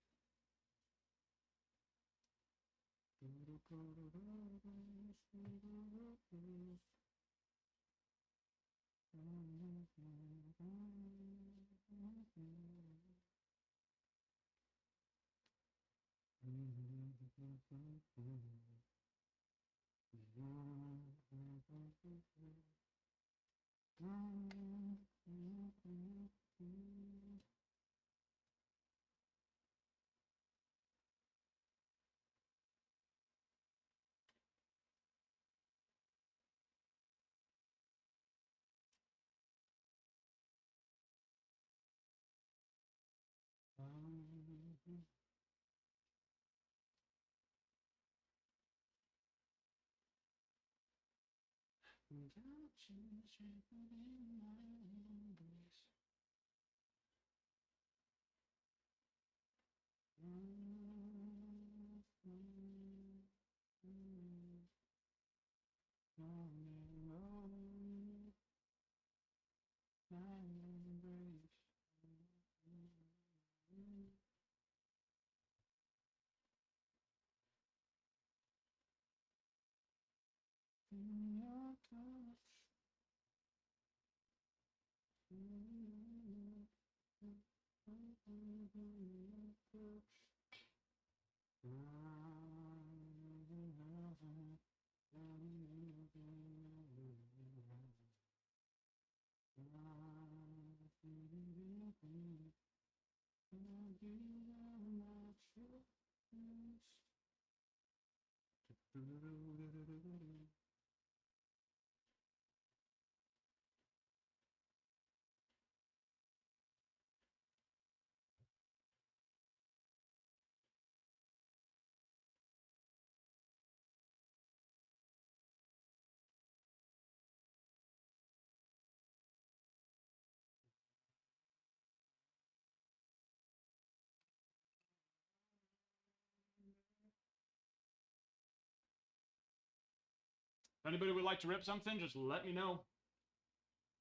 If anybody would like to rip something, just let me know.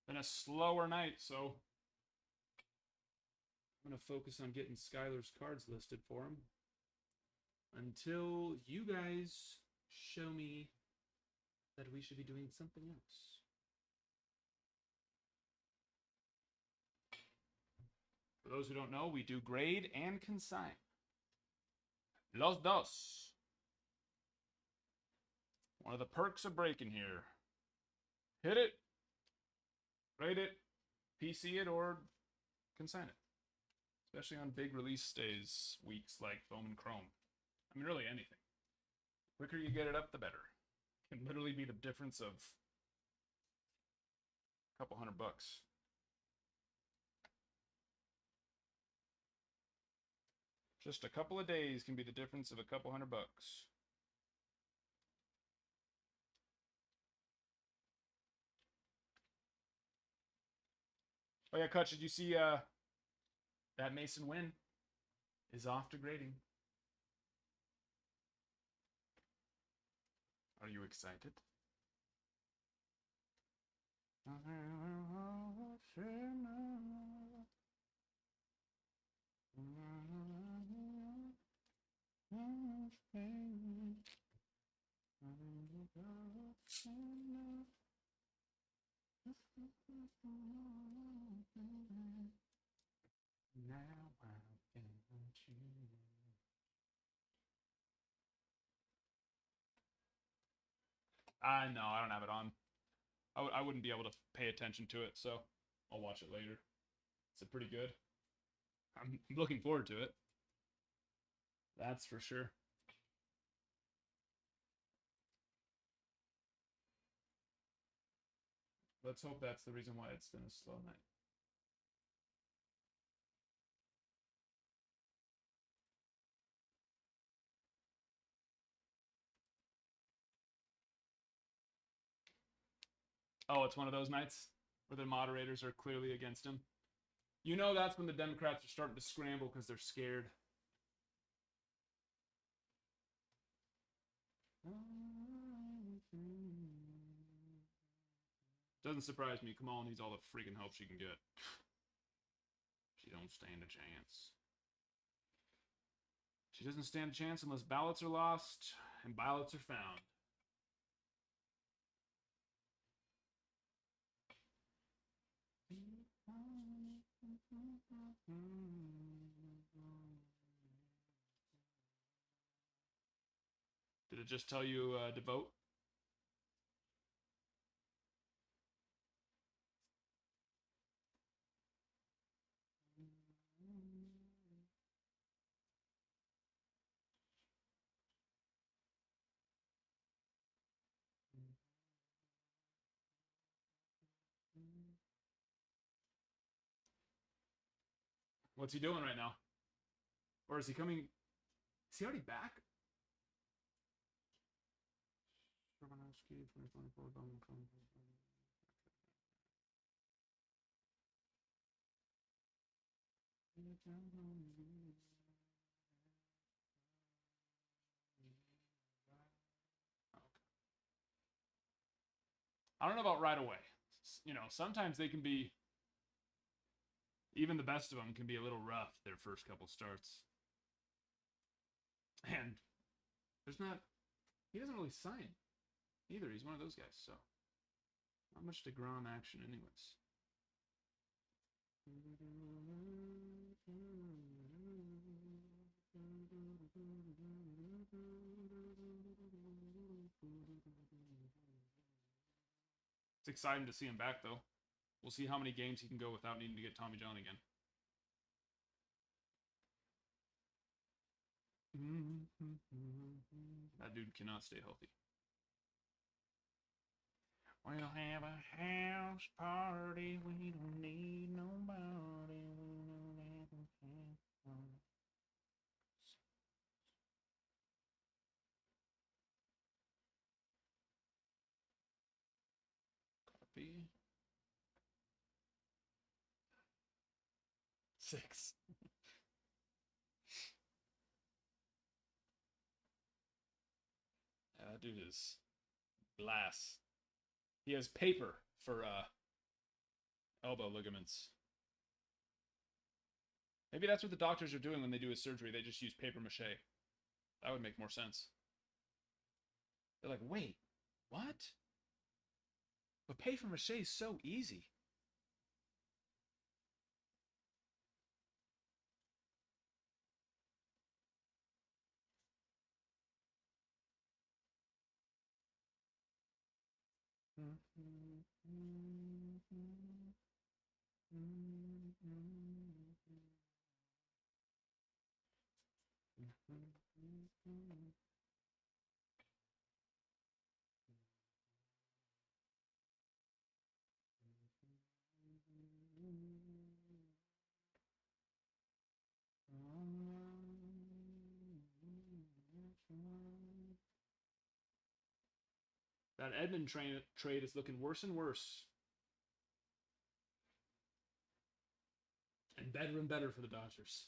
Been a slower night, so I'm going to focus on getting Skylar's cards listed for him until you guys show me that we should be doing something else. For those who don't know, we do grade and consign. Los dos. One of the perks of breaking here. Hit it, grade it, PC it, or consign it. Especially on big release days, weeks like Bowman Chrome. I mean, really anything. The quicker you get it up, the better. It can literally be the difference of a couple $100. Just a couple of days can be the difference of a couple $100. Oh yeah, Kutch, did you see that Mason win is off to grading? Are you excited? Now I want you. No, I don't have it on. I wouldn't be able to pay attention to it, so I'll watch it later. It's pretty good. I'm looking forward to it. That's for sure. Let's hope that's the reason why it's been a slow night. Oh, it's one of those nights where the moderators are clearly against him. You know that's when the Democrats are starting to scramble because they're scared. Doesn't surprise me. Kamala needs all the freaking help she can get. She don't stand a chance. She doesn't stand a chance unless ballots are lost and ballots are found. Did it just tell you to vote? What's he doing right now? Or is he coming? Is he already back? I don't know about right away. You know, sometimes they can be, even the best of them can be a little rough their first couple starts. And there's not, he doesn't really sign either. He's one of those guys, so not much DeGrom action, anyways. It's exciting to see him back, though. We'll see how many games he can go without needing to get Tommy John again. That dude cannot stay healthy. We'll have a house party. We don't need nobody. Copy. 6. Yeah, that dude is glass. He has paper for elbow ligaments. Maybe that's what the doctors are doing when they do his surgery. They just use paper mache. That would make more sense. They're like, wait, what? But paper mache is so easy. That Edmund trade is looking worse and worse. And better and better for the Dodgers.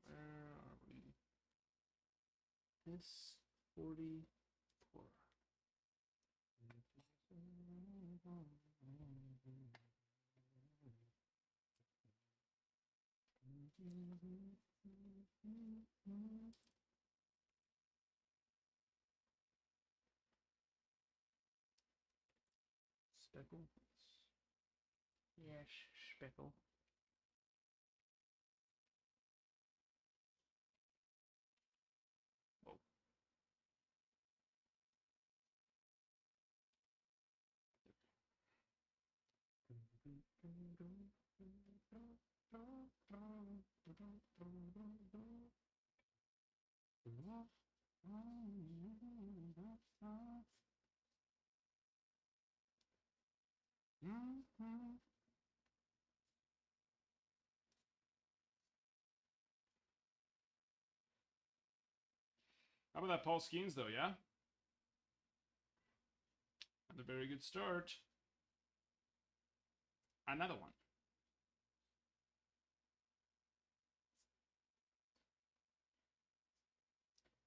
Where are we? This 44. Speckle. Yes, speckle. Oh. How about that Paul Skeens, though, yeah? Had a very good start. Another one.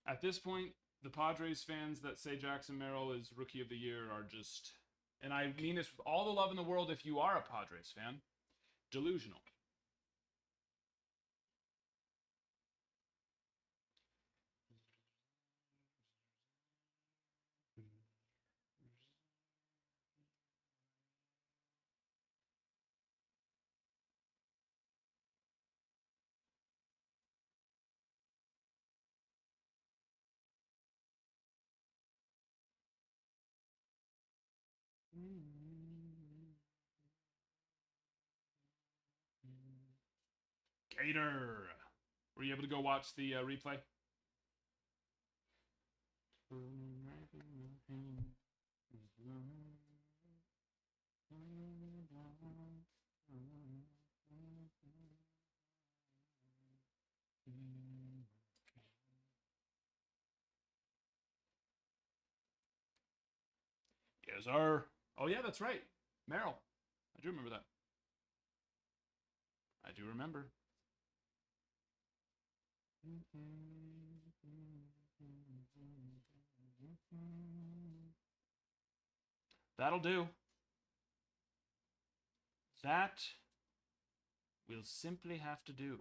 At this point, the Padres fans that say Jackson Merrill is Rookie of the Year are just, and I mean this with all the love in the world if you are a Padres fan, delusional. Gator. Were you able to go watch the replay? Yes, sir. Oh, yeah, that's right. Merrill. I do remember that. I do remember. That'll do. That will simply have to do.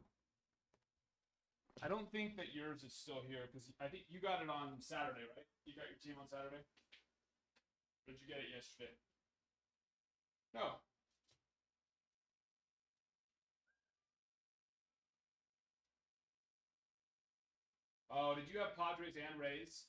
I don't think that yours is still here because I think you got it on Saturday, right? You got your team on Saturday? Or did you get it yesterday? No. Oh, did you have Padres and Rays?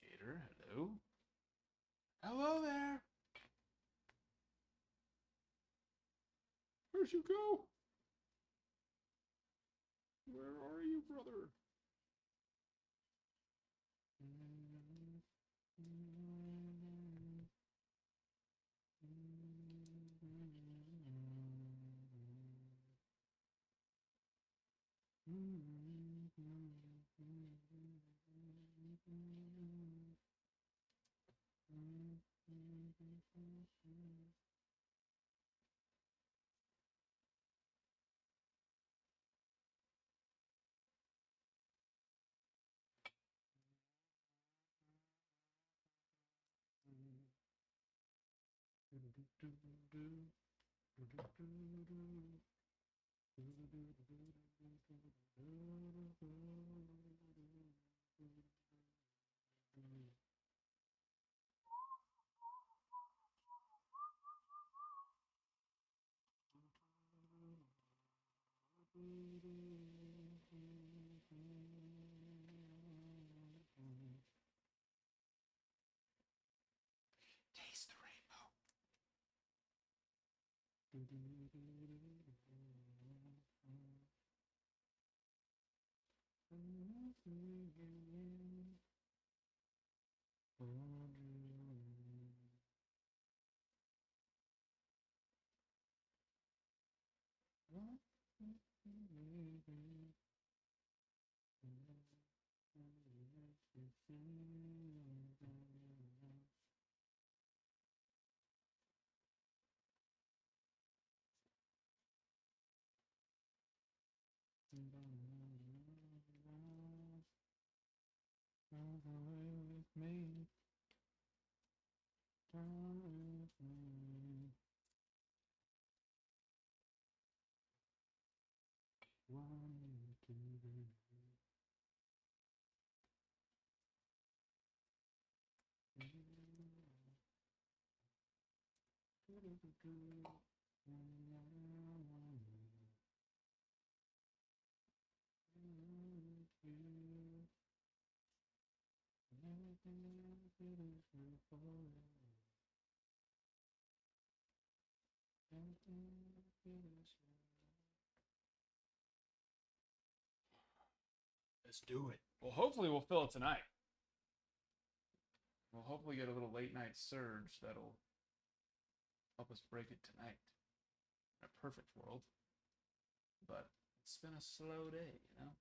Gator, hello. Hello there. Where'd you go? Where are you, brother? Taste the rainbow. Let's do it. Well, hopefully we'll fill it tonight. We'll hopefully get a little late night surge that'll help us break it tonight. In a perfect world. But it's been a slow day, you know?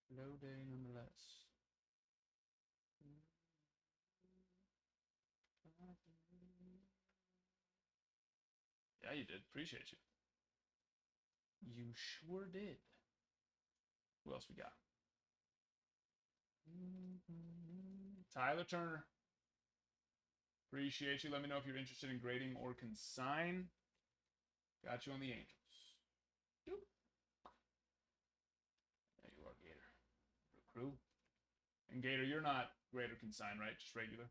Slow day nonetheless. Yeah, you did. Appreciate you. You sure did. Who else we got? Tyler Turner. Appreciate you. Let me know if you're interested in grading or consign. Got you on the Angels. Doop. There you are, Gator. Crew. And Gator, you're not grade or consign, right? Just regular.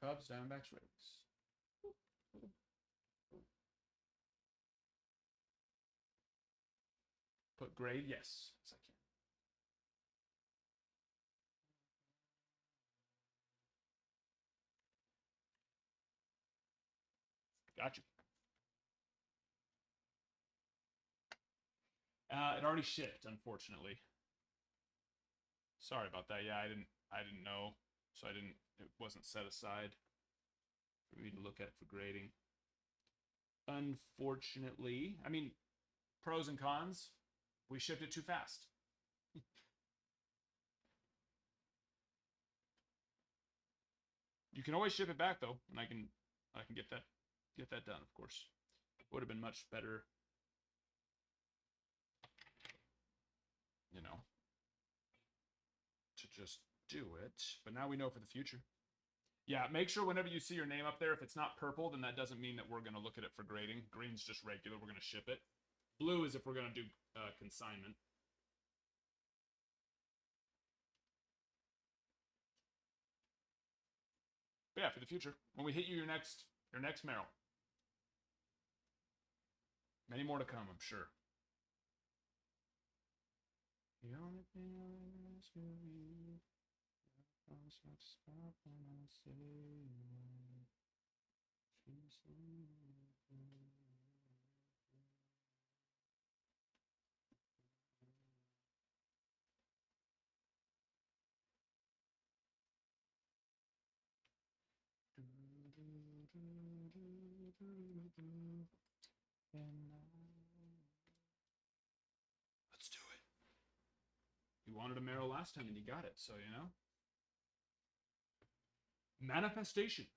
Cubs, Diamondbacks, Rays. Put grade, yes, I can. Got you. It already shipped, unfortunately. Sorry about that. Yeah, I didn't know, so it wasn't set aside for me to look at for grading. Unfortunately, I mean, pros and cons, we shipped it too fast. You can always ship it back though, and I can get that done, of course. Would have been much better, you know, to just do it. But now we know for the future. Yeah, make sure whenever you see your name up there, if it's not purple, then that doesn't mean that we're going to look at it for grading. Green's just regular. We're going to ship it. Blue is if we're going to do consignment. But yeah, for the future, when we hit you your next Merrill. Many more to come, I'm sure. The only thing I ask of you, I promise not to stop when I say Let's do it. You wanted a Merrill last time and you got it, so you know. Manifestation.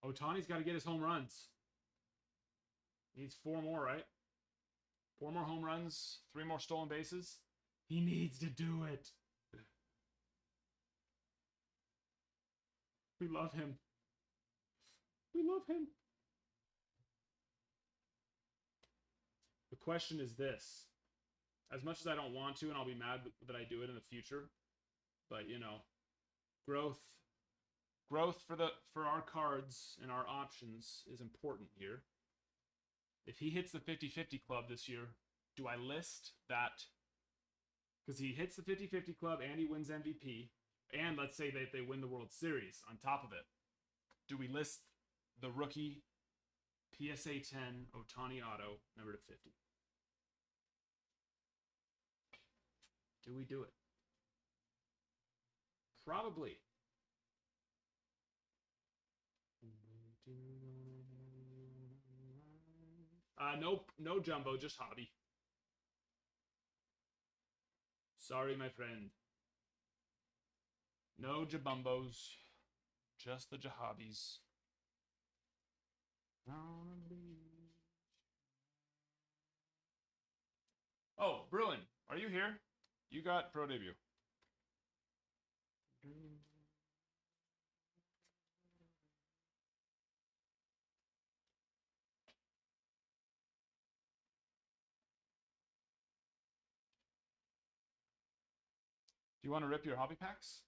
Otani's got to get his home runs. He needs 4 more, right? 4 more home runs, 3 more stolen bases. He needs to do it. We love him. We love him. The question is this. As much as I don't want to, and I'll be mad that I do it in the future, but you know, growth for our cards and our options is important here. If he hits the 50-50 club this year, do I list that? Because he hits the 50-50 club and he wins MVP, and let's say that they win the World Series on top of it. Do we list the rookie PSA 10 Ohtani auto number to 50? Do we do it? Probably. Nope, no jumbo, just hobby. Sorry, my friend. No jabumbos, just the jahobbies. Oh, Bruin, are you here? You got pro debut. Do you want to rip your hobby packs?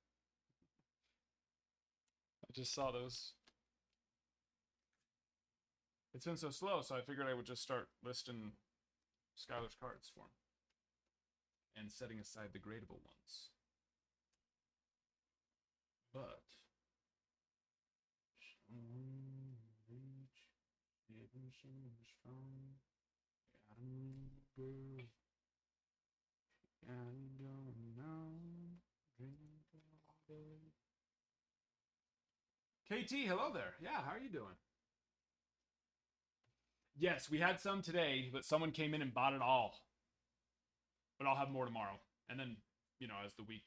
I just saw those. It's been so slow, so I figured I would just start listing Skylar's cards for him. And setting aside the gradable ones. But KT, hello there. Yeah, how are you doing? Yes, we had some today, but someone came in and bought it all. But I'll have more tomorrow. And then, you know, as the week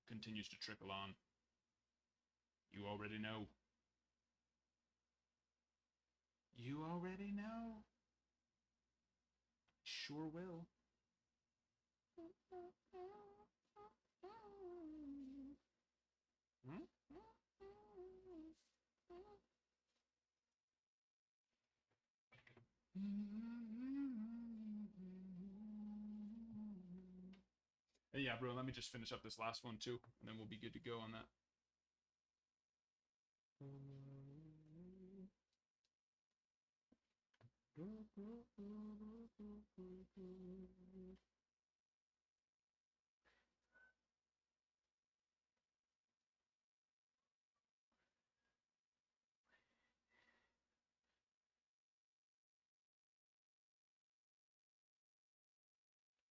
continues to trickle on, you already know. You already know. Sure will. And yeah, bro, let me just finish up this last one too, and then we'll be good to go on that.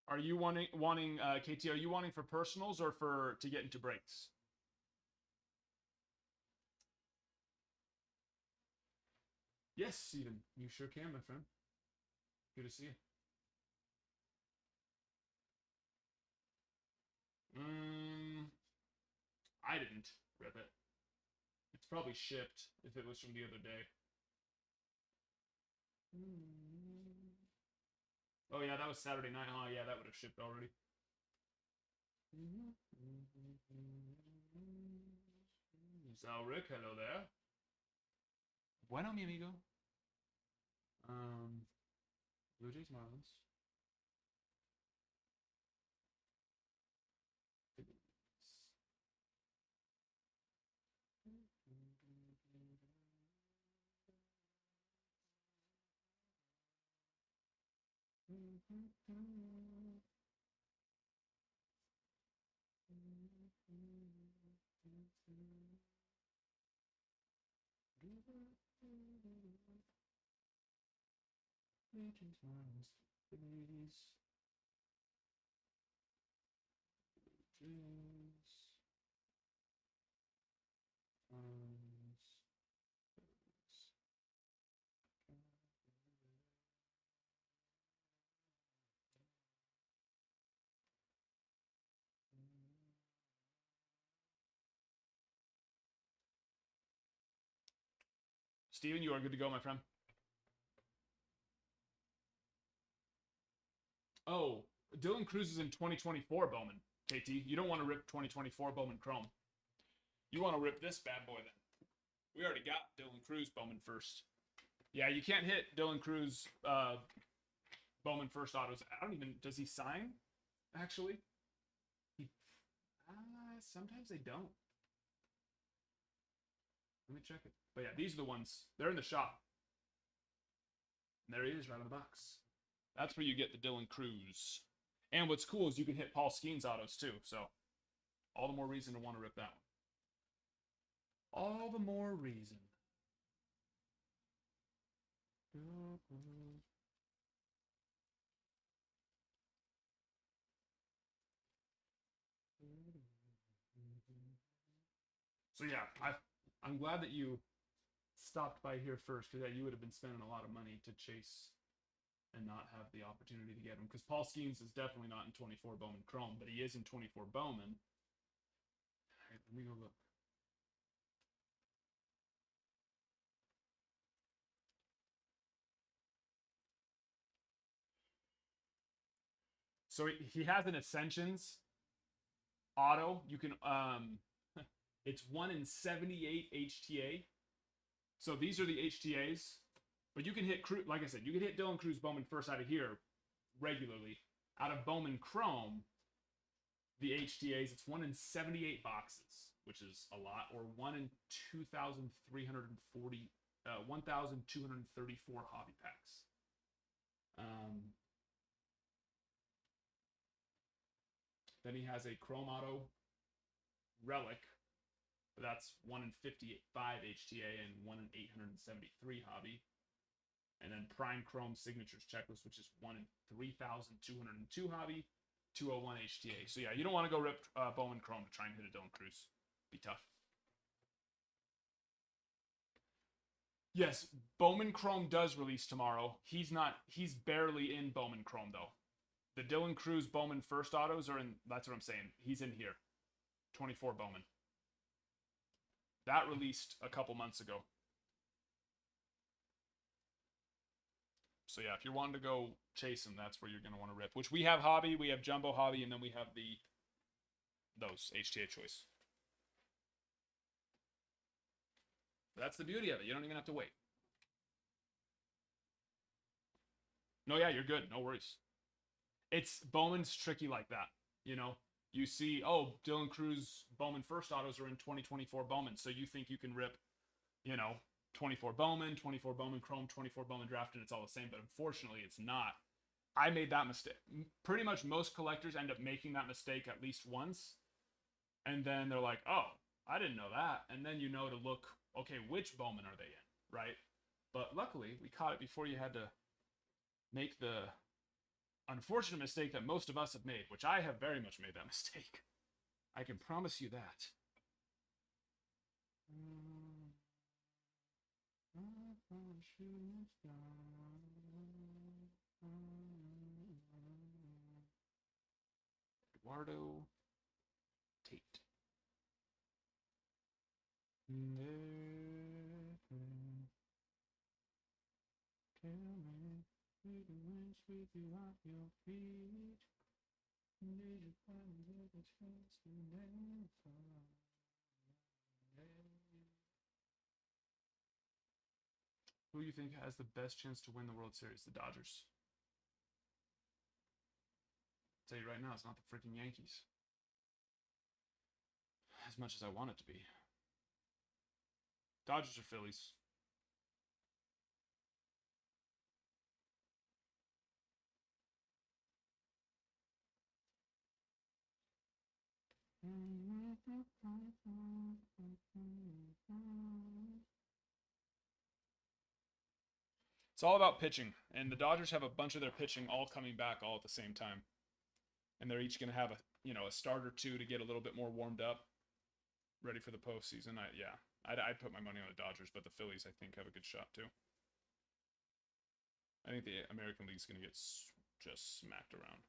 Are you wanting KT? Are you wanting for personals or for to get into breaks? Yes, Steven, you sure can, my friend. Good to see you. I didn't rip it. It's probably shipped if it was from the other day. Oh yeah, that was Saturday night. Oh yeah, that would have shipped already. Zalric, hello there. Bueno, mi amigo. Blue Jays, Marlins. Legends, Marlins, Phillies, Jays, Marlins, Phillies. Steven, you are good to go, my friend. Oh, Dylan Cruz is in 2024 Bowman. KT, you don't want to rip 2024 Bowman Chrome. You want to rip this bad boy then. We already got Dylan Cruz Bowman first. Yeah, you can't hit Dylan Cruz Bowman first autos. I don't even, does he sign? Actually, he sometimes they don't. Let me check it. But yeah, these are the ones. They're in the shop. And there he is, right on the box. That's where you get the Dylan Cruz. And what's cool is you can hit Paul Skeens autos too. So all the more reason to want to rip that one. All the more reason. So yeah, I'm glad that you stopped by here first, because yeah, you would have been spending a lot of money to chase and not have the opportunity to get him. Because Paul Skeens is definitely not in 24 Bowman Chrome, but he is in 24 Bowman. All right, let me go look. So he has an Ascensions auto. You can it's 1 in 78 HTA. So these are the HTAs. But you can hit, like I said, you can hit Dylan Cruz Bowman first out of here regularly. Out of Bowman Chrome, the HTAs, it's 1 in 78 boxes, which is a lot, or 1 in 1,234 hobby packs. Then he has a Chrome Auto Relic. That's 1 in 55 HTA and 1 in 873 hobby. And then Prime Chrome Signatures Checklist, which is 1 in 3,202 hobby, 201 HTA. So yeah, you don't want to go rip Bowman Chrome to try and hit a Dylan Cruz. Be tough. Yes, Bowman Chrome does release tomorrow. He's barely in Bowman Chrome though. The Dylan Cruz Bowman first autos are in, that's what I'm saying. He's in here. 24 Bowman. That released a couple months ago. So yeah, if you're wanting to go chase him, that's where you're going to want to rip. Which we have hobby, we have jumbo hobby, and then we have those HTA choice. That's the beauty of it. You don't even have to wait. No, yeah, you're good. No worries. It's Bowman's tricky like that. You know, you see, oh, Dylan Cruz Bowman first autos are in 2024 Bowman. So you think you can rip, 24 Bowman, 24 Bowman Chrome, 24 Bowman Draft, and it's all the same. But unfortunately, it's not. I made that mistake. Pretty much most collectors end up making that mistake at least once. And then they're like, oh, I didn't know that. And then you know to look, okay, which Bowman are they in, right? But luckily, we caught it before you had to make the unfortunate mistake that most of us have made, which I have very much made that mistake. I can promise you that. Eduardo Tate. With you at your feet. Who do you think has the best chance to win the World Series? The Dodgers. tell you right now, it's not the freaking Yankees. As much as I want it to be. Dodgers or Phillies? It's all about pitching, and the Dodgers have a bunch of their pitching all coming back all at the same time, and they're each going to have a start or two to get a little bit more warmed up, ready for the postseason. I'd put my money on the Dodgers, but the Phillies I think have a good shot too. I think the American League's going to get just smacked around.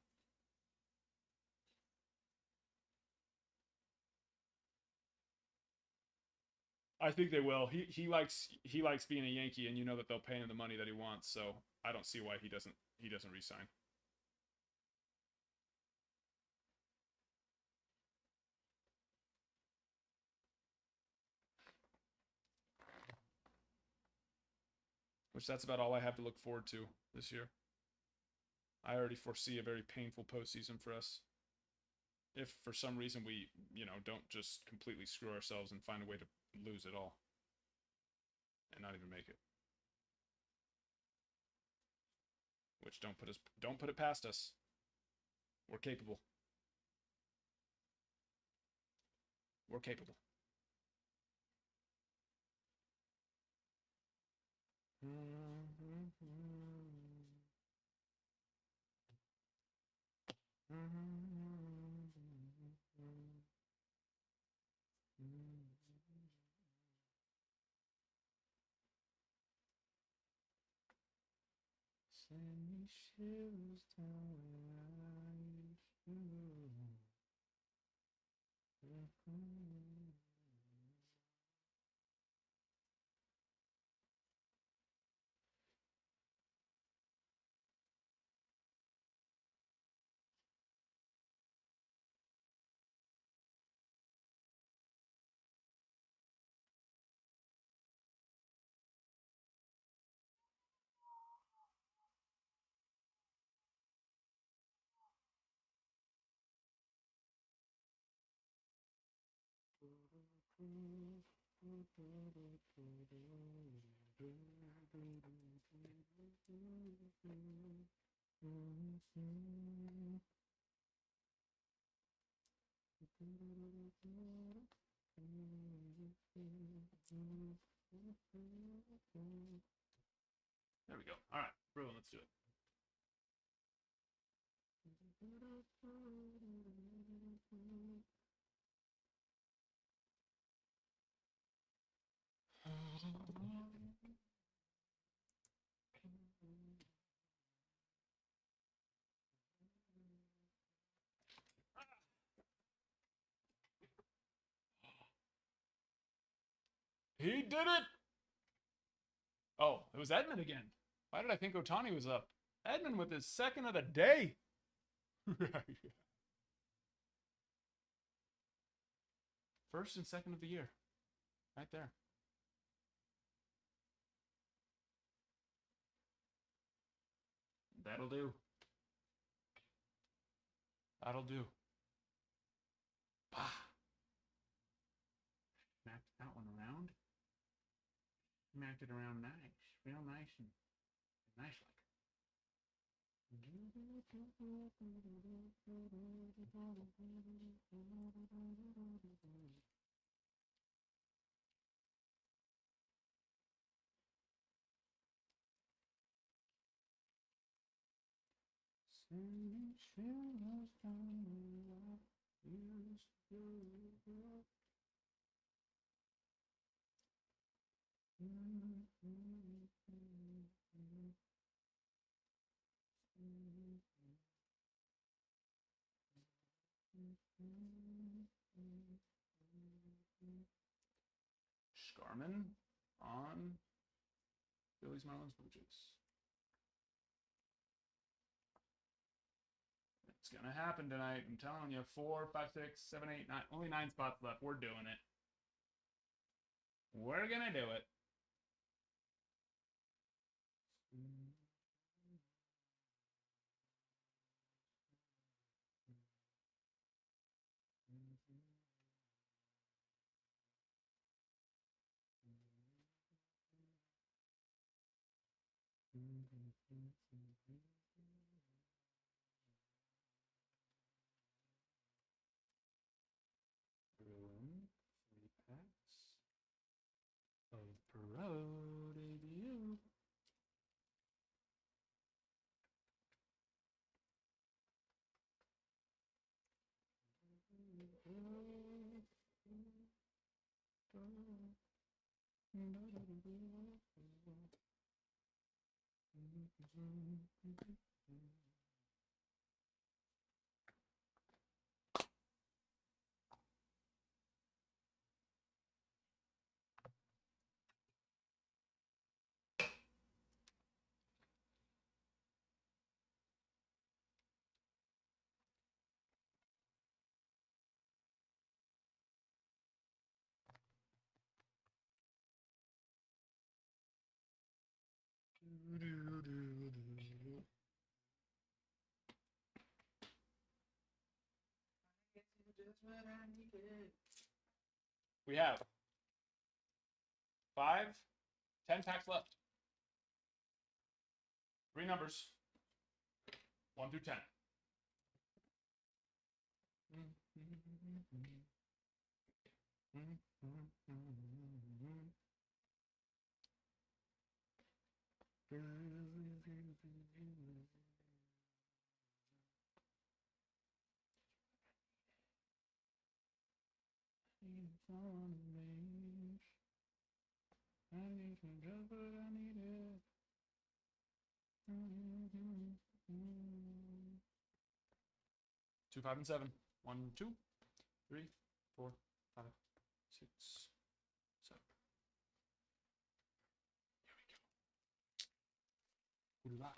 I think they will. He likes being a Yankee, and you know that they'll pay him the money that he wants. So I don't see why he doesn't resign. Which that's about all I have to look forward to this year. I already foresee a very painful postseason for us. If for some reason we, don't just completely screw ourselves and find a way to lose it all and not even make it. Which don't put it past us. We're capable. We're capable. Send me shivers down There we go. All right, bro, let's do it. He did it! Oh, it was Edman again. Why did I think Otani was up? Edman with his second of the day. First and second of the year. Right there. That'll do. That'll do. Bah. Smacked that one around. Smacked it around nice. Real nice and nice like. Scarman on Phillies, Marlins, Blue Jays. It's gonna happen tonight. I'm telling you. 4, 5, 6, 7, 8, 9. Only 9 spots left. We're doing it. We're gonna do it. Room, 3 packs of Pro debut. We have 5, 10 packs left. 3 numbers, 1 through 10. I need some just what I needed. 2, 5, and 7. 1, 2, 3, 4, 5, 6, 7. Here we go. Who do you like?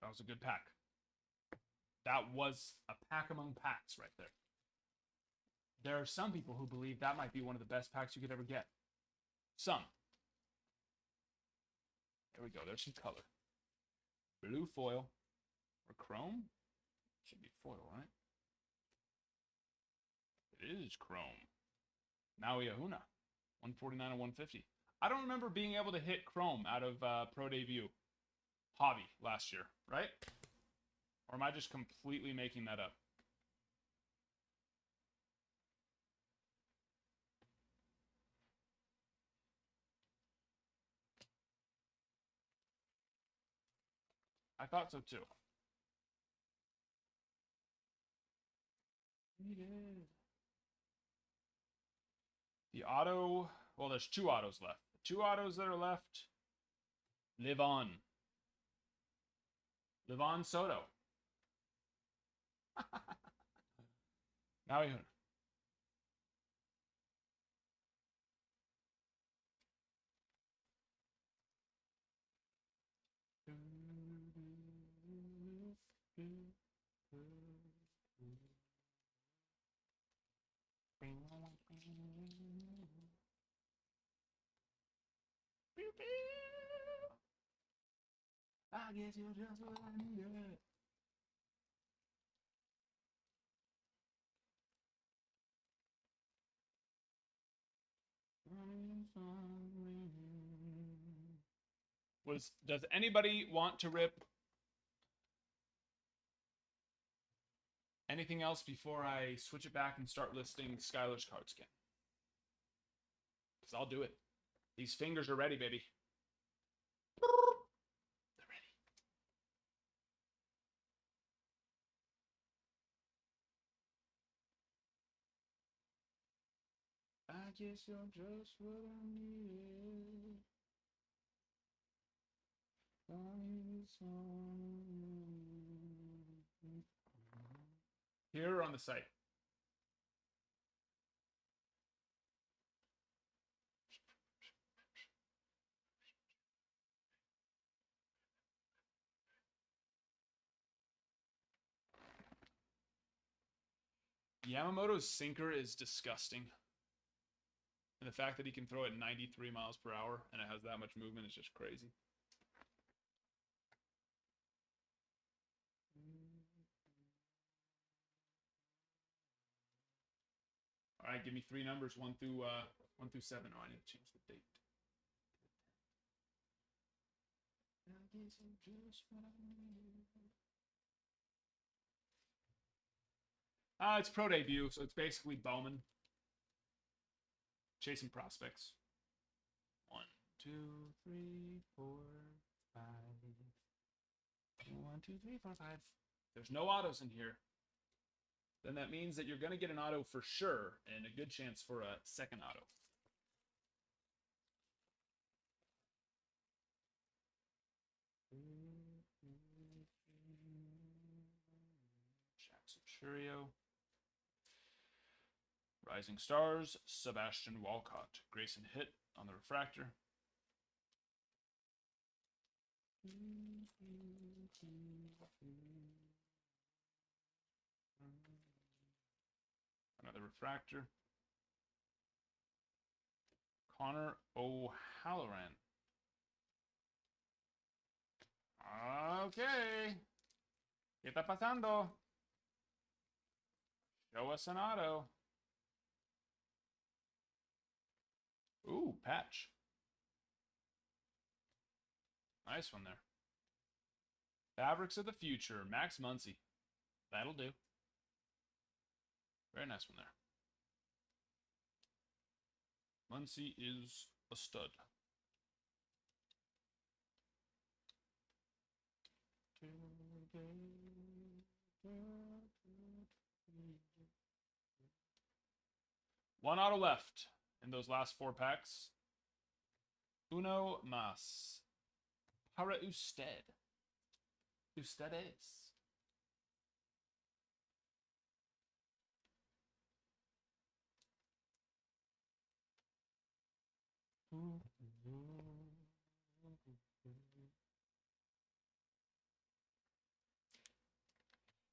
That was a good pack. That was a pack among packs right there. There are some people who believe that might be one of the best packs you could ever get. Some. There we go. There's some color. Blue foil. Or chrome? Should be foil, right? It is chrome. Maui Ahuna. 149 and 150. I don't remember being able to hit chrome out of Pro Debut Hobby last year, right? Or am I just completely making that up? I thought so too. The auto, well, there's 2 autos left. The 2 autos that are left live on. Live on Soto. Now we hear. I guess you're just what I needed. Does anybody want to rip anything else before I switch it back and start listing Skylar's cards again? Because I'll do it. These fingers are ready, baby. They're ready. I guess you're just what I needed. Here on the site. Yamamoto's sinker is disgusting. And the fact that he can throw it 93 miles per hour and it has that much movement is just crazy. All right, give me 3 numbers, 1 through 7. Oh, I need to change the date. It's pro debut, so it's basically Bowman. Chasing prospects. 1, 2, 3, 4, 5. 1, 2, 3, 4, 5. There's no autos in here. Then that means that you're going to get an auto for sure, and a good chance for a second auto. Jackson Churio. Rising Stars, Sebastian Walcott. Grayson hit on the refractor. Another refractor. Connor O'Halloran. Okay. ¿Qué está pasando? Show us an auto. Ooh, patch. Nice one there. Fabrics of the Future, Max Muncy. That'll do. Very nice one there. Muncy is a stud. One auto left in those last 4 packs. Uno más. Para usted. Ustedes.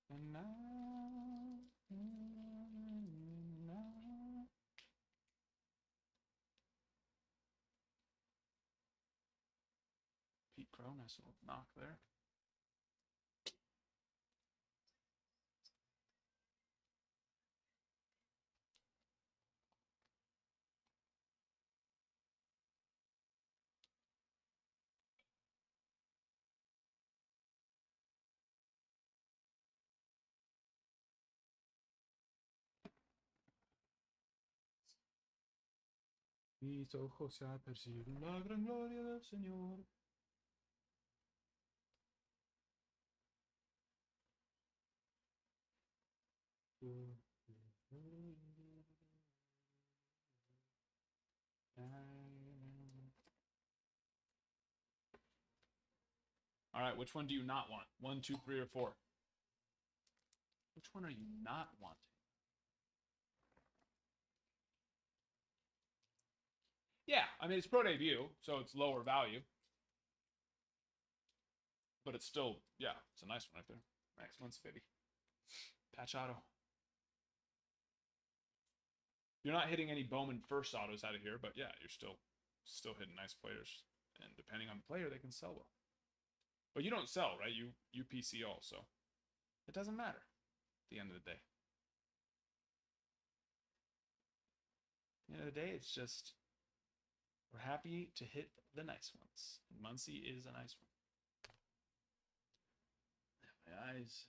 And now. Pete Crow, nice little knock there. Mis ojos ya perciben la gran gloria del Señor. All right, which one do you not want? 1, 2, 3, or 4? Which one are you not wanting? Yeah, I mean, it's pro debut, so it's lower value. But it's still, yeah, it's a nice one right there. Max Muncy. Patch auto. You're not hitting any Bowman first autos out of here, but yeah, you're still hitting nice players. And depending on the player, they can sell well. But you don't sell, right? You PC all, so it doesn't matter at the end of the day. At the end of the day, it's just we're happy to hit the nice ones. And Muncy is a nice one. My eyes.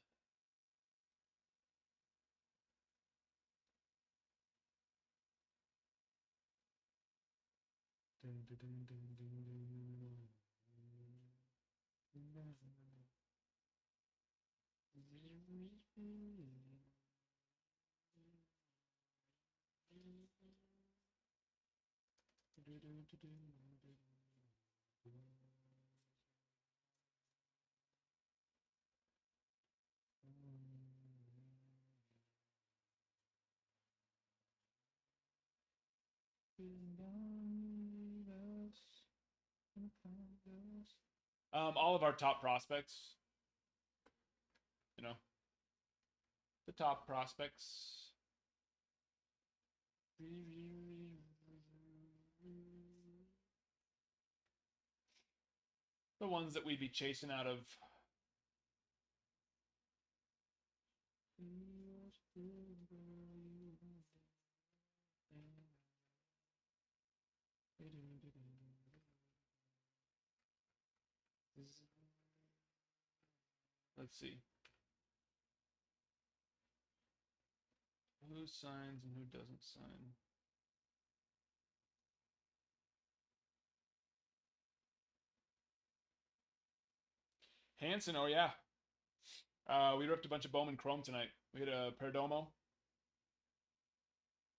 All of our top prospects, you know, the top prospects. The ones that we'd be chasing out of. Let's see. Who signs and who doesn't sign? Hanson, oh yeah. We ripped a bunch of Bowman Chrome tonight. We had a Perdomo,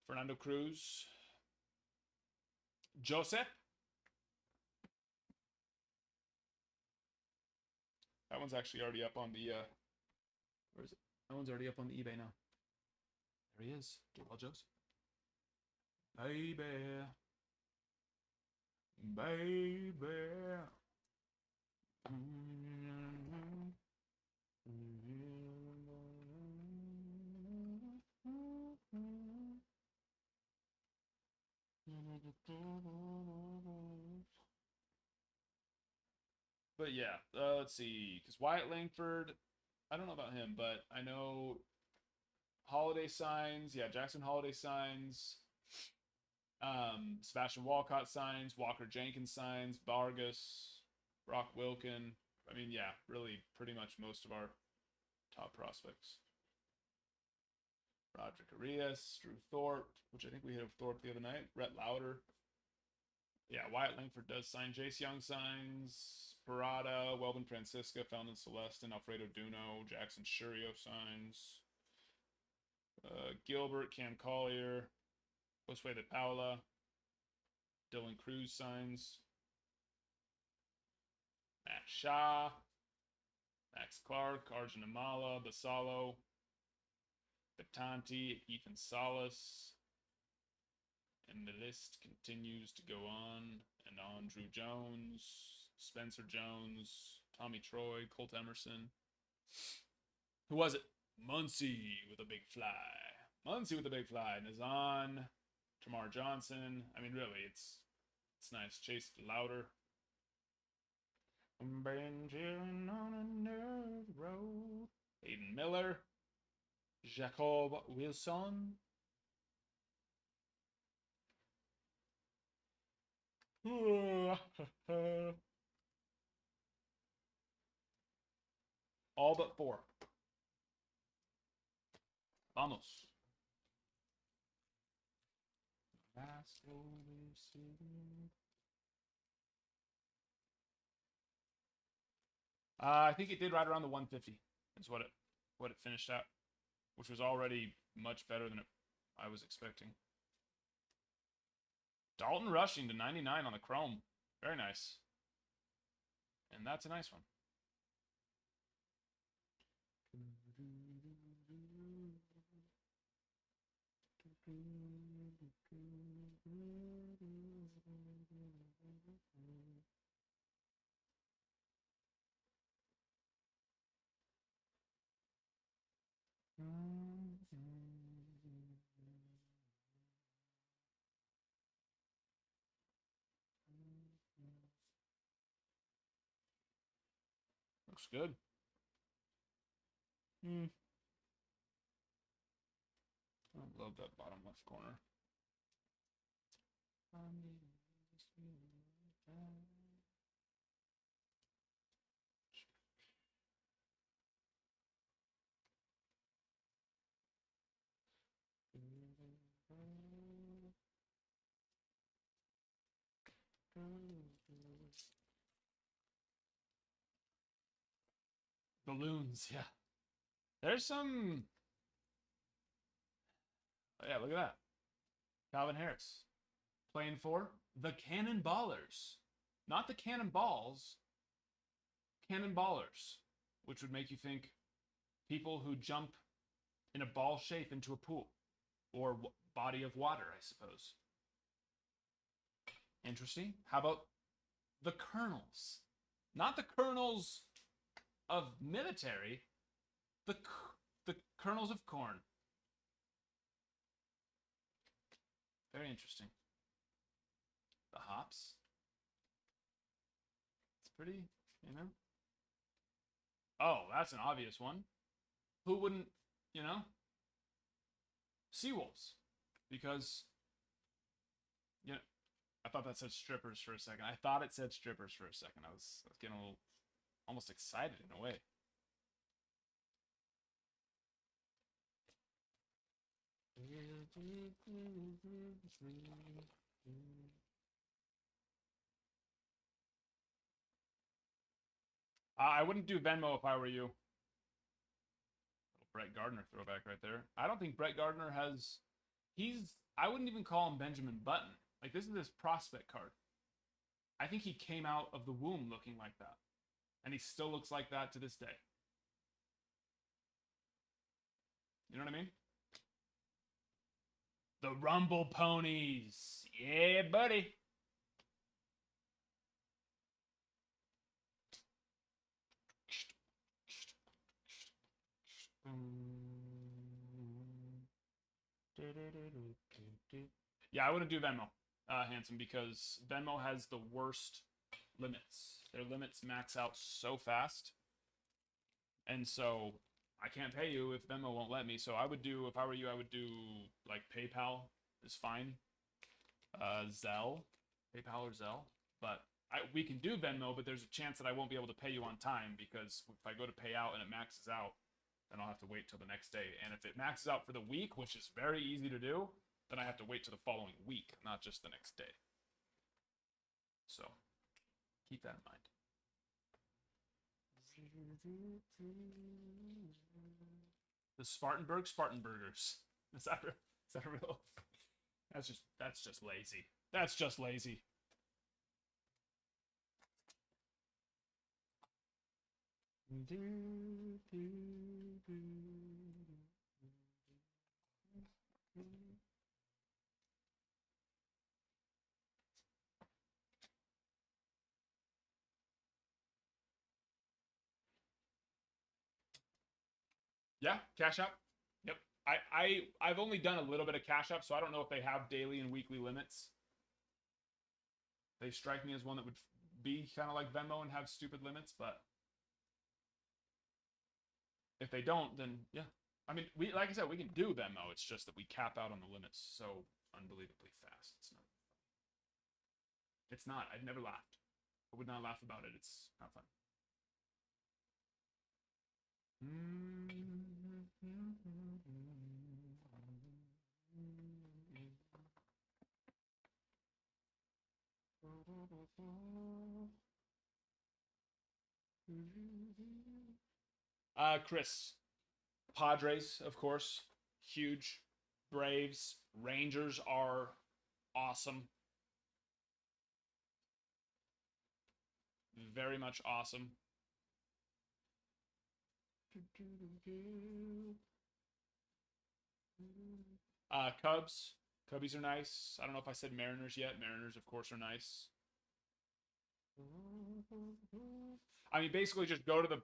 Fernando Cruz, Joseph. That one's actually already up on the, where is it? That one's already up on the eBay now. There he is. Get well, Joseph. Baby. Baby. But yeah, let's see. Because Wyatt Langford, I don't know about him, but I know Holiday signs. Yeah, Jackson Holiday signs. Sebastian Walcott signs. Walker Jenkins signs. Vargas, Brock Wilkin. I mean, yeah, really pretty much most of our top prospects. Roderick Arias, Drew Thorpe, which I think we hit with Thorpe the other night. Rhett Lauder. Yeah, Wyatt Langford does sign. Jace Young signs. Parada, Welvin Francisca, Felton Celestin, Alfredo Duno, Jackson Shurio signs. Gilbert, Cam Collier, Josue de Paula, Dylan Cruz signs. Matt Shaw, Max Clark, Arjun Amala, Basalo, Batanti, Ethan Salas. And the list continues to go on and on. Drew Jones, Spencer Jones, Tommy Troy, Colt Emerson. Who was it? Muncie with a big fly. Muncie with a big fly. Nazan, Tamar Johnson. I mean, really, it's nice. Chase Louder. Been on a nerve road. Aiden Miller. Jacob Wilson. All but 4. Vamos. I think it did right around the 150. Is what it finished at, which was already much better than I was expecting. Dalton Rushing to 99 on the Chrome. Very nice. And that's a nice one. Looks good. I love that bottom left corner. Balloons, yeah. There's some. Oh, yeah, look at that. Calvin Harris playing for the Cannonballers. Not the Cannonballs, Cannonballers, which would make you think people who jump in a ball shape into a pool or body of water, I suppose. Interesting. How about the Colonels? Not the Colonels of military, the Colonels of Corn. Very interesting. The hops. It's pretty, you know. Oh, that's an obvious one. Who wouldn't, you know? Seawolves. Because, you know, I thought that said strippers for a second. I thought it said strippers for a second. I was getting a little almost excited in a way. I wouldn't do Venmo if I were you. Little Brett Gardner throwback right there. I don't think Brett Gardner has. I wouldn't even call him Benjamin Button. Like, this is his prospect card. I think he came out of the womb looking like that. And he still looks like that to this day. You know what I mean? The Rumble Ponies. Yeah, buddy. Yeah, I wouldn't do Venmo, Handsome, because Venmo has the worst limits. Their limits max out so fast. And so I can't pay you if Venmo won't let me. So I would do, if I were you, I would do like PayPal is fine. Zelle, PayPal or Zelle. But we can do Venmo, but there's a chance that I won't be able to pay you on time, because if I go to pay out and it maxes out, then I'll have to wait till the next day. And if it maxes out for the week, which is very easy to do, then I have to wait till the following week, not just the next day. So keep that in mind. The Spartanburgers. Is that real? That's just lazy. That's just lazy. Yeah, Cash App. Yep. I've only done a little bit of Cash App, so I don't know if they have daily and weekly limits. They strike me as one that would be kind of like Venmo and have stupid limits, but if they don't, then yeah. I mean, like I said, we can do Venmo. It's just that we cap out on the limits so unbelievably fast. It's not. I've never laughed. I would not laugh about it. It's not fun. Chris, Padres, of course, huge. Braves, Rangers are awesome. Very much awesome. Cubs. Cubbies are nice. I don't know if I said Mariners yet. Mariners, of course, are nice. I mean, basically just go to the...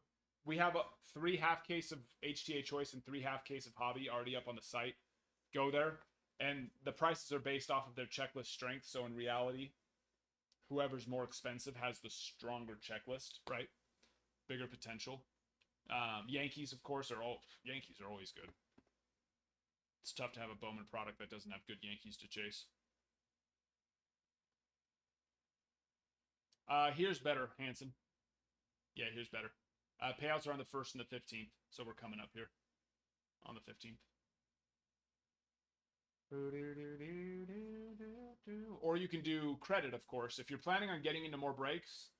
We have a 3 half case of HTA Choice and 3 half case of Hobby already up on the site. Go there. And the prices are based off of their checklist strength. So in reality, whoever's more expensive has the stronger checklist, right? Bigger potential. Yankees, of course, Yankees are always good. It's tough to have a Bowman product that doesn't have good Yankees to chase. Here's better, Hanson. Yeah, here's better. Payouts are on the 1st and the 15th, so we're coming up here on the 15th. Or you can do credit, of course. If you're planning on getting into more breaks,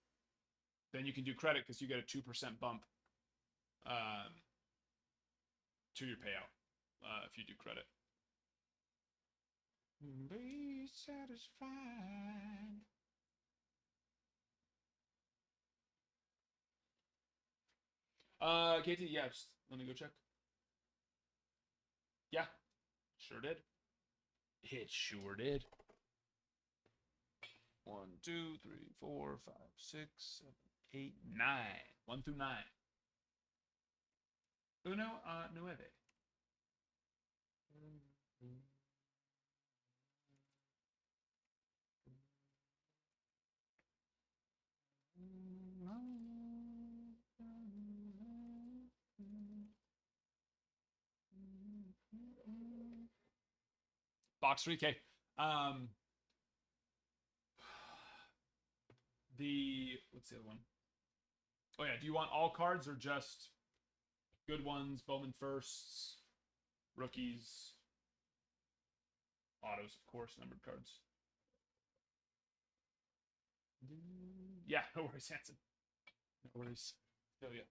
then you can do credit because you get a 2% bump to your payout if you do credit. Be satisfied. KT, yeah, just let me go check. Yeah, sure did. It sure did. 1, 2, 3, 4, 5, 6, 7, 8, 9. 1 through 9. Uno a nueve. Box 3K. What's the other one? Oh yeah, do you want all cards or just good ones, Bowman firsts, rookies, autos, of course, numbered cards? Yeah, no worries, Hanson. No worries. Feel ya.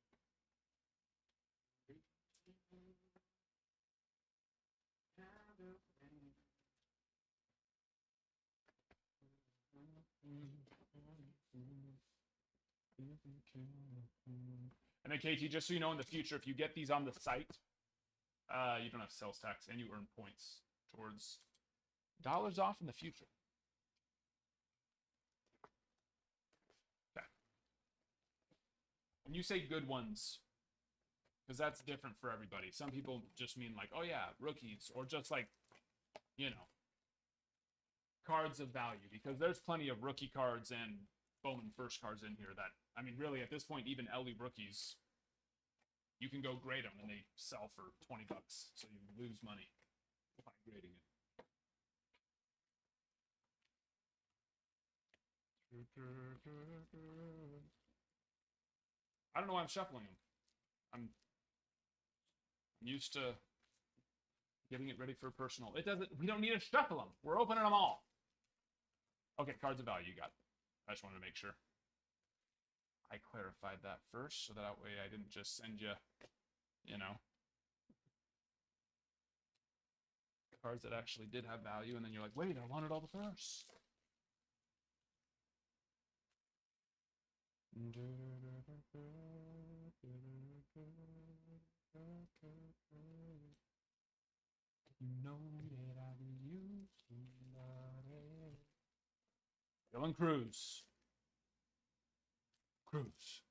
And then KT, just so you know, in the future, if you get these on the site, you don't have sales tax and you earn points towards dollars off in the future. Okay. When you say good ones, because that's different for everybody. Some people just mean like, oh yeah, rookies, or just like, you know, cards of value. Because there's plenty of rookie cards and Bowman first cards in here that, I mean, really at this point, even LE rookies, you can go grade them and they sell for $20, so you lose money by grading it. I don't know why I'm shuffling them. I'm used to getting it ready for personal. It doesn't. We don't need to shuffle them. We're opening them all. Okay, cards of value. You got it. I just wanted to make sure I clarified that first, so that way I didn't just send you, you know, cards that actually did have value, and then you're like, wait, I wanted all the first. You know that I can use somebody. Dylan Cruz. Cruz.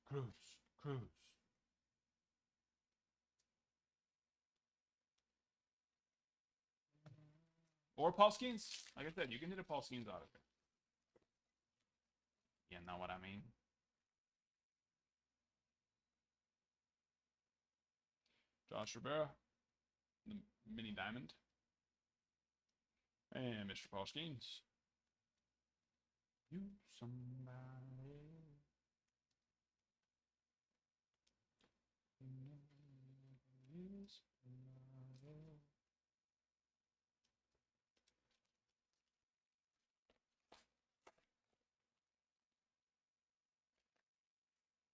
Or Paul Skeens. Like I said, you can hit a Paul Skeens out of it. You know what I mean? Josh Rivera, the mini diamond. And Mr. Paul Skeens. You somebody.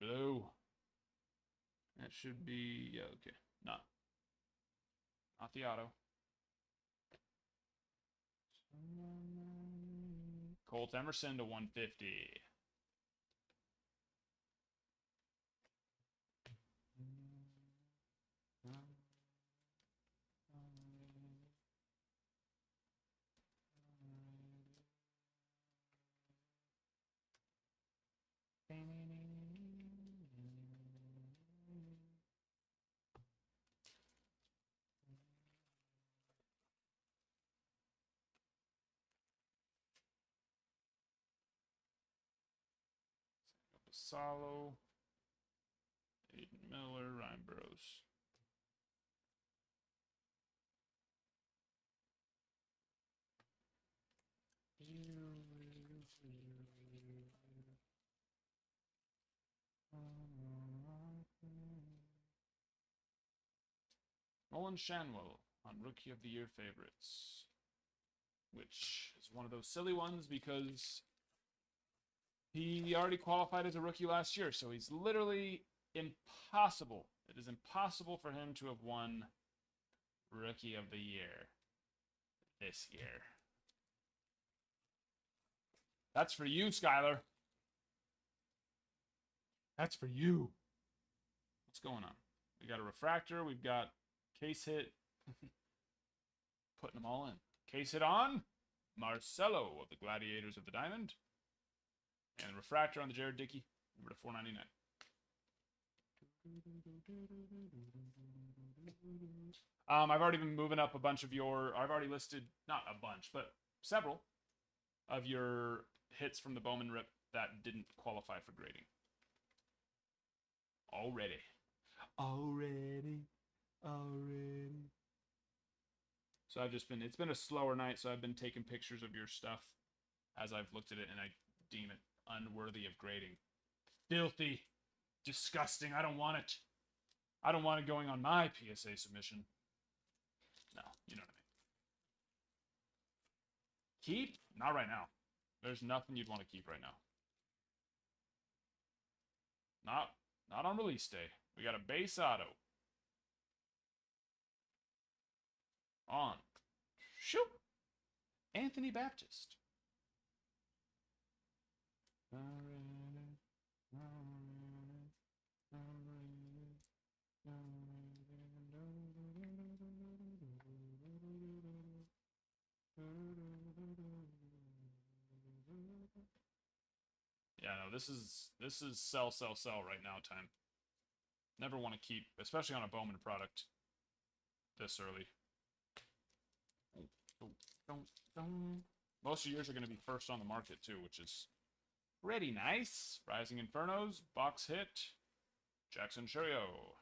Blue. That should be, yeah, okay. Not the auto. Colt Emerson to 150. Salo, Aiden Miller, Ryan Burrows. Nolan Shanwell on Rookie of the Year favorites, which is one of those silly ones because he already qualified as a rookie last year, so he's literally impossible. It is impossible for him to have won Rookie of the Year this year. That's for you, Skylar. That's for you. What's going on? We got a refractor. We've got case hit. Putting them all in. Case hit on Marcelo of the Gladiators of the Diamond. And refractor on the Jared Dickey, number to 499. I've already been moving up a bunch of your. I've already listed, not a bunch, but several of your hits from the Bowman Rip that didn't qualify for grading. Already. So I've just been. It's been a slower night, so I've been taking pictures of your stuff as I've looked at it, and I deem it unworthy of grading. Filthy. Disgusting. I don't want it. I don't want it going on my PSA submission. No, you know what I mean. Keep? Not right now. There's nothing you'd want to keep right now. Not on release day. We got a base auto. On. Shoot. Anthony Baptist. Yeah, no, this is sell right now time. Never want to keep, especially on a Bowman product this early. Most of yours are going to be first on the market too, which is pretty nice. Rising Infernos, box hit, Jackson Churio.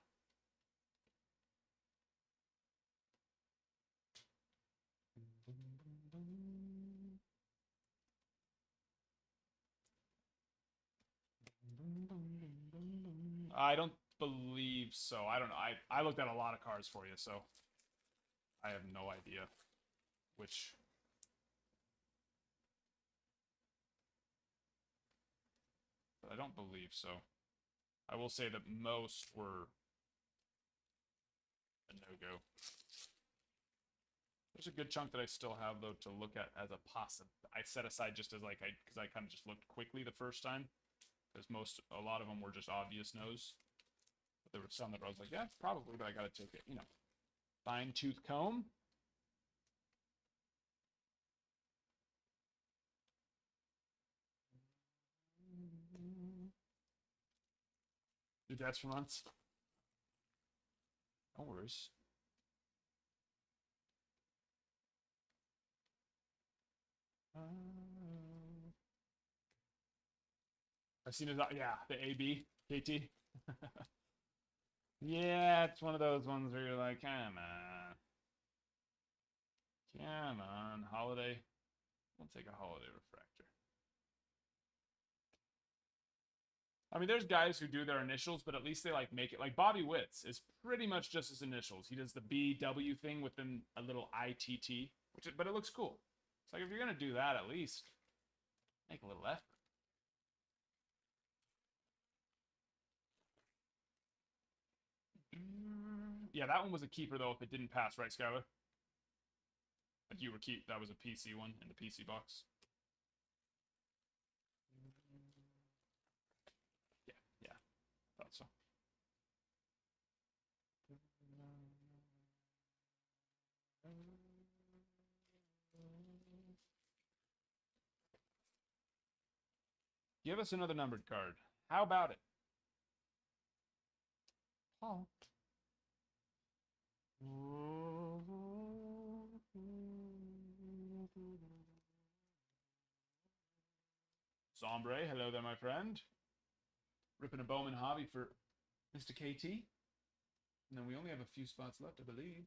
I don't believe so. I don't know. I looked at a lot of cards for you, so I have no idea which. But I don't believe so. I will say that most were a no-go. There's a good chunk that I still have, though, to look at as a possible. I set aside just as, like, because I kind of just looked quickly the first time. Because a lot of them were just obvious no's. But there were some that I was like, yeah, probably, but I gotta take it, you know. Fine-tooth comb. Your dad's for months. No worries. I've seen it. Yeah, the AB KT. Yeah, it's one of those ones where you're like, come on, holiday. We'll take a holiday refractor. I mean, there's guys who do their initials, but at least they like make it. Like Bobby Witts is pretty much just his initials. He does the BW thing within a little ITT, but it looks cool. It's like if you're gonna do that, at least make a little effort. Yeah, that one was a keeper though. If it didn't pass, right, Skylar? Like you were that was a PC one in the PC box. Yeah, thought so. Give us another numbered card. How about it? Oh. Sombre, hello there, my friend. Ripping a Bowman hobby for Mr. KT. And then we only have a few spots left, I believe.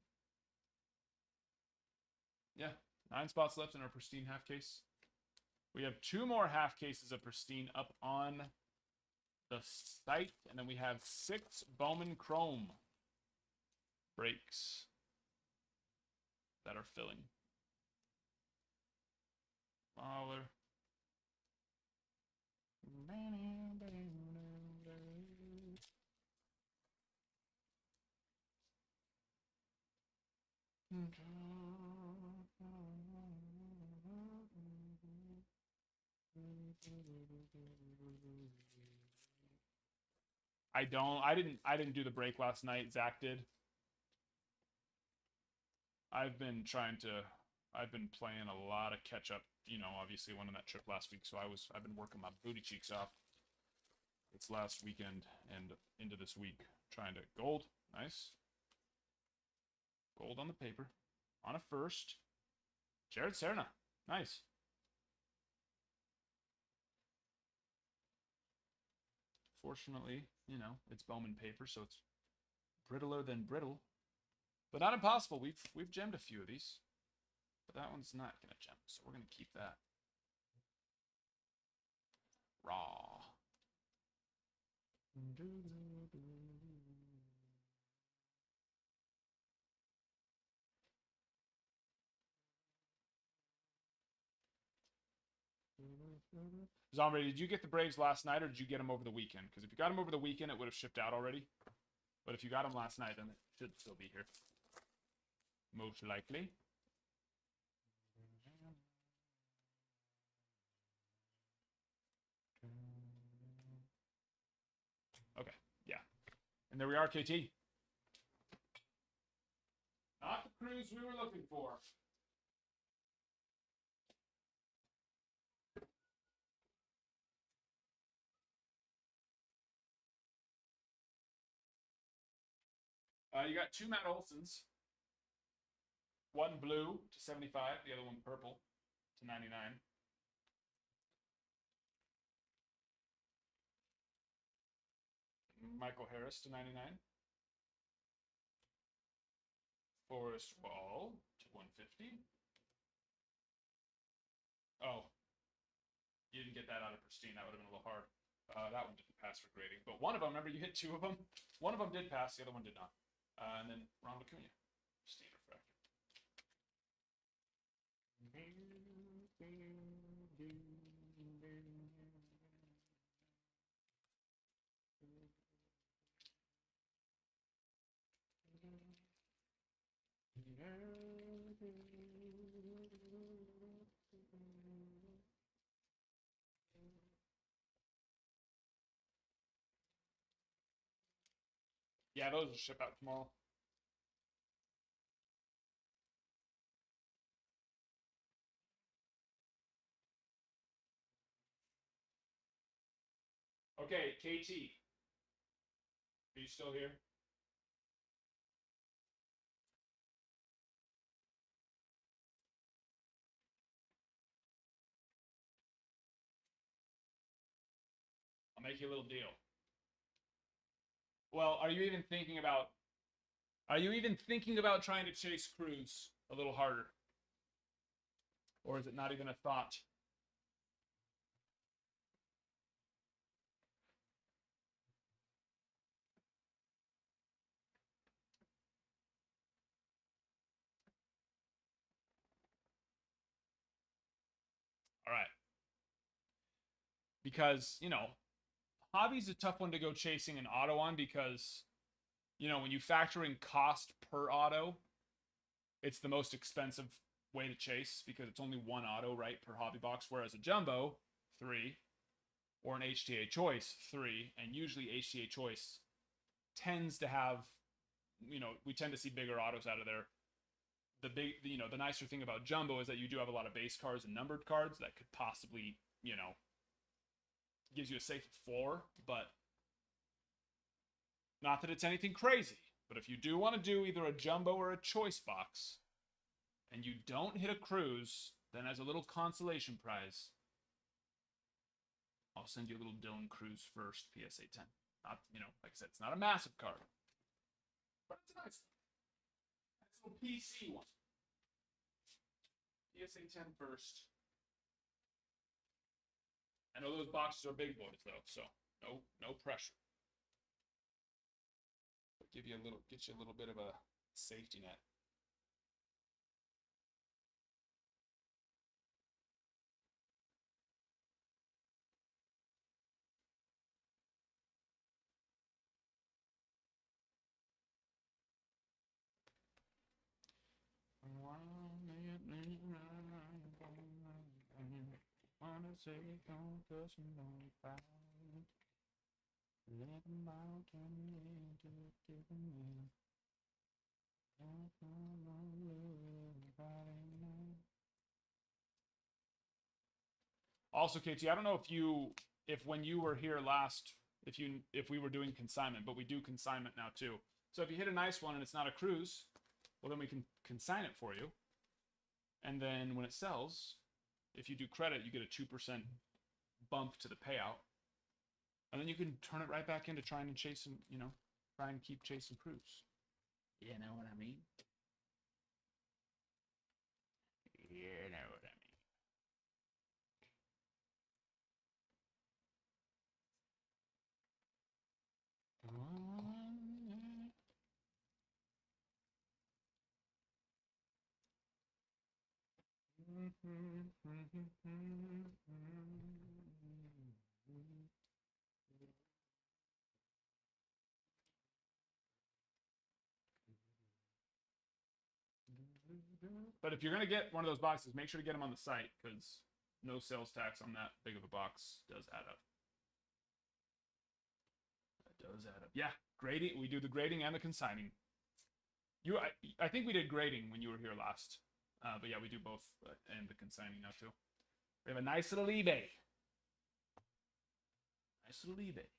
Yeah, 9 spots left in our pristine half case. We have 2 more half cases of pristine up on the site, and then we have 6 Bowman Chrome breaks that are filling. Fowler. I didn't do the break last night. Zach did. I've been playing a lot of catch up, you know, obviously went on that trip last week, so I've been working my booty cheeks off. It's last weekend and into this week trying to gold. Nice. Gold on the paper. On a first. Jared Serna. Nice. Fortunately, you know, it's Bowman paper, so it's brittler than brittle. But not impossible. We've gemmed a few of these. But that one's not gonna gem, so we're gonna keep that. Raw. Zombie, did you get the Braves last night or did you get them over the weekend? Because if you got them over the weekend, it would have shipped out already. But if you got them last night, then it should still be here. Most likely. Okay, yeah. And there we are, KT. Not the cruise we were looking for. You got two Matt Olsons. One blue to 75, the other one purple to 99. Michael Harris to 99. Forrest Wall to 150. Oh, you didn't get that out of pristine. That would have been a little hard. That one didn't pass for grading. But one of them, remember you hit two of them? One of them did pass, the other one did not. And then Ron Acuna. Pristine refractor. Yeah, those will ship out tomorrow. Okay, KT. Are you still here? I'll make you a little deal. Well, are you even thinking about trying to chase Cruz a little harder? Or is it not even a thought? All right. Because, hobby's a tough one to go chasing an auto on because, when you factor in cost per auto, it's the most expensive way to chase because it's only one auto, right, per hobby box, whereas a jumbo, 3, or an HTA choice, 3, and usually HTA choice tends to have, we tend to see bigger autos out of there. The nicer thing about jumbo is that you do have a lot of base cards and numbered cards that could possibly, gives you a safe floor, but not that it's anything crazy. But if you do want to do either a jumbo or a choice box, and you don't hit a Cruz, then as a little consolation prize, I'll send you a little Dylan Cruz first PSA 10. Not, like I said, it's not a massive card, but it's a nice little PC one. PSA 10 first. I know those boxes are big boys though, so no pressure. But get you a little bit of a safety net. Also, KT, I don't know if when you were here last, if we were doing consignment, but we do consignment now too. So if you hit a nice one and it's not a Cruz, well then we can consign it for you. And then when it sells, if you do credit, you get a 2% bump to the payout. And then you can turn it right back into trying to chase and, try and keep chasing Cruz. You know what I mean? You know what I mean. But if you're gonna get one of those boxes, make sure to get them on the site because no sales tax on that big of a box does add up. That does add up. Yeah, grading. We do the grading and the consigning. I think we did grading when you were here last. But yeah, we do both and the consigning now too. We have a nice little eBay. Nice little eBay.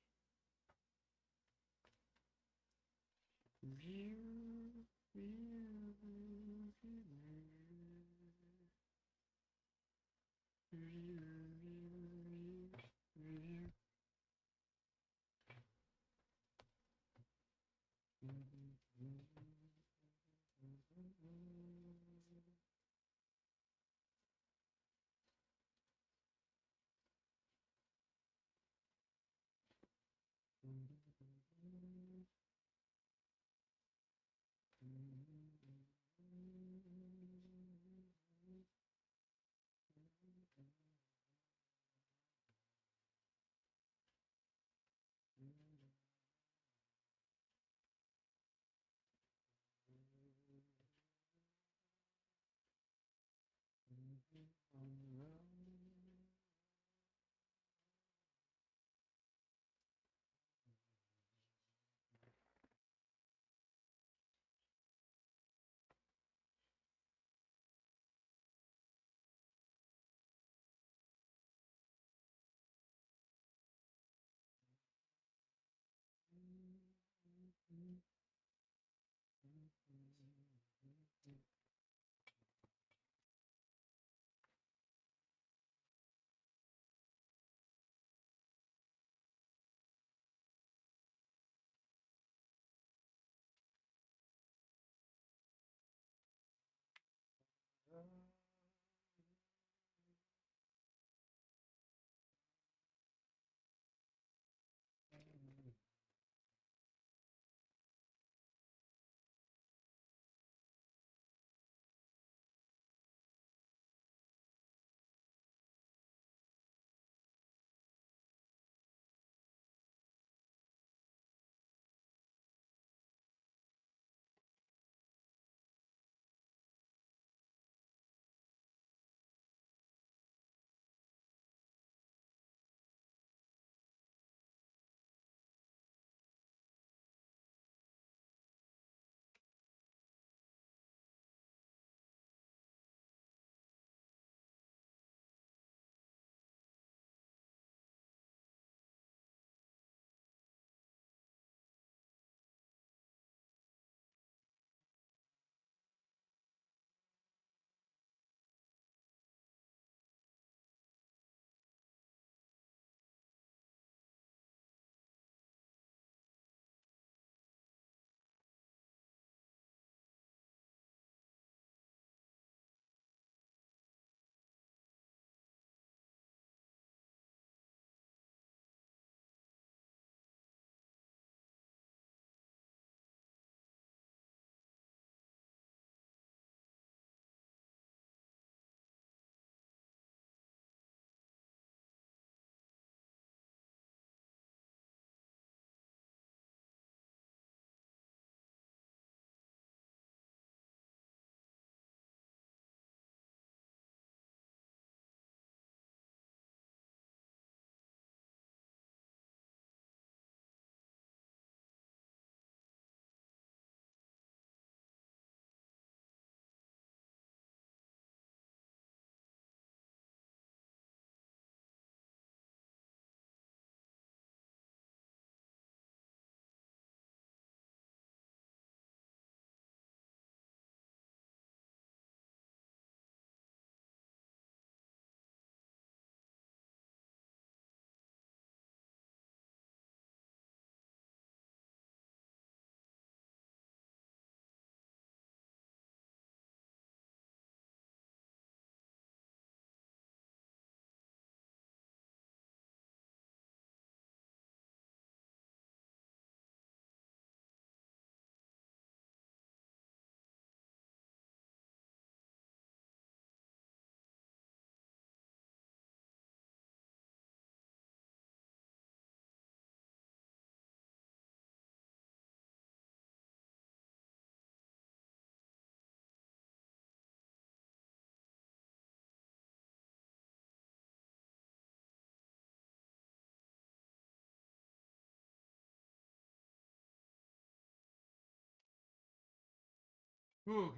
Ooh.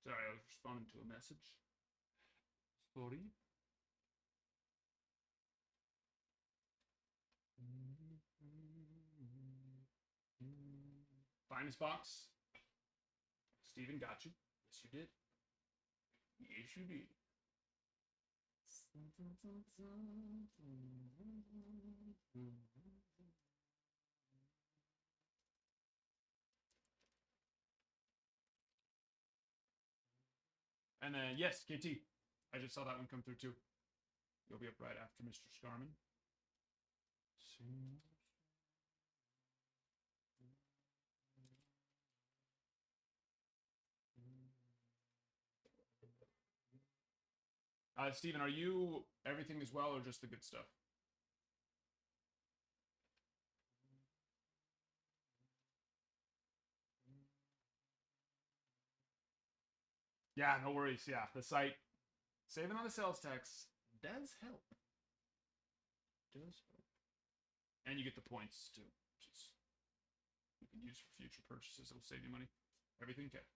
Sorry, I was responding to a message. Sorry. Finest box. Steven got you. Yes, you did. Yes, you did. And then, yes, KT. I just saw that one come through too. You'll be up right after Mr. Scarman. Steven, are you everything as well or just the good stuff? Yeah, no worries. Yeah, the site saving on the sales tax does help. Does help. And you get the points too, which is you can use for future purchases. It'll save you money. Everything kept.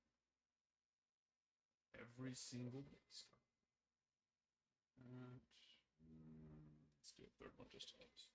Every single base. Let's do a third one just in case.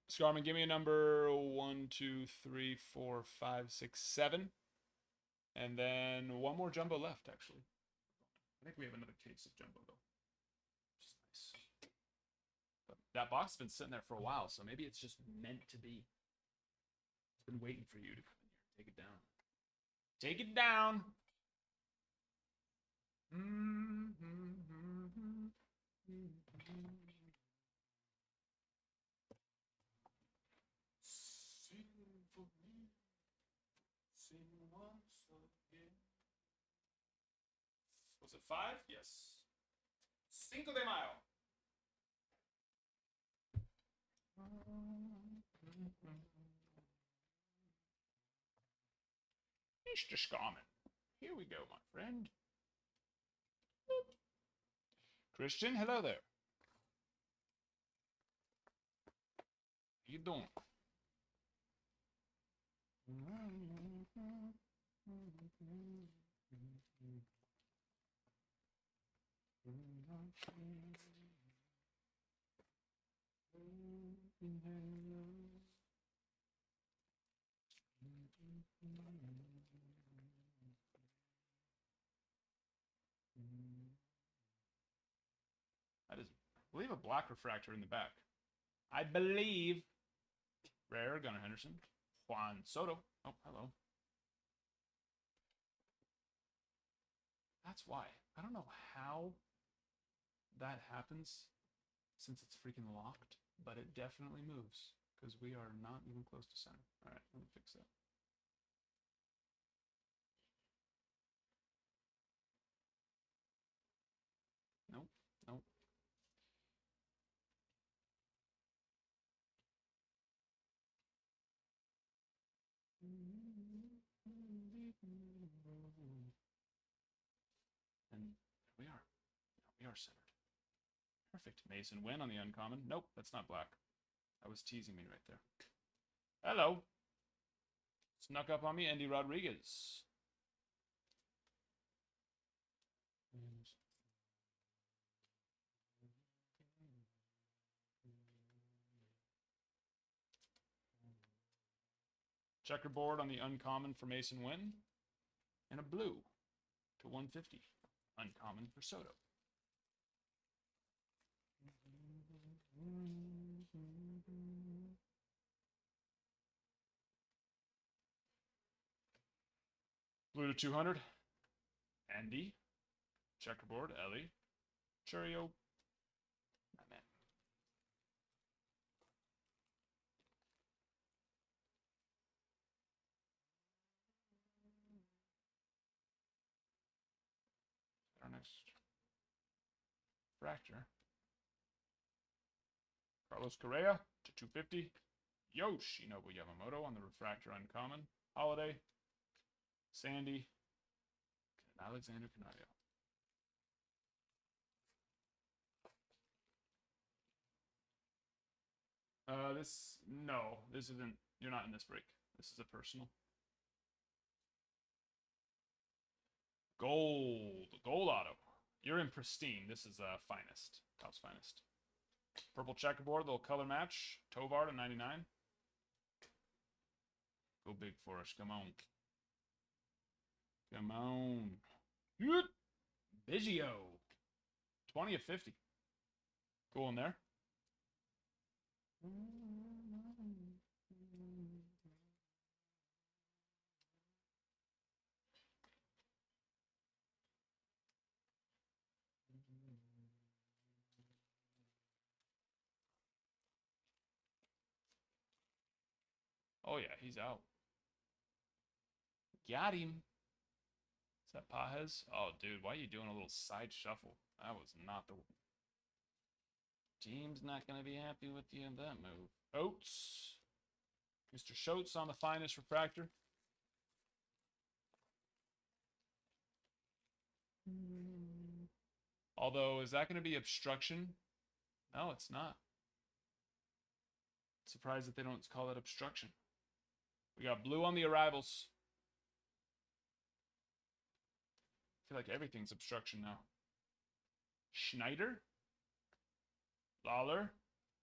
Scarman, give me a number 1, 2, 3, 4, 5, 6, 7. And then one more jumbo left, actually. I think we have another case of jumbo, though. Which is nice. But that box has been sitting there for a while, so maybe it's just meant to be. It's been waiting for you to come in here. Take it down. Take it down! Sing for me. Sing once again. Was it 5? Yes. Cinco de Mayo. Mr. Scarman. Here we go, my friend. Christian, hello there. How you doing? That is, I believe, a black refractor in the back. I believe. Rare, Gunnar Henderson. Juan Soto. Oh, hello. That's why. I don't know how that happens since it's freaking locked, but it definitely moves because we are not even close to center. All right, let me fix that. Nope, nope. And we are. We are centered. Perfect. Mason win on the uncommon. Nope, that's not black. That was teasing me right there. Hello. Snuck up on me, Andy Rodriguez. Checkerboard on the uncommon for Mason Wynn. And a blue to 150. Uncommon for Soto. Blue to 200. Andy. Checkerboard. Ellie. Churio. Not man. Our next Fracture. Carlos Correa to 250. Yoshinobu Yamamoto on the Refractor Uncommon. Holiday. Sandy. Alexander Canario. This isn't, you're not in this break. This is a personal. Gold auto. You're in pristine. This is finest. Top's finest. Purple checkerboard, little color match. Tovar to 99. Go big for us. Come on. Come on. Biggio. 20 of 50. Cool in there. Oh, yeah, he's out. Got him. Is that Pajes? Oh, dude, why are you doing a little side shuffle? That was not the... Team's not going to be happy with you in that move. Oates. Mr. Schultz on the finest refractor. Although, is that going to be obstruction? No, it's not. Surprised that they don't call that obstruction. We got blue on the arrivals. I feel like everything's obstruction now. Schneider. Lawler.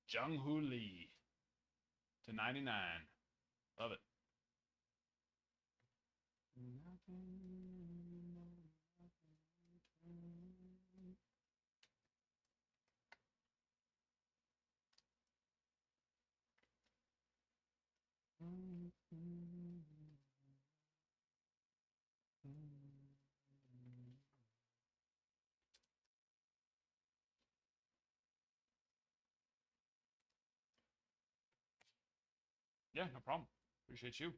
Jung-Hoo Lee. To 99. Love it. Yeah, no problem. Appreciate you.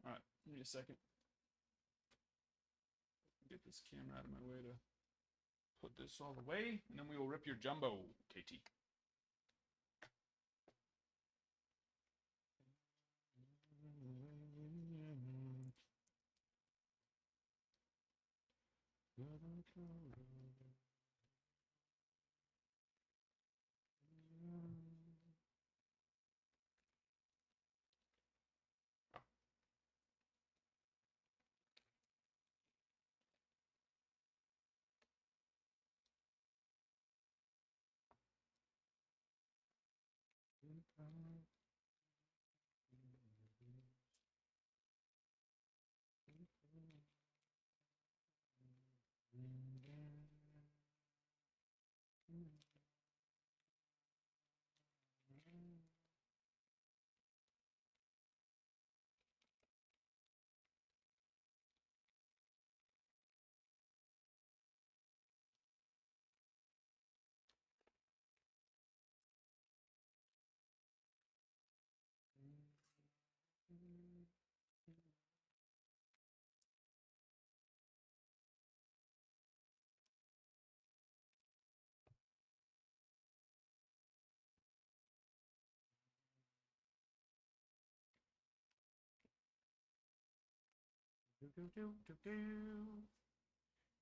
All right, give me a second. Get this camera out of my way to put this all away, and then we will rip your jumbo, KT.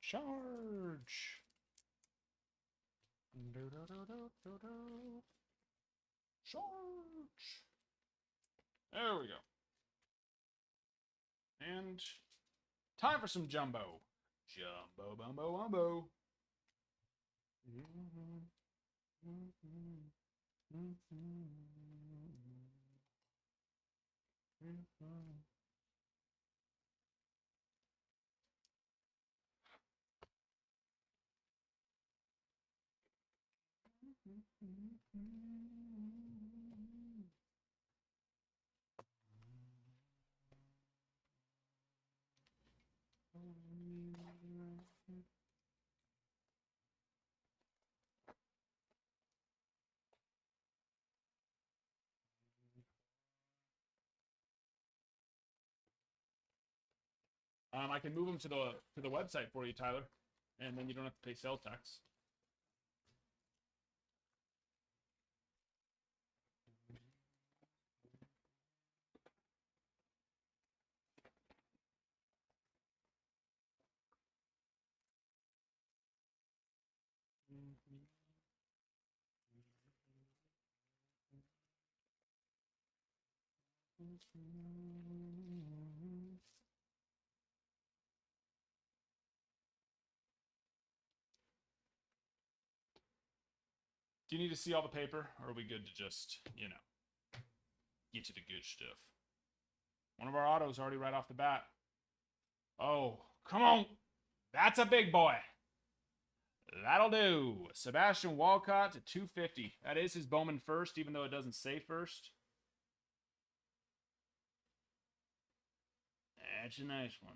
Charge. Charge. There we go. And time for some jumbo. Jumbo, bumbo, wumbo. I can move them to the website for you, Tyler, and then you don't have to pay sales tax. Do you need to see all the paper, or are we good to just, get to the good stuff? One of our autos already right off the bat. Oh, come on. That's a big boy. That'll do. Sebastian Walcott to 250. That is his Bowman first, even though it doesn't say first. That's a nice one.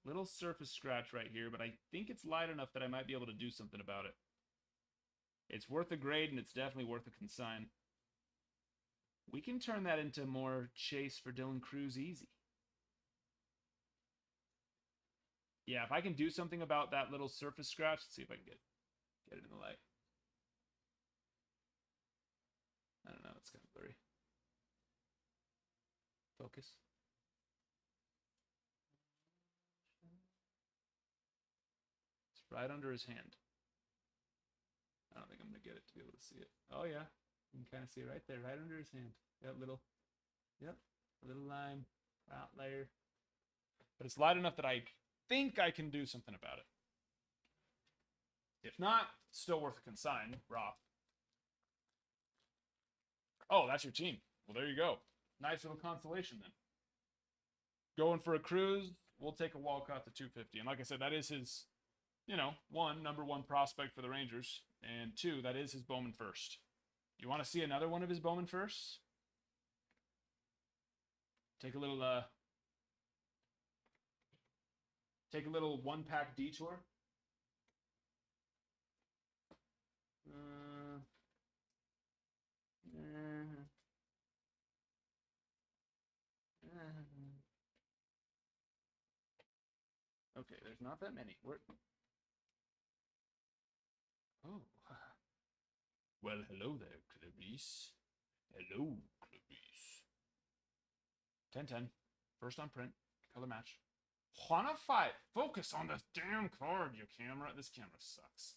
Little surface scratch right here, but I think it's light enough that I might be able to do something about it. It's worth a grade, and it's definitely worth a consign. We can turn that into more chase for Dylan Cruz easy. Yeah, if I can do something about that little surface scratch, let's see if I can get it in the light. I don't know, it's kind of blurry. Focus. It's right under his hand. I don't think I'm going to get it to be able to see it. Oh, yeah. You can kind of see it right there, right under his hand. That little, yep, a little line out layer. But it's light enough that I think I can do something about it. If not, still worth a consign, raw. Oh, that's your team. Well, there you go. Nice little consolation then. Going for a Cruz, we'll take a Walcott to 250. And like I said, that is his, number one prospect for the Rangers. And two, that is his Bowman first. You want to see another one of his Bowman firsts? Take a little one-pack detour. Okay, there's not that many. Oh. Well, hello there, Clarice. Hello, Clarice. 10-10. First on print. Color match. Juana 5. Focus on this damn card, you camera. This camera sucks.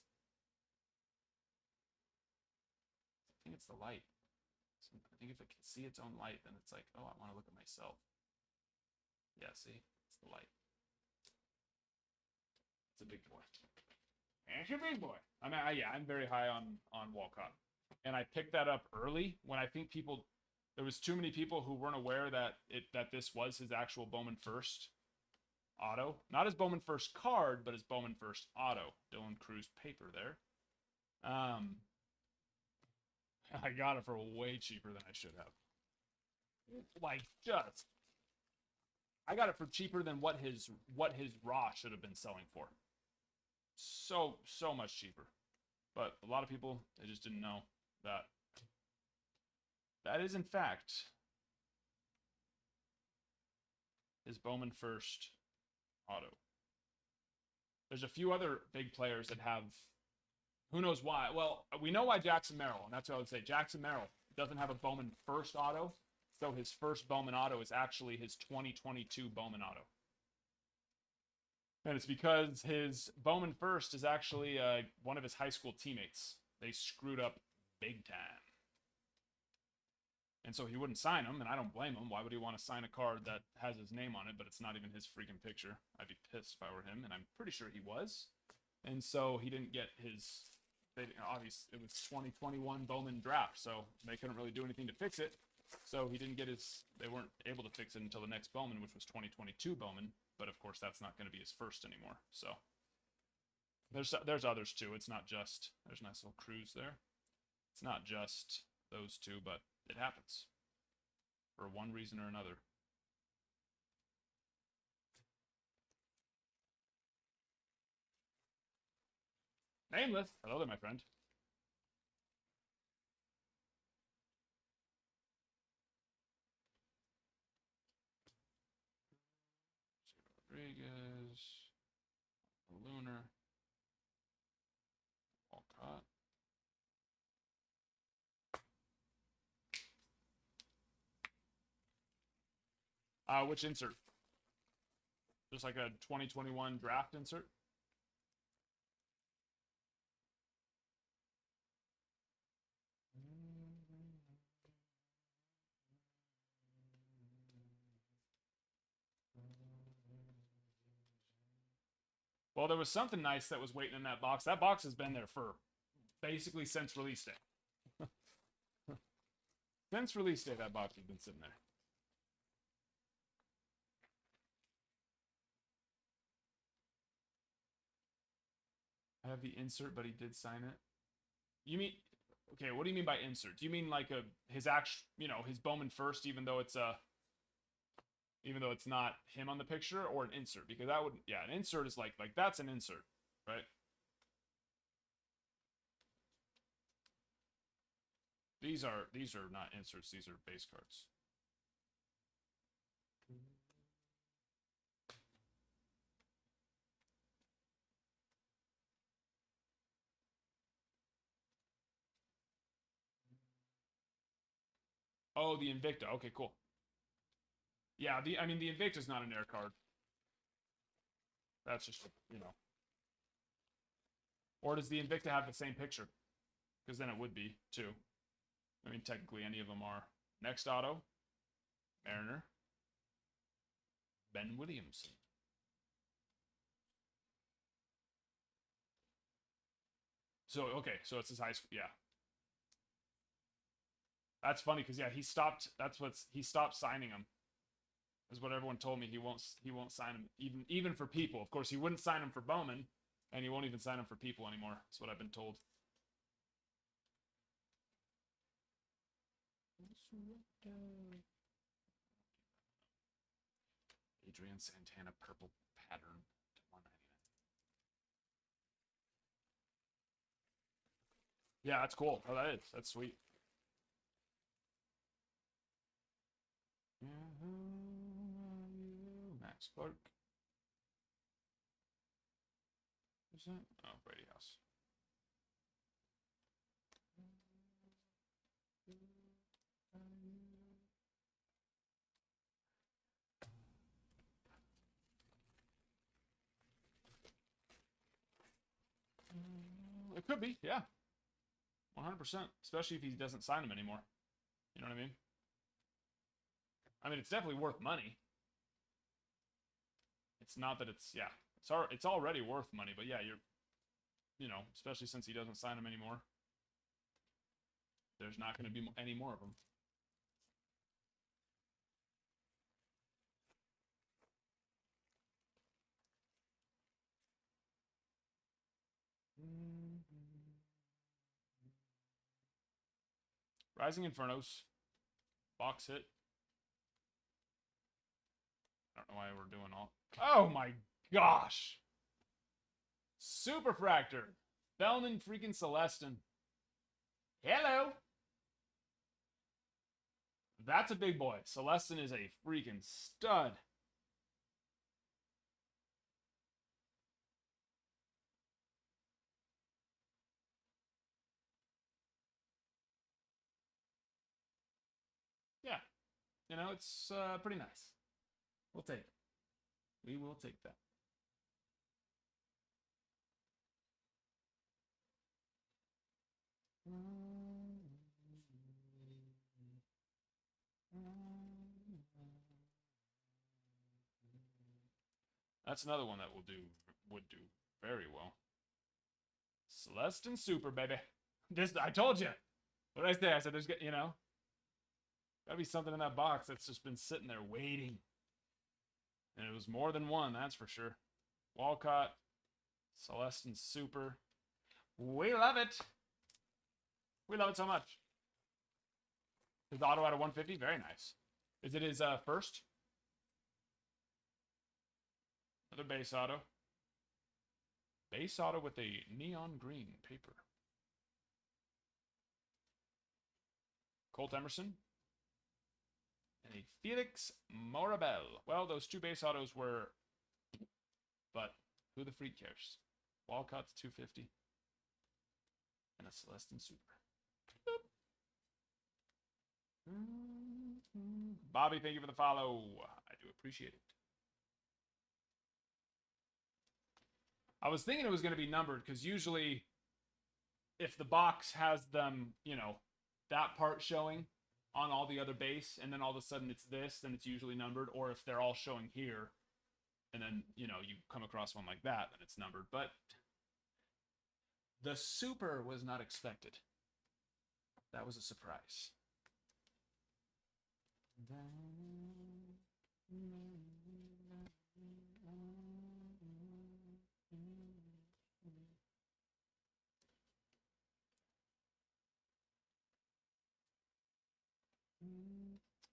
I think it's the light. So I think if it can see its own light, then it's like, oh, I want to look at myself. Yeah, see? It's the light. It's a big boy. It's a big boy. I mean, I'm very high on Walcott. And I picked that up early when I think there was too many people who weren't aware that this was his actual Bowman first auto. Not his Bowman first card, but his Bowman first auto. Dylan Cruz paper there. I got it for way cheaper than I should have. I got it for cheaper than what his raw should have been selling for. So much cheaper. But a lot of people, they just didn't know that is in fact his Bowman first auto. There's a few other big players that have, who knows why. Well, we know why Jackson Merrill, and that's what I would say. Jackson Merrill, doesn't have a Bowman first auto. So his first Bowman auto is actually his 2022 Bowman auto. And it's because his Bowman first is actually one of his high school teammates. They screwed up big time. And so he wouldn't sign him, and I don't blame him. Why would he want to sign a card that has his name on it, but it's not even his freaking picture? I'd be pissed if I were him, and I'm pretty sure he was. And so he didn't get his... Obviously, it was 2021 Bowman draft, so they couldn't really do anything to fix it. So he didn't get his... They weren't able to fix it until the next Bowman, which was 2022 Bowman. But, of course, that's not going to be his first anymore. So there's others, too. It's not just... There's a nice little cruise there. It's not just those two, but it happens. For one reason or another. Nameless. Hello there, my friend. Rodriguez. Lunar. Walcott. Which insert? Just like a 2021 draft insert? Well, there was something nice that was waiting in that box. That box has been there for basically since release day. Since release day, that box has been sitting there. I have the insert, but he did sign it. You mean... Okay, what do you mean by insert? Do you mean like his actual, his Bowman first, even though it's not him on the picture, or an insert? Because that would, yeah, an insert is like that's an insert, right? These are not inserts, these are base cards. Oh, the Invicta. Okay, cool. Yeah, the Invicta's not an air card. That's just, Or does the Invicta have the same picture? Because then it would be, too. I mean, technically, any of them are. Next auto. Mariner. Ben Williamson. So, okay, so it's his high school, yeah. That's funny because he stopped. He stopped signing them. Is what everyone told me. He won't sign them even for people. Of course, he wouldn't sign them for Bowman, and he won't even sign them for people anymore. That's what I've been told. Adrian Santana purple pattern to 199. Yeah, that's cool. Oh, that is. That's sweet. Max Clark. Who's that? Oh, Brady House. It could be, yeah. 100%. Especially if he doesn't sign him anymore. You know what I mean? I mean, it's definitely worth money. It's not that it's, yeah. It's already worth money, but yeah, especially since he doesn't sign him anymore. There's not going to be any more of them. Rising Infernos. Box hit. I don't know why we're doing all... Oh my gosh! Superfractor. Felnin freaking Celestin. Hello! That's a big boy. Celestin is a freaking stud. you know, it's pretty nice. We'll take it. We will take that. That's another one that would do very well. Celeste and Super, baby. I told you. What did I say? I said there's, you know, gotta be something in that box that's just been sitting there waiting. And it was more than one, that's for sure. Walcott, Celeste and Super. We love it. We love it so much. His auto out of 150, very nice. Is it his first? Another base auto. Base auto with a neon green paper. Colt Emerson. And a Felix Morabel. Well, those two base autos were... But who the freak cares? Walcott's 250. And a Celestin Super. Bobby, thank you for the follow. I do appreciate it. I was thinking it was going to be numbered because usually if the box has them, you know, that part showing on all the other base and then all of a sudden it's this, then it's usually numbered. Or if they're all showing here and then, you know, you come across one like that, then it's numbered. But the Super was not expected. That was a surprise.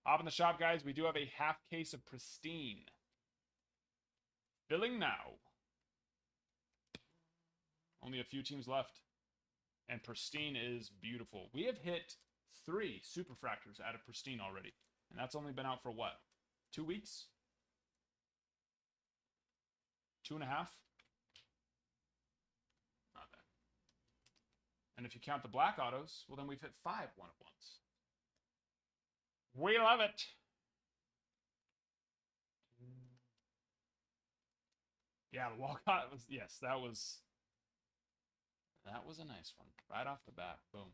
Hop in the shop, guys. We do have a half case of Pristine. Filling now. Only a few teams left. And Pristine is beautiful. We have hit 3 Superfractors out of Pristine already. And that's only been out for what? 2 weeks? 2.5? Not bad. And if you count the black autos, well, then we've hit 5 one at once. We love it. Yeah, the Walcott was, yes, that was a nice one. Right off the bat. Boom.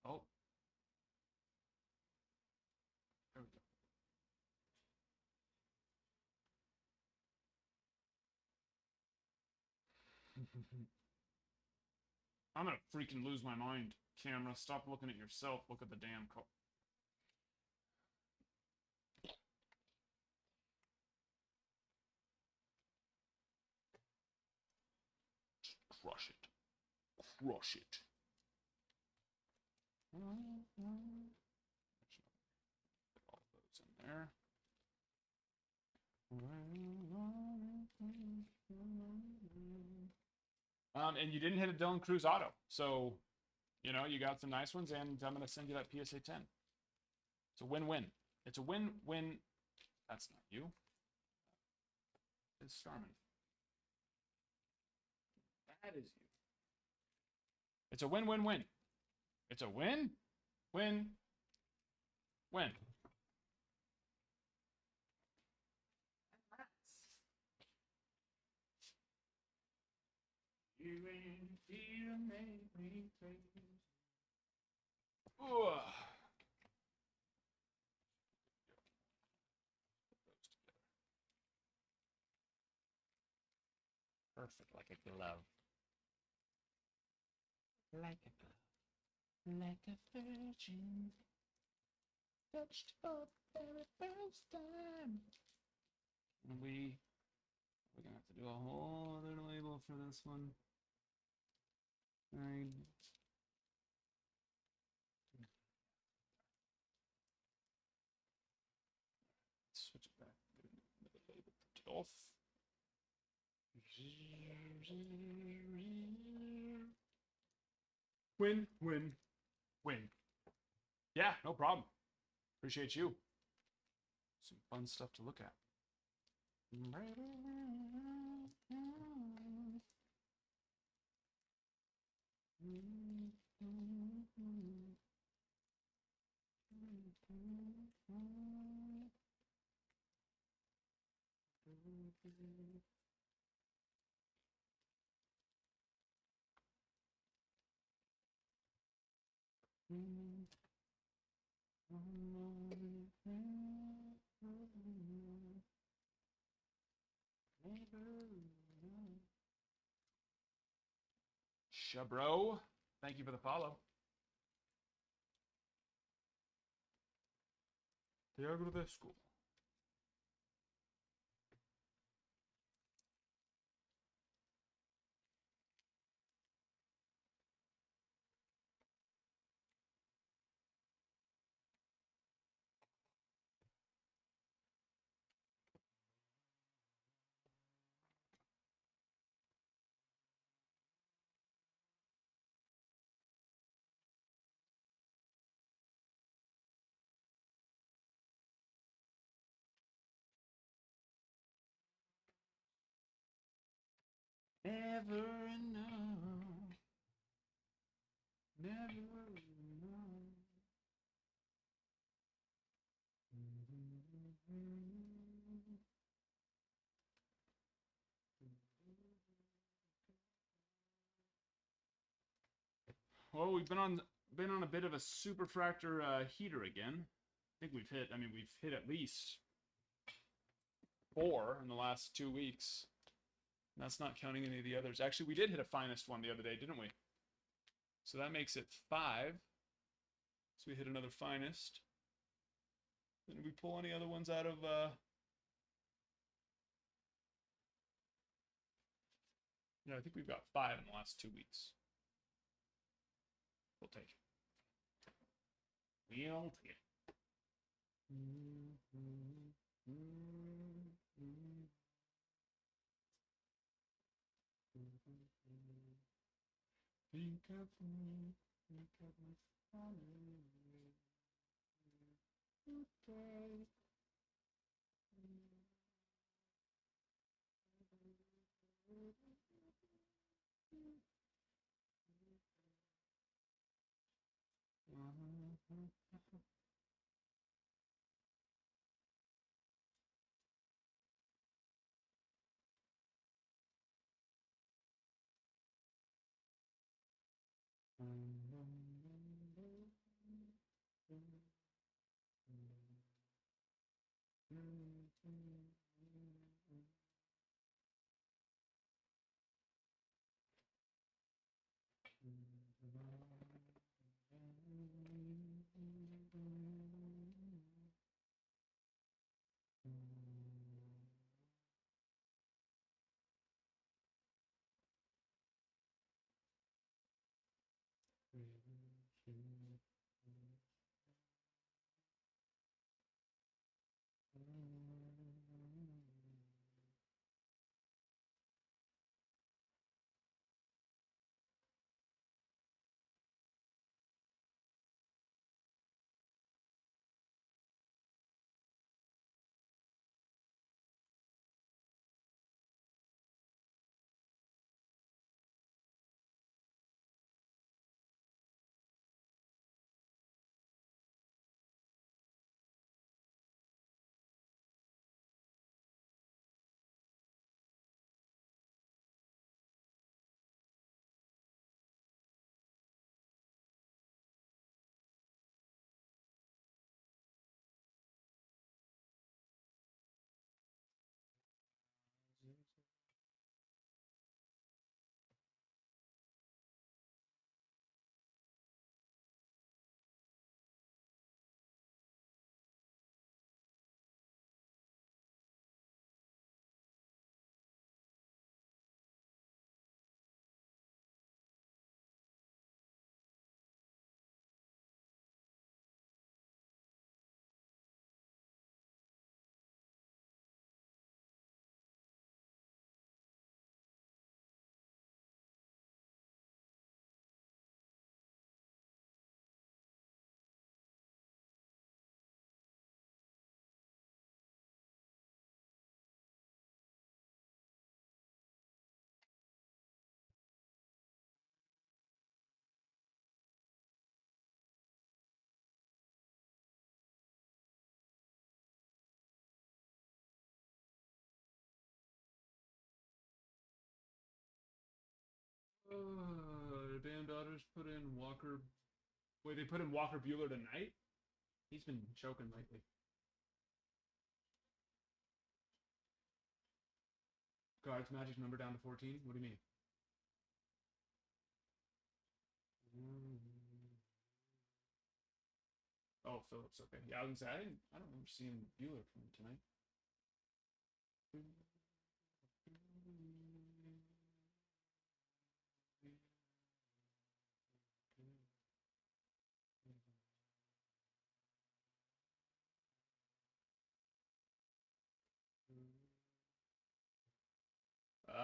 Oh. There we go. I'm gonna freaking lose my mind. Camera, stop looking at yourself. Look at the damn call. Crush it. Crush it. Put all those in there. And you didn't hit a Dylan Cruz auto. So, you know, you got some nice ones, and I'm going to send you that PSA 10. It's a win-win. It's a win-win. That's not you. It's Starman. That is you. It's a win-win-win. It's a win, win, win. You ain't here to make me crazy. Ugh. Perfect, like a glove. Like a glove. Like a virgin. Touched for the very first time. And we're gonna have to do a whole other label for this one. Nine. Switch it back. Get another label printed off. Win, win, win. Yeah, no problem. Appreciate you. Some fun stuff to look at. Shabro, thank you for the follow. Te agradezco. Never enough. Never enough. Well, we've been on a bit of a superfractor heater again. I think we've hit. I mean, we've hit at least 4 in the last 2 weeks. And that's not counting any of the others. Actually, we did hit a finest one the other day, didn't we? So that makes it 5. So we hit another finest. Did we pull any other ones out of? Yeah, I think we've got 5 in the last 2 weeks. We'll take it. We'll take it. Think of me, think of me, okay. Damn Dodgers put in Walker. Wait, they put in Walker Bueller tonight? He's been choking lately. Guards Magic number down to 14? What do you mean? Oh, Phillips. Okay. Yeah, I was gonna say I don't remember seeing Bueller from tonight.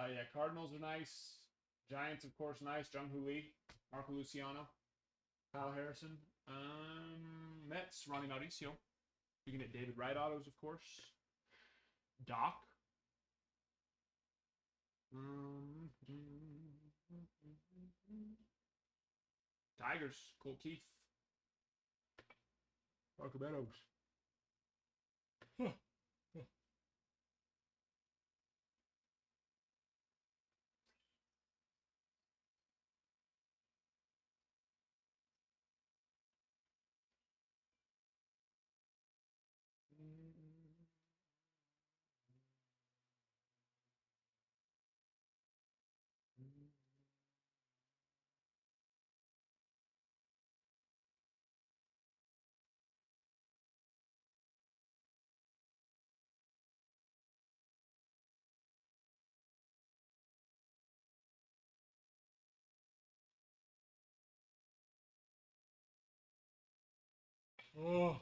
Yeah, Cardinals are nice. Giants, of course, nice. Jung-Hoo Lee, Marco Luciano, Kyle Harrison. Mets, Ronnie Mauricio. You can get David Wright autos, of course. Doc. Tigers, Cole Keith. Parker Meadows. Oh.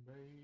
Baby.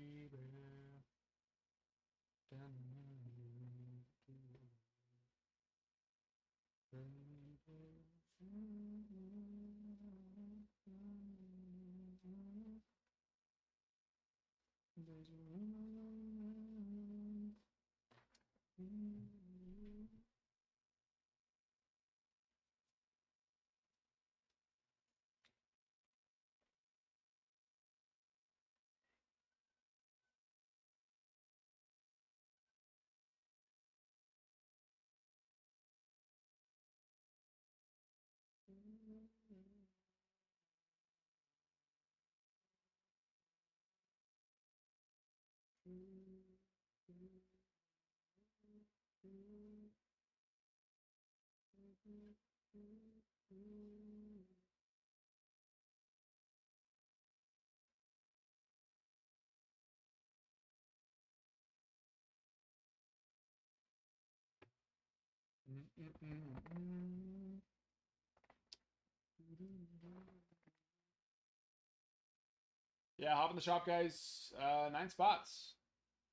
Yeah, hop in the shop, guys. 9 spots.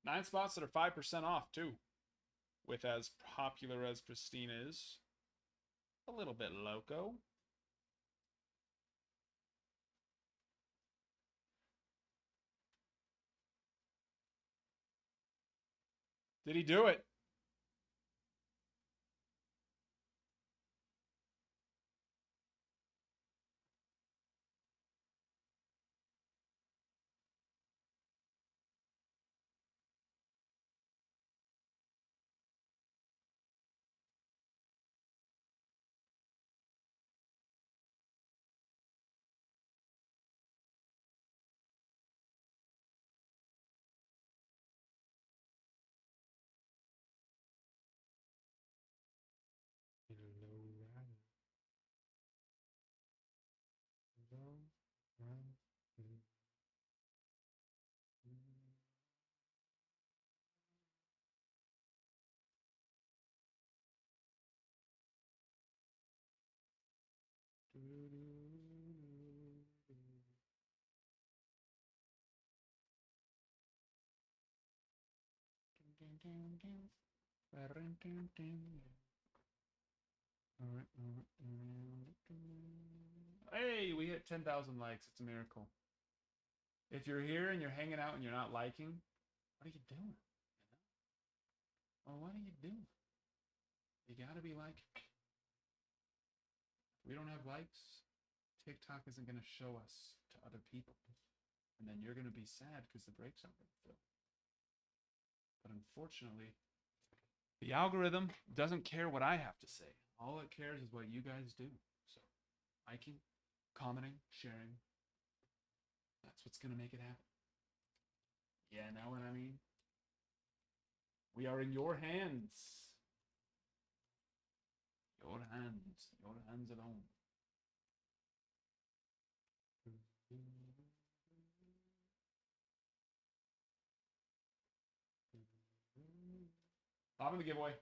9 spots that are 5% off, too. With as popular as Pristine is. A little bit loco. Did he do it? Hey, we hit 10,000 likes. It's a miracle. If you're here and you're hanging out and you're not liking, what are you doing? Well, what are you doing? You gotta be liking. If we don't have likes, TikTok isn't gonna show us to other people. And then you're gonna be sad because the breaks aren't gonna fill. But unfortunately, the algorithm doesn't care what I have to say. All it cares is what you guys do. So, liking, commenting, sharing, that's what's going to make it happen. Yeah, know what I mean? We are in your hands. Your hands. Your hands alone. Bottom of the giveaway.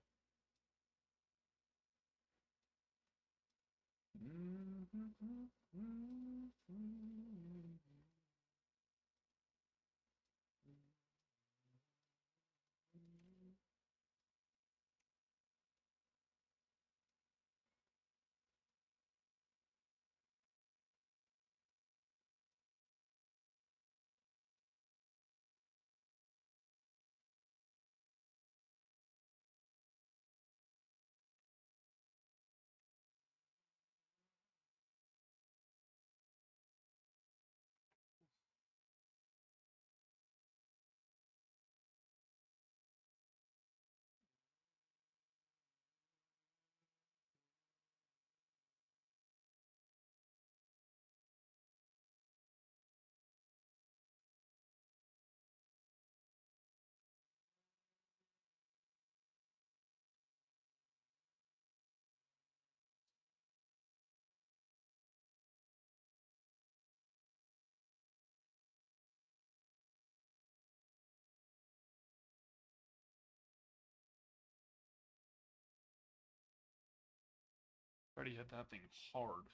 Already hit that thing hard.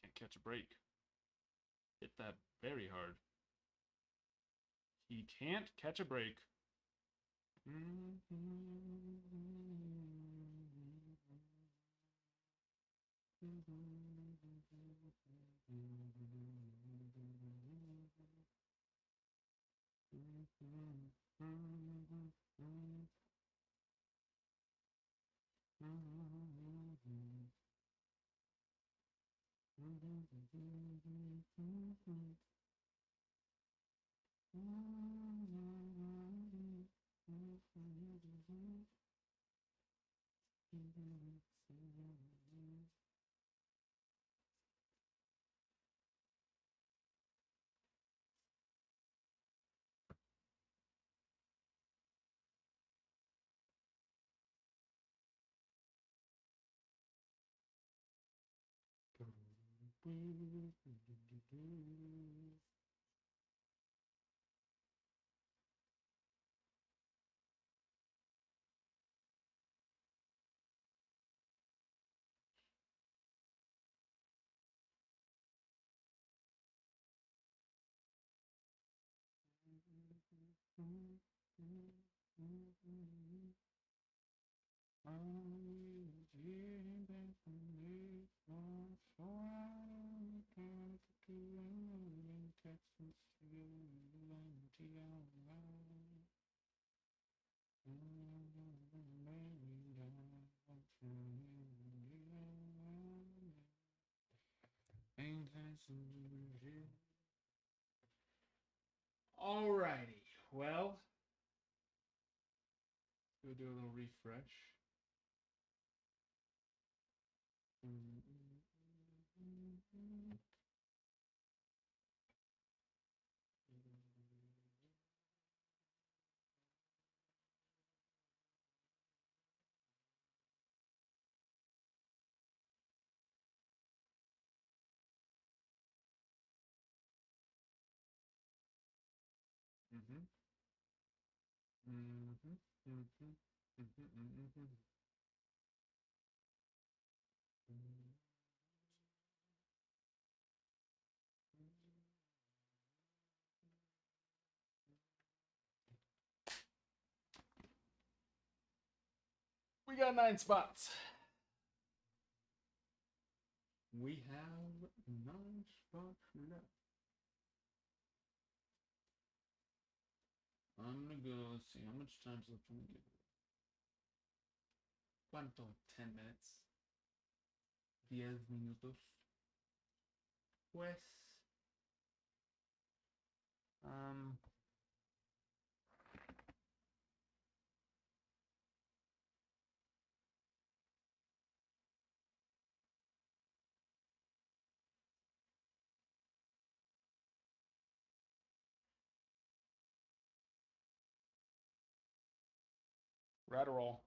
Can't catch a break. Hit that very hard. He can't catch a break. Alrighty, well, we'll do a little refresh. We got 9 spots. We have 9 spots left. I'm gonna go, let's see, how much time's left on the giveaway? ¿Cuánto? 10 minutes. 10 minutos. Pues. Right or roll.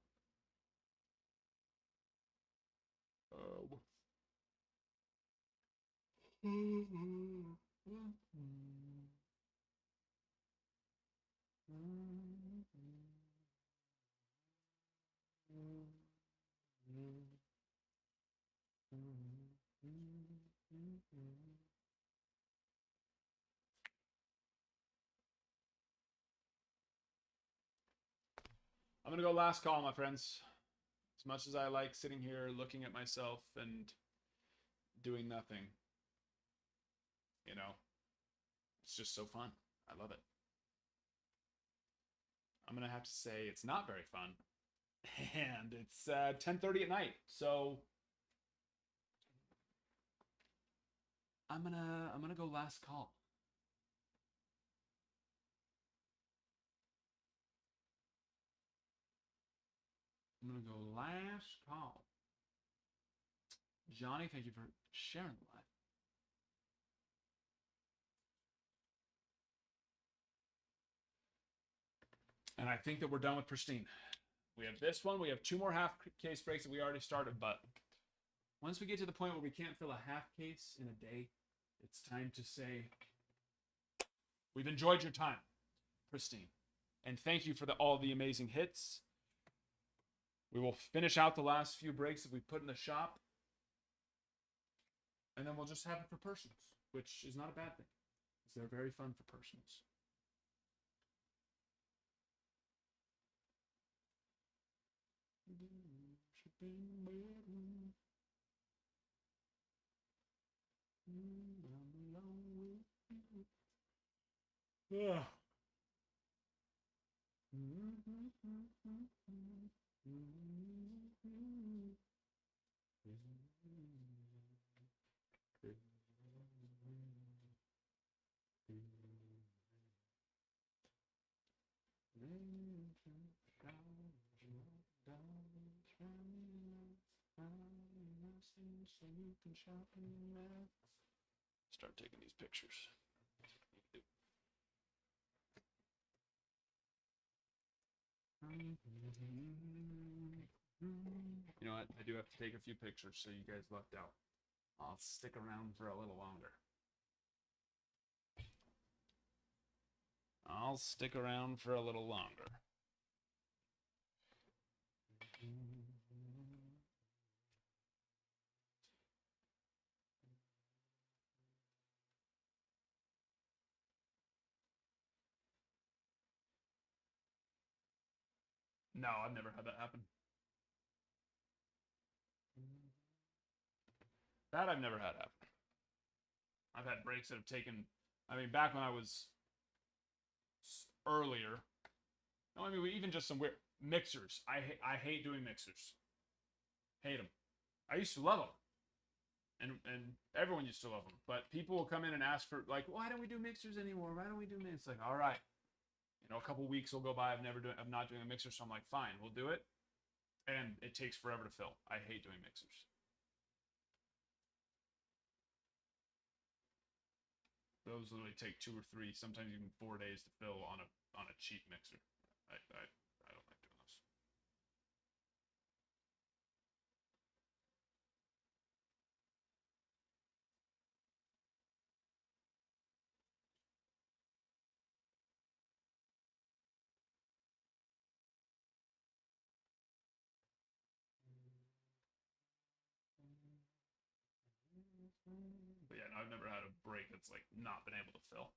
I'm gonna go last call, my friends. As much as I like sitting here looking at myself and doing nothing, you know, it's just so fun. I love it. I'm gonna have to say it's not very fun, and it's 10:30 at night, so I'm gonna go last call. I'm gonna go last call. Johnny, thank you for sharing the live. And I think that we're done with Pristine. We have this one. We have 2 more half case breaks that we already started, but once we get to the point where we can't fill a half case in a day, it's time to say, we've enjoyed your time, Pristine. And thank you for all the amazing hits. We will finish out the last few breaks that we put in the shop. And then we'll just have it for personals, which is not a bad thing, because they're very fun for personals. Yeah. Start taking these pictures. You know what? I do have to take a few pictures, so you guys lucked out. I'll stick around for a little longer. I'll stick around for a little longer. No, I've never had that happen. That I've never had happen. I've had breaks that have taken, I mean, back when I was earlier. No, I mean, even just some weird mixers. I hate doing mixers. Hate them. I used to love them. And everyone used to love them. But people will come in and ask for, like, why don't we do mixers anymore? Why don't we do mixers? It's like, all right. You know, a couple weeks will go by. I'm not doing a mixer, so I'm like, fine, we'll do it. And it takes forever to fill. I hate doing mixers. Those literally take 2 or 3, sometimes even 4 days to fill on a cheap mixer. I don't like doing those. But yeah, no, I've never had a break that's like not been able to fill.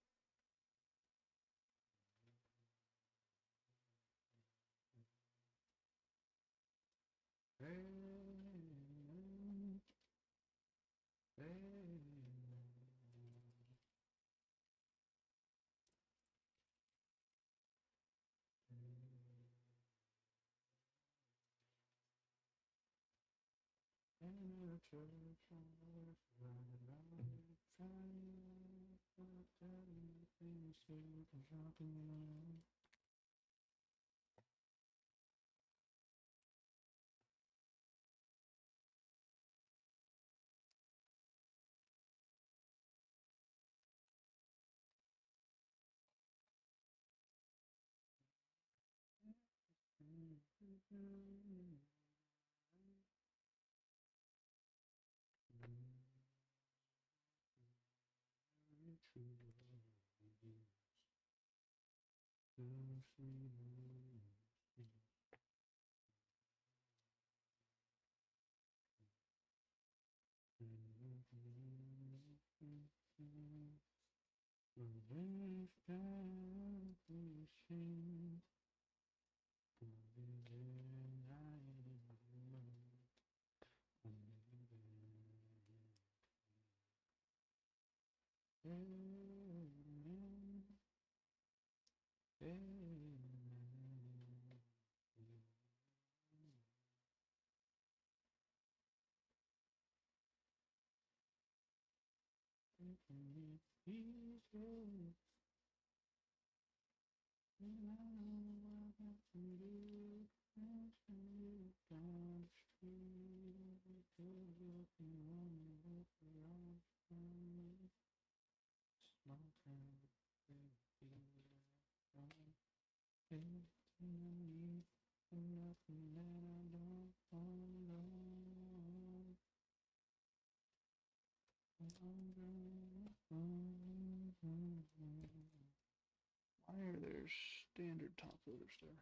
Why are there standard top loaders there?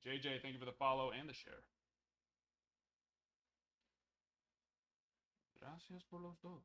JJ, thank you for the follow and the share. Gracias por los dos.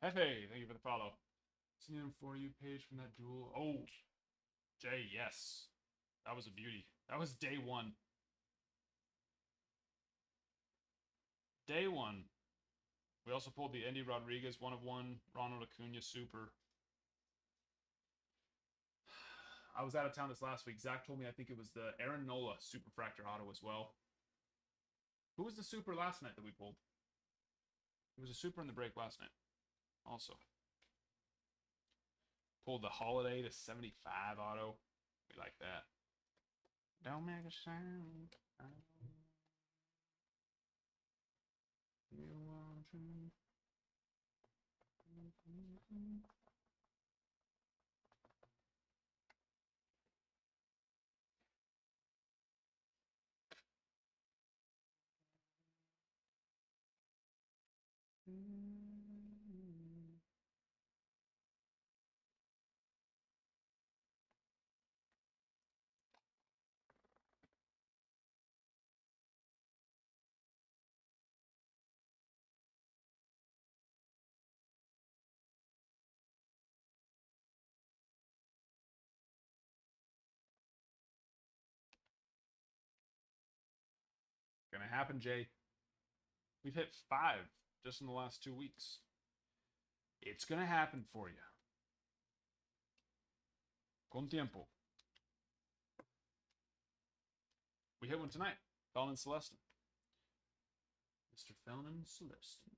Hefe, thank you for the follow. Seen him for you page from that duel. Oh, Jay, yes. That was a beauty. That was day one. Day one. We also pulled the Andy Rodriguez 1/1, Ronald Acuna Super. I was out of town this last week. Zach told me I think it was the Aaron Nola Super Fractor Auto as well. Who was the Super last night that we pulled? It was a Super in the break last night. Also. Pulled the Holiday to 75 auto. We like that. Don't make a sound. You want to. Gonna happen, Jay. We've hit 5 just in the last 2 weeks. It's gonna happen for you. Con tiempo. We hit one tonight. Felon and Celestin. Mr. Felon and Celestin.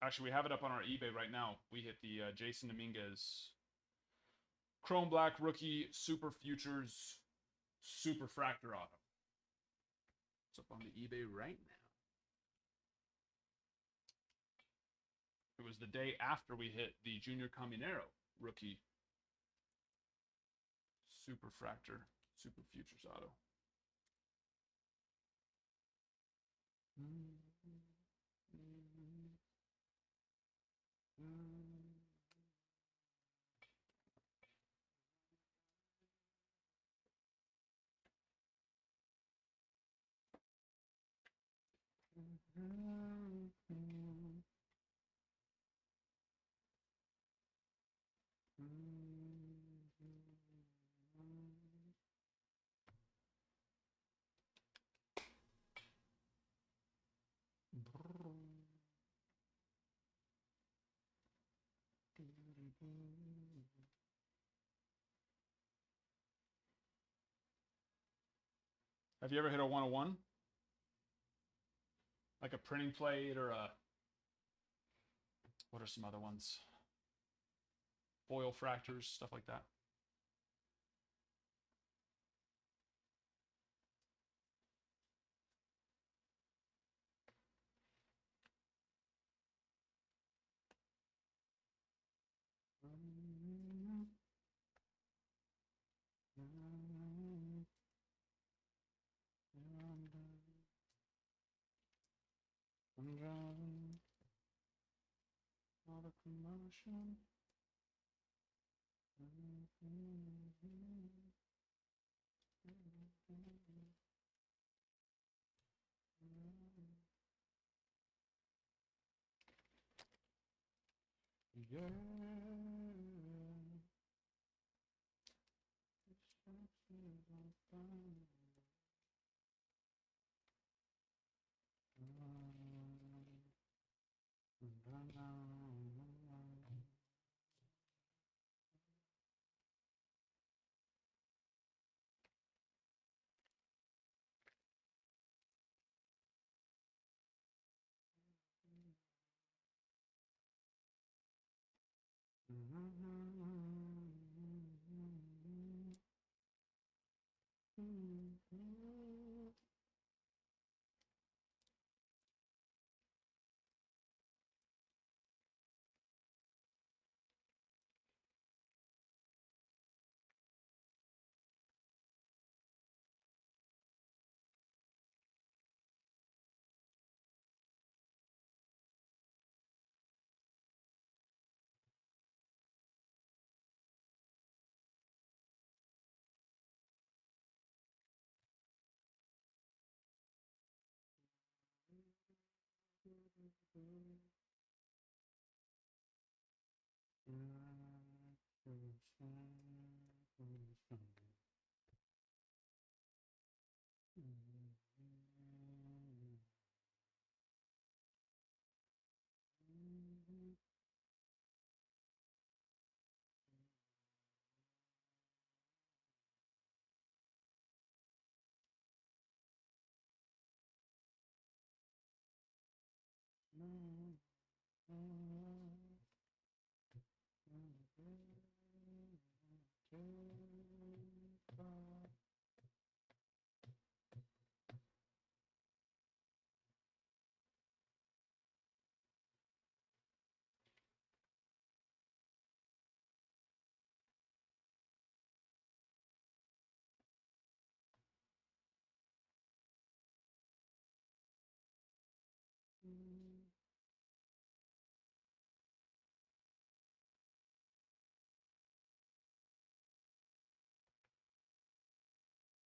Actually, we have it up on our eBay right now. We hit the Jason Dominguez Chrome Black Rookie Super Futures Super Fractor Auto. It's up on the eBay right now. It was the day after we hit the Junior Caminero Rookie Super Fractor Super Futures Auto. Have you ever hit a 101? Like a printing plate or a... What are some other ones? Foil fractors, stuff like that. All the commotion. Yeah.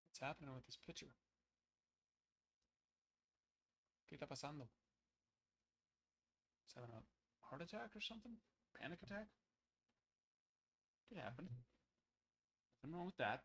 What's happening with this pitcher? ¿Qué está pasando? Is having a heart attack or something? Panic attack? Could happen. Nothing wrong with that.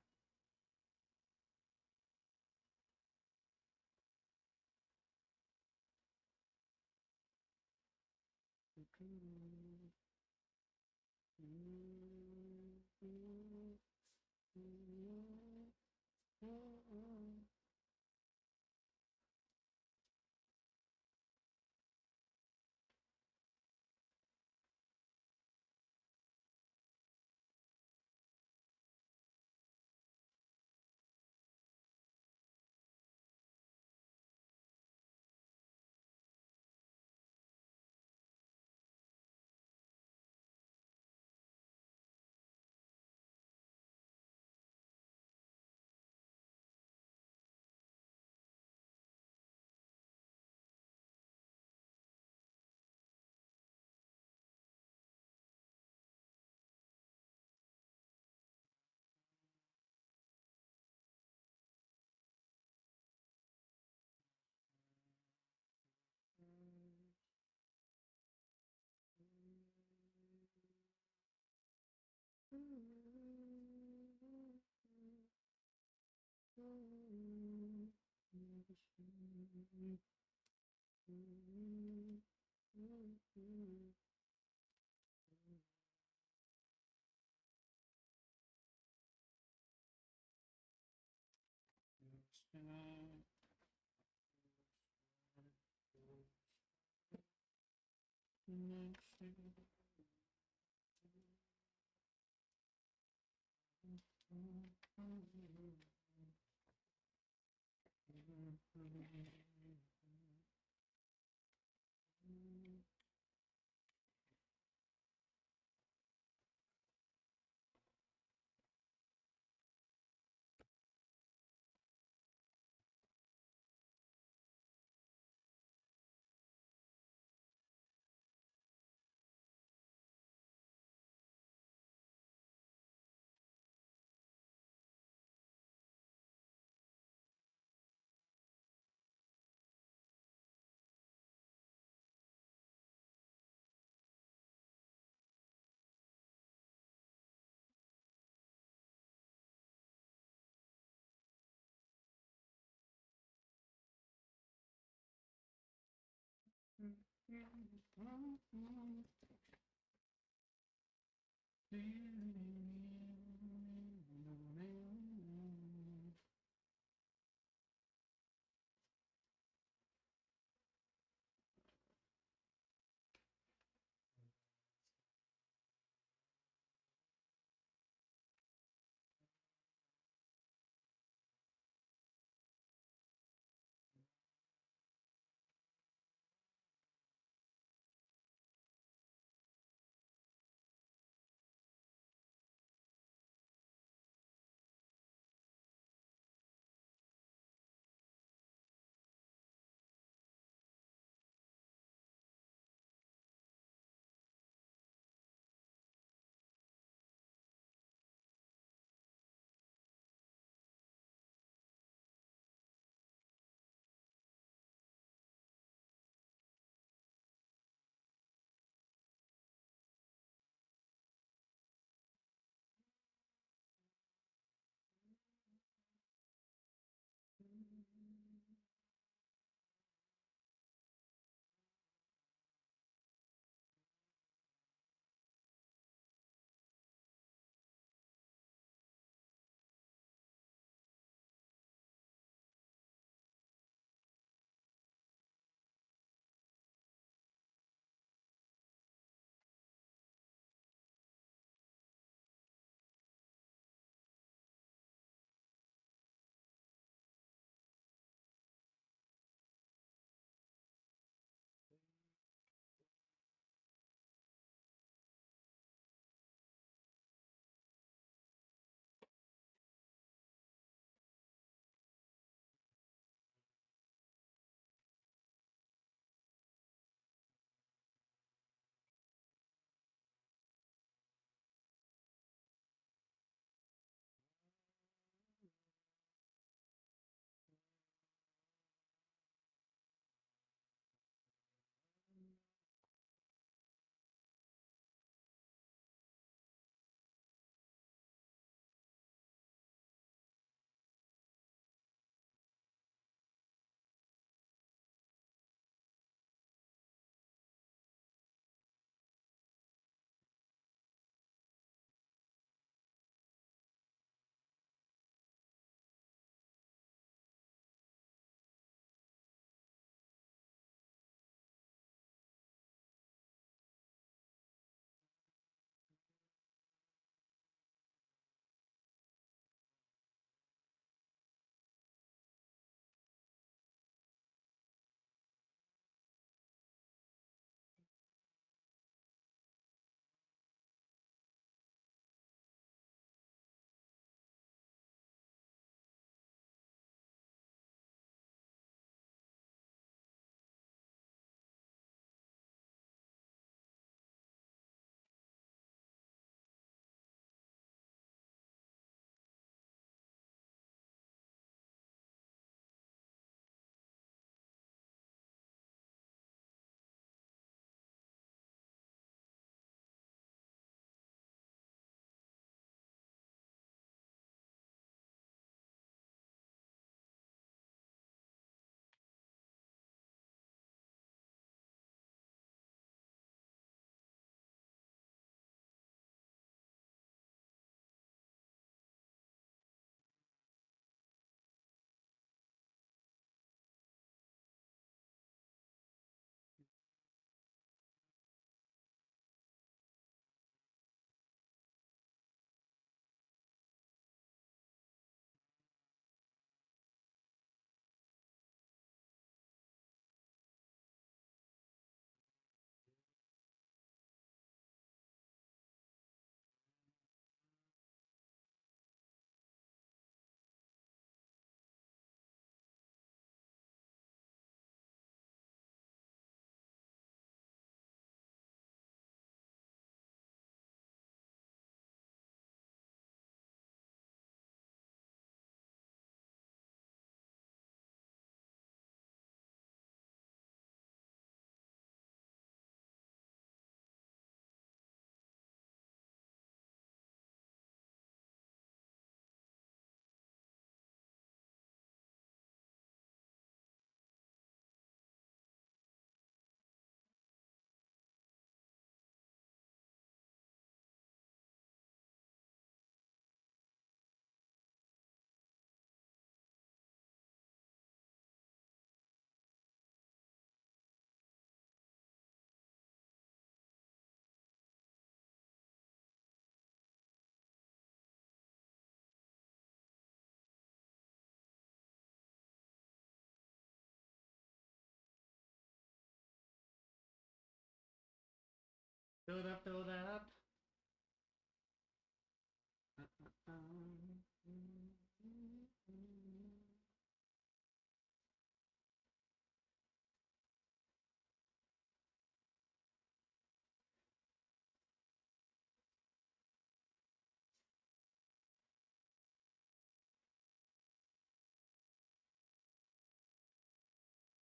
Fill it up, fill it up.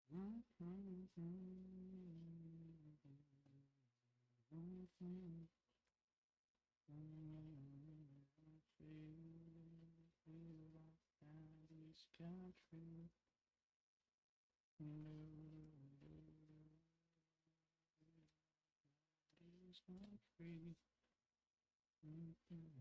Country. Country.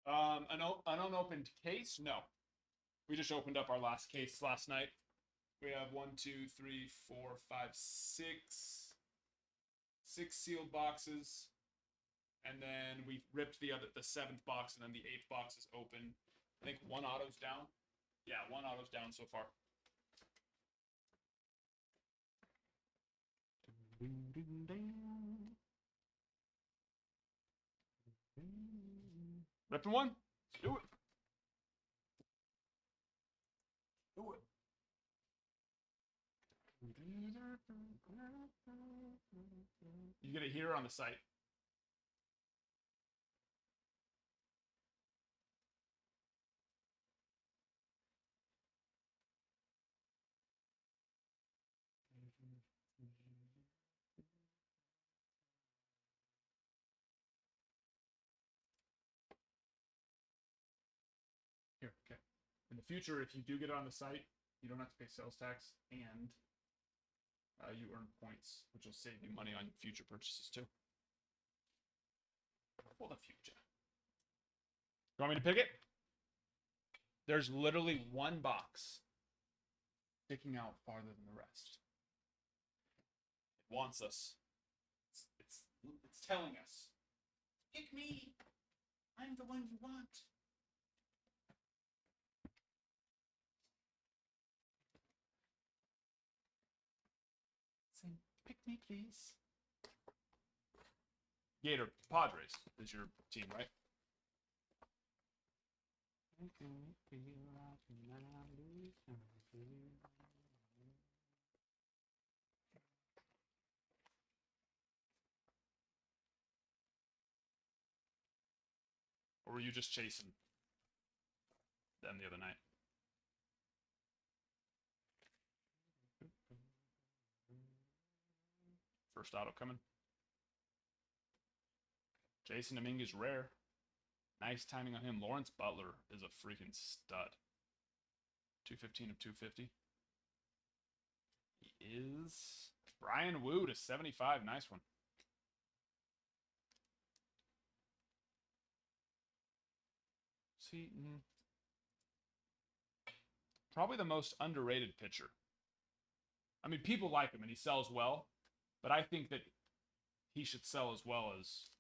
An unopened case? No. We just opened up our last case last night. We have 1, 2, 3, 4, 5, 6 sealed boxes, and then we ripped the 7th box, and then the 8th box is open. I think one auto's down. Yeah, one auto's down so far. Ripping one. Let's do it. Do it. You get it here on the site. Here, okay. In the future, if you do get it on the site, you don't have to pay sales tax, and you earn points, which will save you money on future purchases too. For the future. You want me to pick it? There's literally one box sticking out farther than the rest. It wants us. It's telling us. Pick me. I'm the one you want. Saying, pick me, please. Gator Padres is your team, right? Or were you just chasing them the other night? First auto coming. Jason Dominguez rare. Nice timing on him. Lawrence Butler is a freaking stud. 215 of 250. He is Brian Wu to 75. Nice one. Seaton. Probably the most underrated pitcher. I mean, people like him and he sells well, but I think that he should sell as well as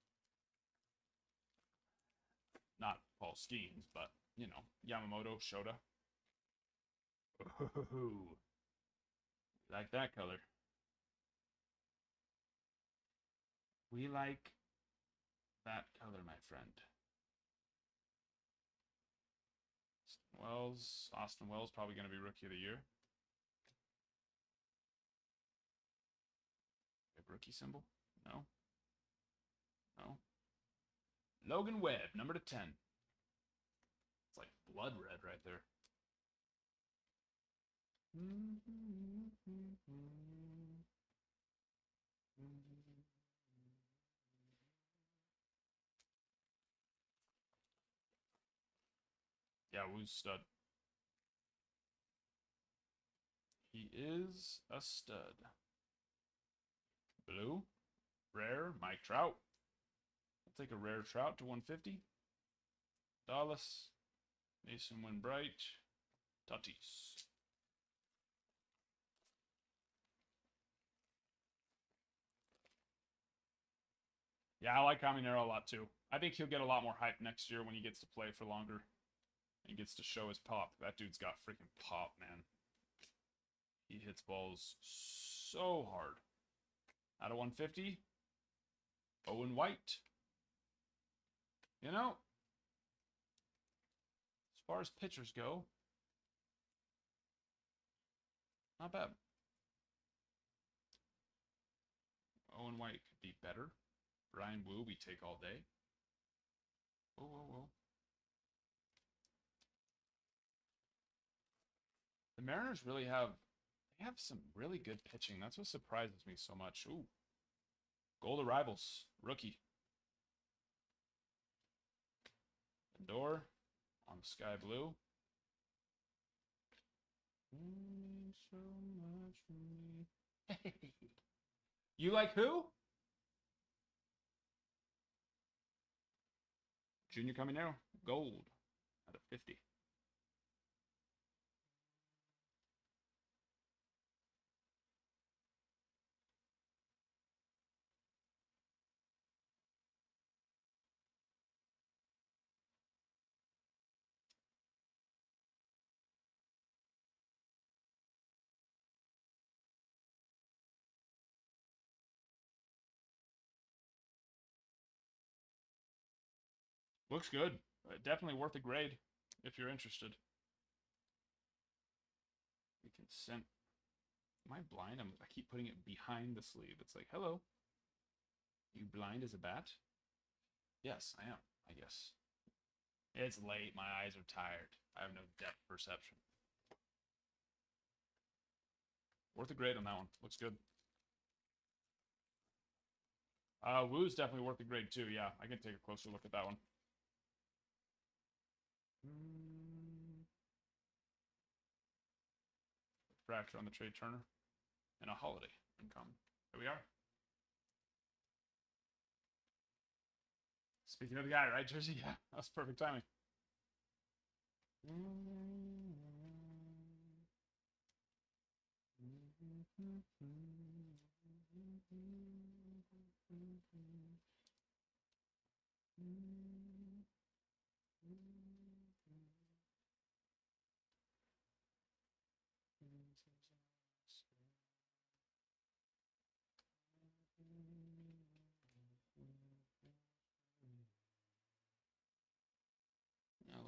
not Paul Skeens, but, you know, Yamamoto, Shota. Ooh. Like that color. We like that color, my friend. Austin Wells probably going to be Rookie of the Year. Rookie symbol? No. No. Logan Webb, number to 10. It's like blood red right there. Yeah, Wu's stud. He is a stud. Blue. Rare. Mike Trout. I'll take a rare Trout to 150. Dallas. Mason Winbright. Tatis. Yeah, I like Caminero a lot too. I think he'll get a lot more hype next year when he gets to play for longer. And gets to show his pop. That dude's got freaking pop, man. He hits balls so hard. Out of 150, Owen White. You know, as far as pitchers go, not bad. Owen White could be better. Brian Wu, we take all day. Whoa, whoa, whoa. The Mariners really have some really good pitching. That's what surprises me so much. Ooh. Gold Arrivals, rookie. Lindor on sky blue. So much for me. You like who? Junior Caminero. gold out of 50. Looks good. Definitely worth a grade if you're interested. We can send. Am I blind? I keep putting it behind the sleeve. It's like, hello. You blind as a bat? Yes, I am, I guess. It's late. My eyes are tired. I have no depth perception. Worth a grade on that one. Looks good. Woo's definitely worth a grade too. Yeah, I can take a closer look at that one. Fracture on the Trey Turner. And a holiday income. There we are. Speaking of the guy, right, Jersey? Yeah, that's perfect timing. A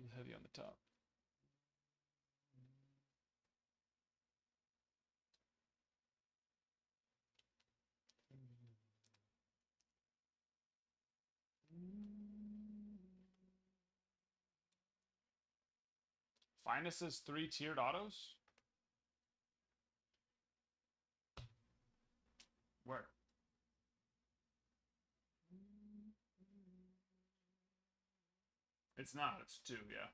little heavy on the top. Finest's 3-tiered autos? Where? It's not, it's 2, yeah.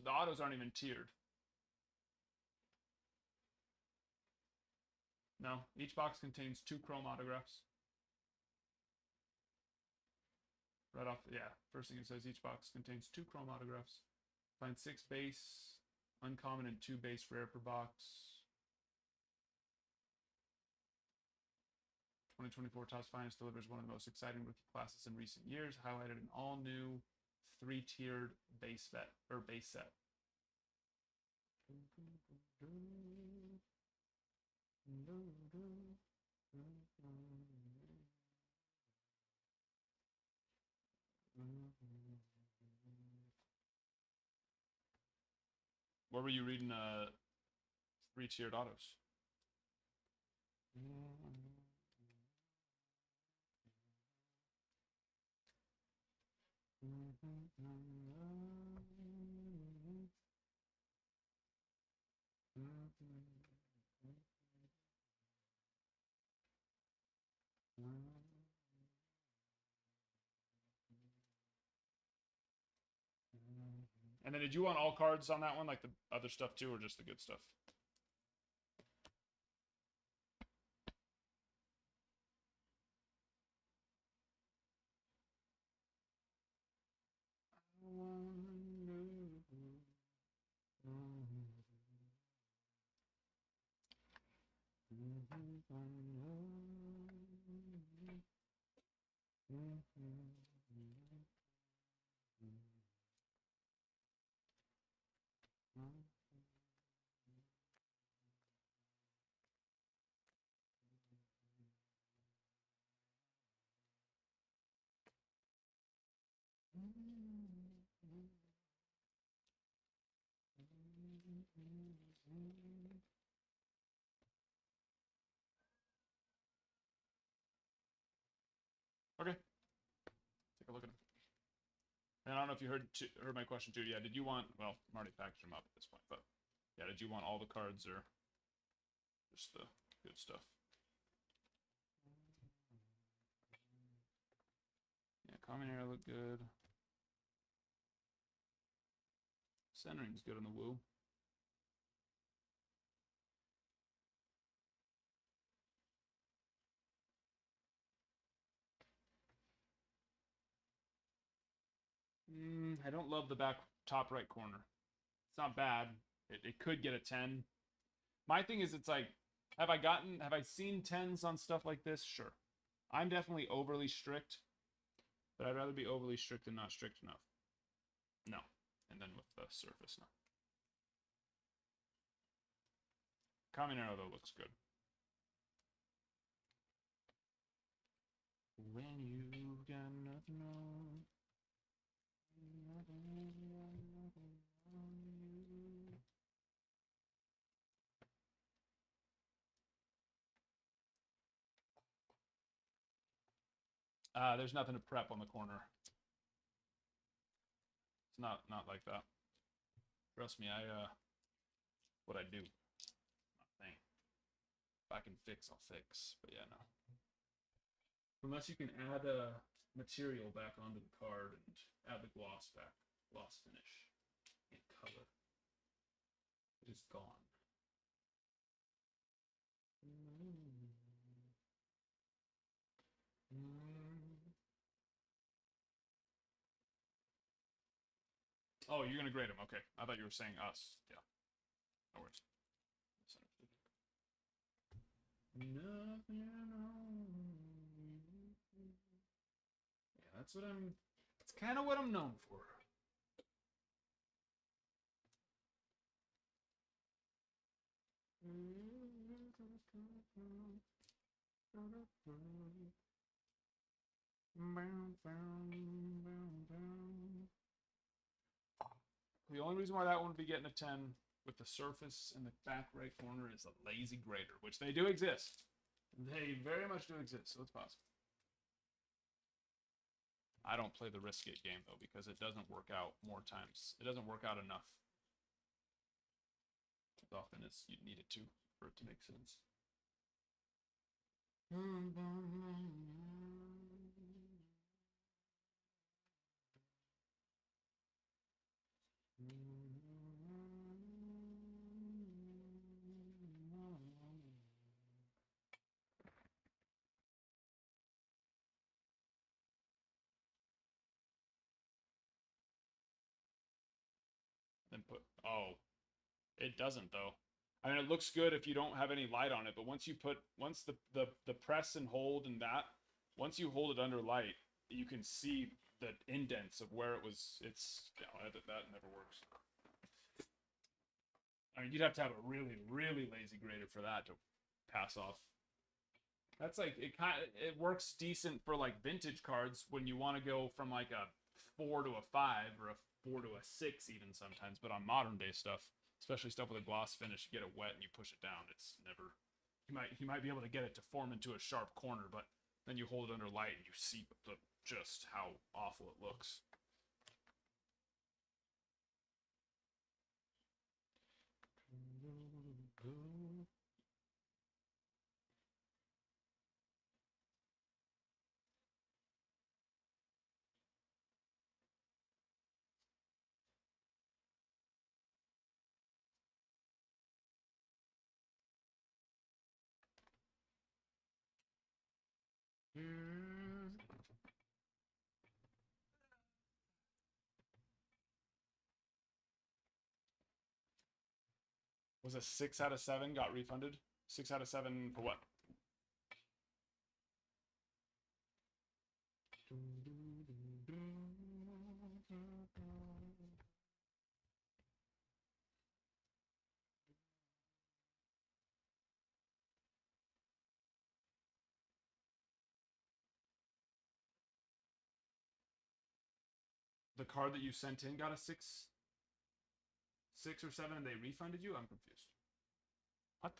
The autos aren't even tiered. No, each box contains 2 chrome autographs. Right off, yeah. First thing it says, each box contains 2 chrome autographs. Find 6 base, uncommon, and 2 base rare per box. 2024 Topps Finest delivers one of the most exciting rookie classes in recent years, highlighted an all-new 3-tiered base set. What were you reading? 3-tiered autos. And then did you want all cards on that one, like the other stuff too, or just the good stuff? Okay. Take a look at them. And I don't know if you heard my question too. Yeah, did you want, well, I'm already packaged them up at this point, but yeah, did you want all the cards or just the good stuff? Yeah, common era look good. Centering's good on the woo. I don't love the back top right corner. It's not bad. It could get a 10. My thing is, it's like, have I seen 10s on stuff like this? Sure. I'm definitely overly strict, but I'd rather be overly strict than not strict enough. No. And then with the surface, no. Caminero, though, looks good. When you've got nothing on. There's nothing to prep on the corner. It's not like that. Trust me, what I do. Not thing. If I can fix, I'll fix. But yeah, no. Unless you can add material back onto the card and add the gloss back, gloss finish, and color. It is gone. Oh, you're gonna grade them. Okay, I thought you were saying us. Yeah, no worries. Yeah, that's what I'm. That's kind of what I'm known for. The only reason why that one would be getting a 10 with the surface in the back right corner is a lazy grader, which they do exist. They very much do exist, so it's possible. I don't play the risk it game, though, because it doesn't work out more times. It doesn't work out enough as often as you need it to for it to make sense. Then put, oh, it doesn't though. I mean, it looks good if you don't have any light on it, but once the press and hold and that, once you hold it under light, you can see the indents of where it was. It's, you know, that never works. I mean, you'd have to have a really, really lazy grader for that to pass off. That's like, it works decent for like vintage cards when you want to go from like a 4 to a 5 or a 4 to a 6 even sometimes, but on modern day stuff, especially stuff with a gloss finish, you get it wet and you push it down. It's never, you might be able to get it to form into a sharp corner, but then you hold it under light and you see just how awful it looks. Was a 6 out of 7 got refunded? 6 out of 7 for what? The card that you sent in got a 6 or 7 and they refunded you? I'm confused. What?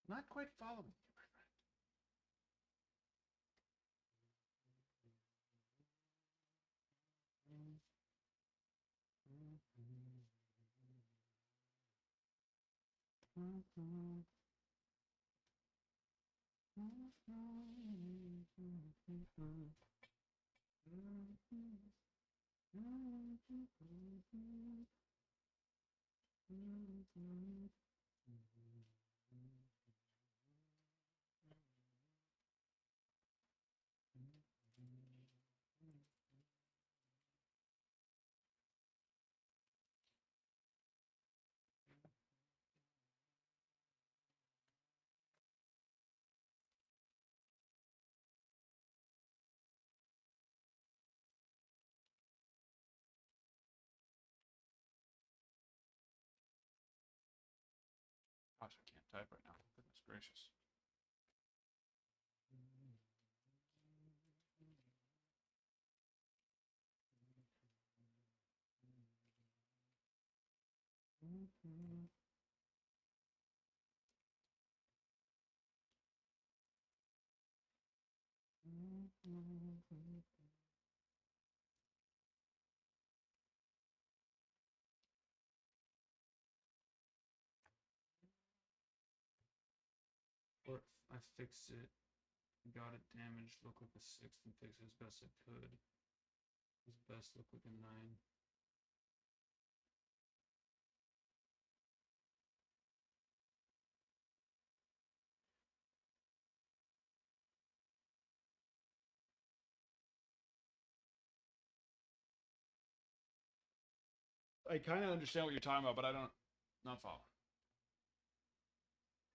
Not quite following you, my friend. Gosh, I can't type right now. Goodness gracious. Or I fixed it, got it damaged, looked like a 6, and fixed it as best I could. His best looked like a 9. I kind of understand what you're talking about, but I don't. Not follow.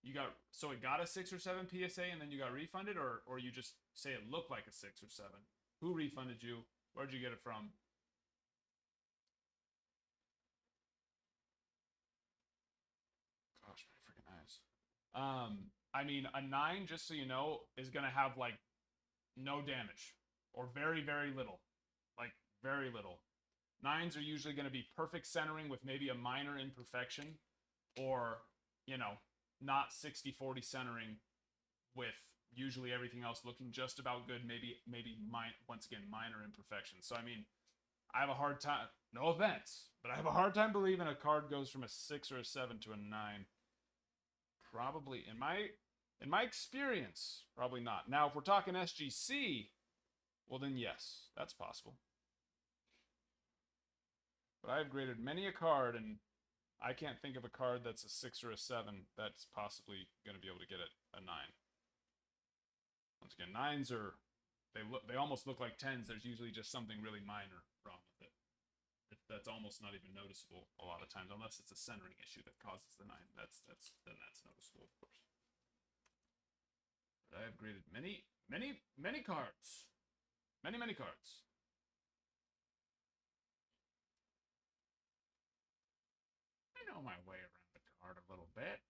You got so it got a 6 or 7 PSA, and then you got refunded, or you just say it looked like a 6 or 7. Who refunded you? Where'd you get it from? Gosh, my freaking eyes. I mean, a 9, just so you know, is gonna have like no damage or very, very little, like very little. 9s are usually going to be perfect centering with maybe a minor imperfection, or you know, not 60-40 centering with usually everything else looking just about good. Maybe once again minor imperfections. So I mean, I have a hard time. No offense, but I have a hard time believing a card goes from a 6 or a 7 to a 9. Probably in my experience, probably not. Now, if we're talking SGC, well then yes, that's possible. But I've graded many a card, and I can't think of a card that's a 6 or a 7 that's possibly going to be able to get it a 9. Once again, 9s are they almost look like 10s. There's usually just something really minor wrong with it. That's almost not even noticeable a lot of times, unless it's a centering issue that causes the 9. That's noticeable, of course. But I have graded many cards, many cards. I know my way around the card a little bit.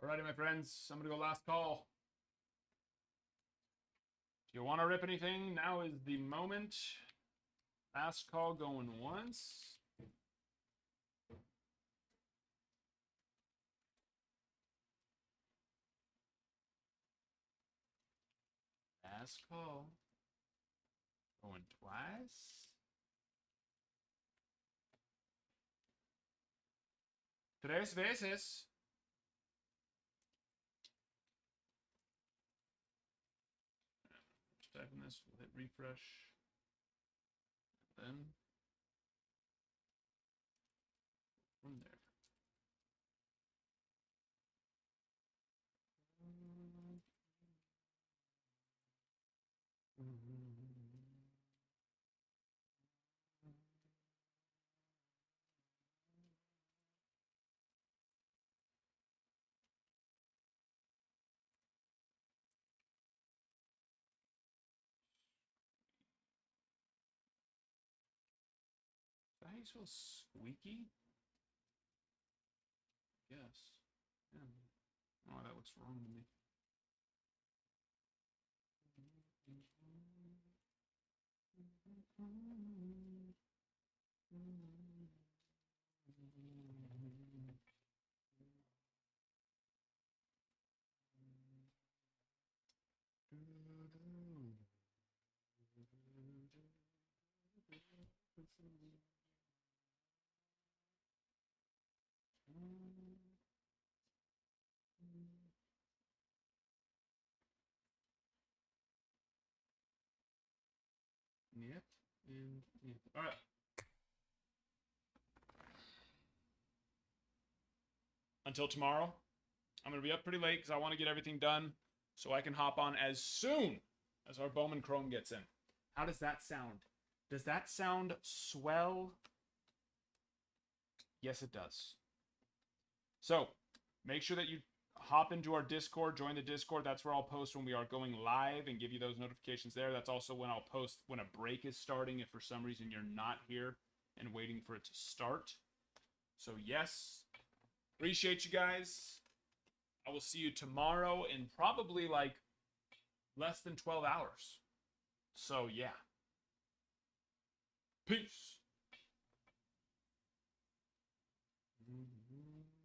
Alrighty, my friends. I'm gonna go last call. If you want to rip anything, now is the moment. Last call going once. Last call. Going twice. Tres veces. Just typing this, we'll hit refresh. And then from there. Is that how you spell squeaky? Yes. Yeah. Oh, that looks wrong to me. Yep. And yep. All right. Until tomorrow, I'm going to be up pretty late because I want to get everything done so I can hop on as soon as our Bowman Chrome gets in. How does that sound? Does that sound swell? Yes, it does. So make sure that you hop into our Discord, join the Discord. That's where I'll post when we are going live and give you those notifications there. That's also when I'll post when a break is starting if for some reason you're not here and waiting for it to start. So yes, appreciate you guys. I will see you tomorrow in probably like less than 12 hours. So yeah. Peace. Mm-hmm.